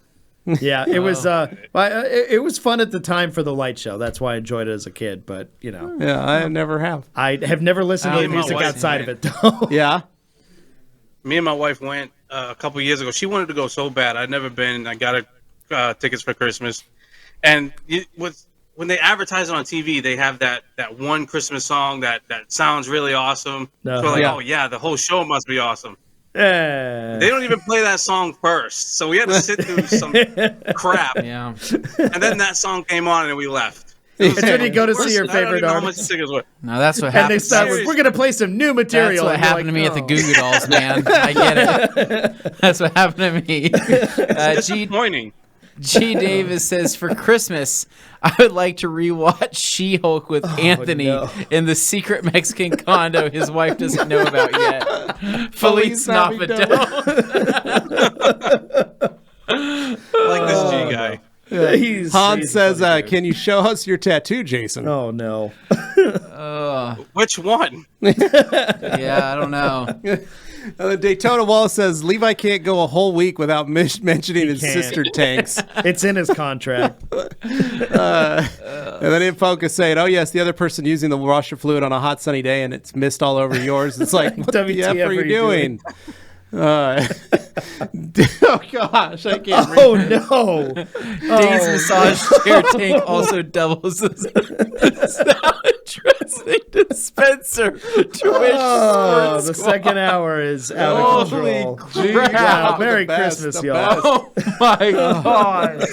Yeah, it was. It was fun at the time for the light show. That's why I enjoyed it as a kid. But you know, Yeah, I never have. I have never listened to the Me and my music wife outside of went. it though. Yeah. Me and my wife went a couple years ago. She wanted to go so bad. I'd never been. I got her tickets for Christmas, and when they advertise it on TV, they have that one Christmas song that sounds really awesome. So we're like, Yeah. oh yeah, the whole show must be awesome. Eh. They don't even play that song first, so we had to sit through some crap, Yeah. and then that song came on, and we left. It's when you go to see your I don't even favorite know how much artist, the tickets were. No, that's what and they happened. start with, "We're gonna play some new material." That's what and you're happened to like, me at the "Oh." Goo Goo Dolls, man. I get it. That's what happened to me. Disappointing. G. Davis says, for Christmas, I would like to rewatch She-Hulk with Anthony no. in the secret Mexican condo his wife doesn't know about yet. Feliz Navidad. Like this G guy. He's Hans says, funny, dude. "Can you show us your tattoo, Jason?" Oh no. Which one? Yeah, I don't know. Daytona Wallace says, "Levi can't go a whole week without mentioning his can't. sister tanks." It's in his contract. And then in focus saying, "Oh yes, the other person using the washer fluid on a hot sunny day and it's mist all over yours." It's like, what the WTF F are you doing? Oh gosh, I can't read. Oh no. Dane's massage chair tank also doubles as salad dressing. Spencer. Oh, the second hour is out of control. Wow, Merry Christmas, y'all. Oh my God.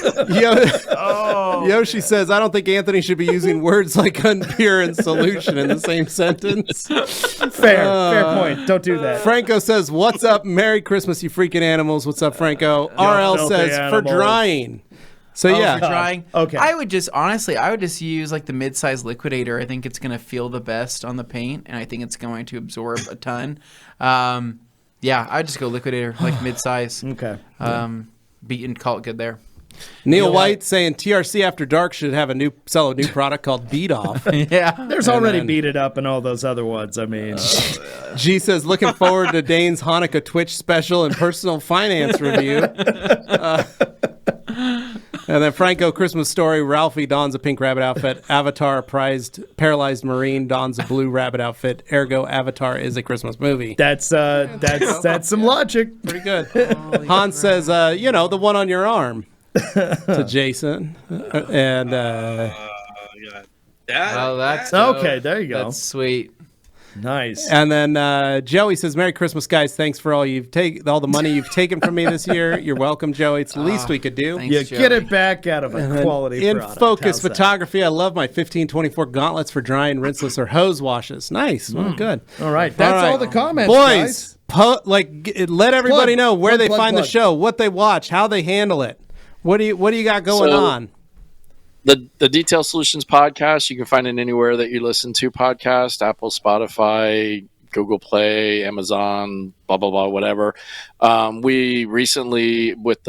Yoshi says, I don't think Anthony should be using words like unpure and solution in the same sentence. Fair point. Don't do that. Franco says, what's up? Merry Christmas, you freaking animals. What's up, Franco? RL filthy says, for animals. drying. So yeah. For drying. Okay. I would just use like the mid-size liquidator. I think it's going to feel the best on the paint, and I think it's going to absorb a ton. Yeah, I'd just go liquidator, like mid-size. Okay. Beat and call it good there. Neil White saying TRC After Dark should have sell a new product called Beat Off. Yeah. There's already Beat It Up and all those other ones. I mean, G says, looking forward to Dane's Hanukkah Twitch special and personal finance review. And then Franco Christmas story. Ralphie dons a pink rabbit outfit. Avatar paralyzed Marine dons a blue rabbit outfit. Ergo, Avatar is a Christmas movie. that's some logic. Pretty good. Hans says, the one on your arm to Jason. And Well, that's Okay, there you go. That's sweet. Nice. and then Joey says, Merry Christmas, guys. Thanks for all the money you've taken from me this year. You're welcome, Joey. It's the least we could do. Thanks, You Joey. get it back out of a quality In product. Focus How's that? Photography, I love my 1524 gauntlets for drying, rinseless, or hose washes. Nice. Well, good. All right, that's All right. all the comments, guys. Boys, let everybody Plug, know where plug, they plug, find plug. the show, what they watch, how they handle it. What do you got going So- on? The Detail Solutions podcast, you can find it anywhere that you listen to podcasts, Apple, Spotify, Google Play, Amazon, blah, blah, blah, whatever. We recently, with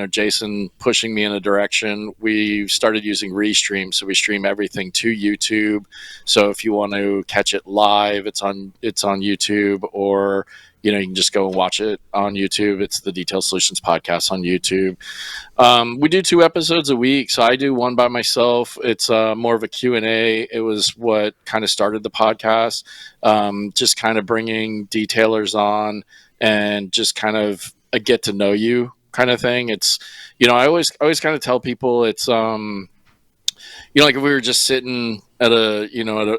Jason pushing me in a direction, we started using Restream. So we stream everything to YouTube. So if you want to catch it live, it's on YouTube, or you can just go and watch it on YouTube. It's the Detail Solutions podcast on YouTube. We do 2 episodes a week. So I do one by myself. It's more of a Q&A. It was what kind of started the podcast. Just kind of bringing detailers on and just kind of a get to know you kind of thing. It's, I always kind of tell people it's, like if we were just sitting at a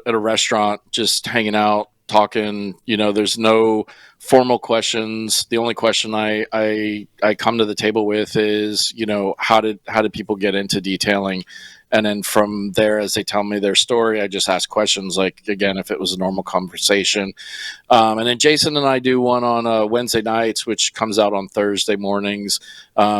restaurant, just hanging out, talking, there's no formal questions. The only question I come to the table with is, how did people get into detailing? And then from there, as they tell me their story, I just ask questions like, again, if it was a normal conversation. And then Jason and I do one on Wednesday nights, which comes out on Thursday mornings,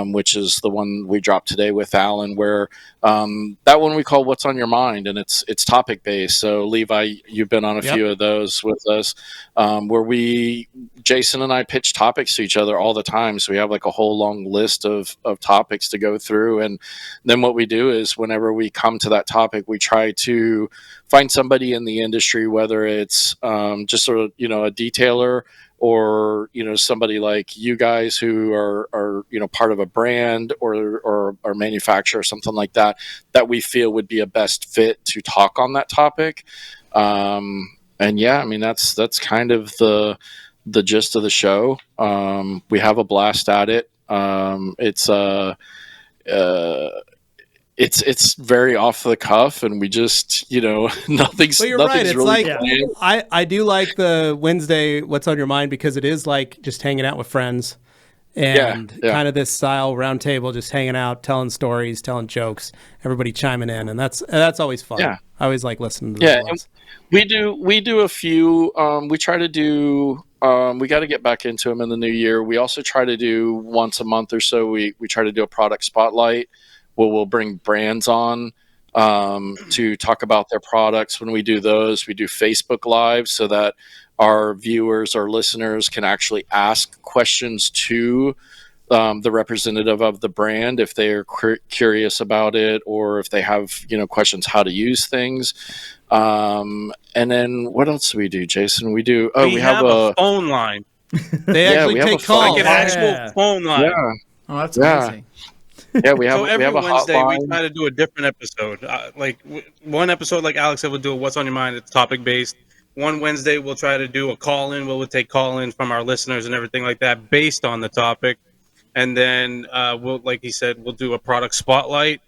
which is the one we dropped today with Alan, where that one we call What's on Your Mind, and it's topic based. So Levi, you've been on a few of those with us, where Jason and I pitch topics to each other all the time. So we have like a whole long list of topics to go through. And then what we do is whenever we come to that topic, we try to find somebody in the industry, whether it's just a detailer, or somebody like you guys who are part of a brand or manufacturer or something like that we feel would be a best fit to talk on that topic. And yeah, I mean that's kind of the gist of the show. We have a blast at it. It's very off the cuff, and we just nothing's. Well, you're nothing's right. It's really like planned. I do like the Wednesday What's on Your Mind, because it is like just hanging out with friends and kind of this style round table, just hanging out, telling stories, telling jokes, everybody chiming in, and that's always fun. Yeah. I always like listening to those ones. We do a few. We try to do. We got to get back into them in the new year. We also try to do once a month or so. We try to do a product spotlight, where we'll bring brands on to talk about their products. When we do those, we do Facebook Live so that our viewers, our listeners can actually ask questions to the representative of the brand if they're curious about it, or if they have questions how to use things. And then what else do we do, Jason? We have a phone line, They actually we have take a phone- calls. like an actual phone line. yeah. Oh, that's Yeah. amazing. Yeah, we have So we every have a Wednesday hotline. we try to do a different episode. One episode, like Alex said, we'll do a What's on Your Mind. It's topic based. One Wednesday we'll try to do a call in. We'll take call in from our listeners and everything like that based on the topic. And then we'll, like he said, we'll do a product spotlight,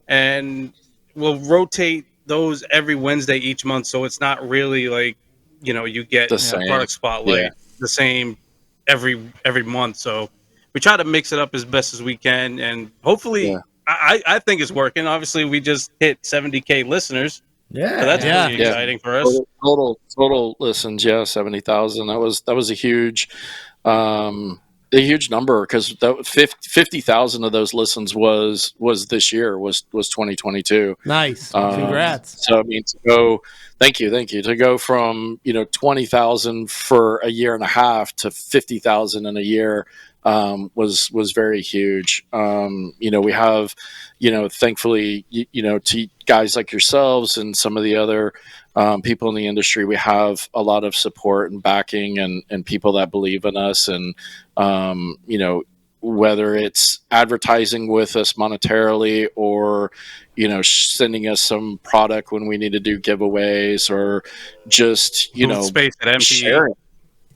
and we'll rotate those every Wednesday each month, so it's not really like, you get The same. Dark Spotlight the same every month. So we try to mix it up as best as we can, and hopefully, I think it's working. Obviously, we just hit 70K listeners. Yeah. So that's pretty exciting for us. Total listens, 70,000. That was a huge number, because 50,000 of those listens was this year, was 2022. Nice. Congrats. So I mean, thank you, to go from 20,000 for a year and a half to 50,000 in a year was very huge. We have, thankfully, to guys like yourselves and some of the other people in the industry, we have a lot of support and backing, and people that believe in us, and whether it's advertising with us monetarily, or sending us some product when we need to do giveaways, or just Booth space at MTE. sharing.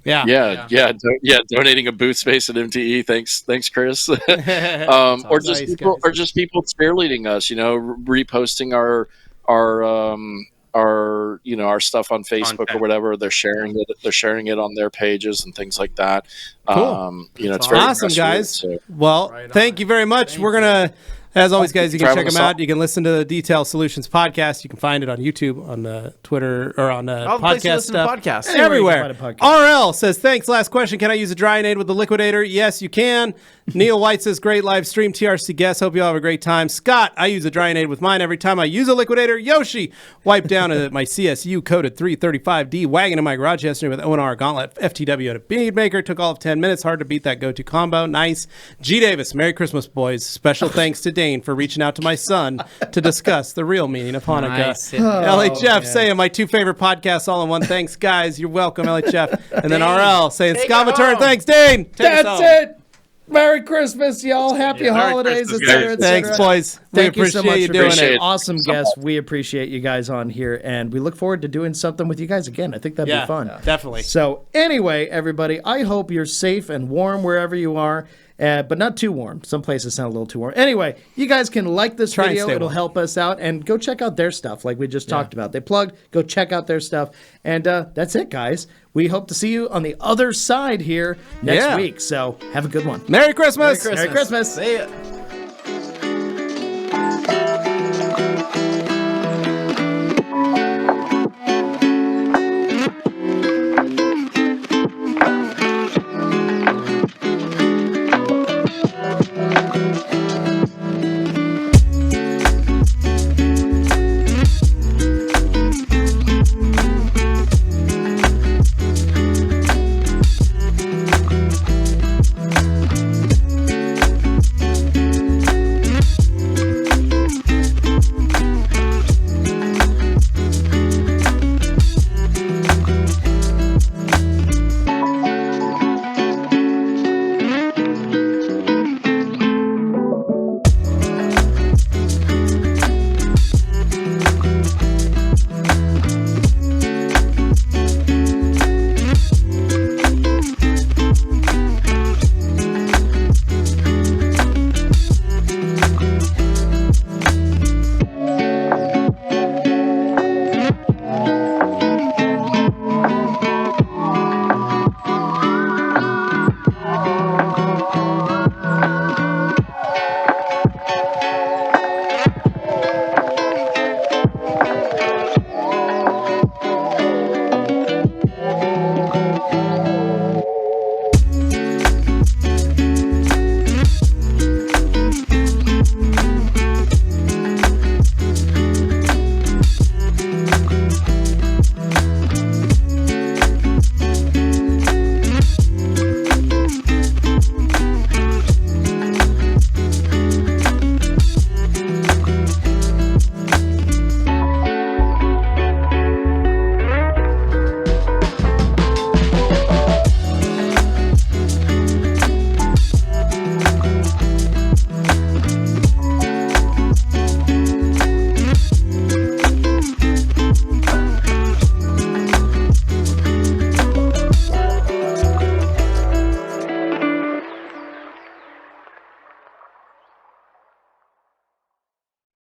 Donating a booth space at MTE. Thanks, Chris. Or just people cheerleading us. Reposting our stuff on Facebook or whatever. They're sharing it on their pages and things like that. Cool. It's very awesome, guys. So. Well, thank you very much. We're gonna. As always, guys, you can check them out. You can listen to the Detail Solutions podcast. You can find it on YouTube, on Twitter, or on podcast stuff. Podcasts. Everywhere. RL says, thanks. Last question. Can I use a Dryinade with the Liquidator? Yes, you can. Neil White says, great live stream. TRC guests. Hope you all have a great time. Scott, I use a Dryinade with mine every time I use a Liquidator. Yoshi, wipe down my CSU coded 335D wagon in my garage yesterday with ONR Gauntlet FTW at a bead maker. Took all of 10 minutes. Hard to beat that go-to combo. Nice. G. Davis, Merry Christmas, boys. Special thanks to Dane for reaching out to my son to discuss the real meaning of Hanukkah. Nice. LHF saying my two favorite podcasts all in one. Thanks, guys. You're welcome, LHF. And then RL saying Scott turn. Thanks, Dane. That's it. Merry Christmas, y'all. Happy holidays, Christmas, etc. guys. Thanks, boys. Thank you so much you for doing being it. an awesome guest. We appreciate you guys on here, and we look forward to doing something with you guys again. I think that'd be fun. Definitely. So anyway, everybody, I hope you're safe and warm wherever you are. But not too warm. Some places sound a little too warm. Anyway, you guys can like this video. It'll help us out. And go check out their stuff like we just talked about. They plugged. Go check out their stuff. And that's it, guys. We hope to see you on the other side here next week. So have a good one. Merry Christmas. Merry Christmas. See ya.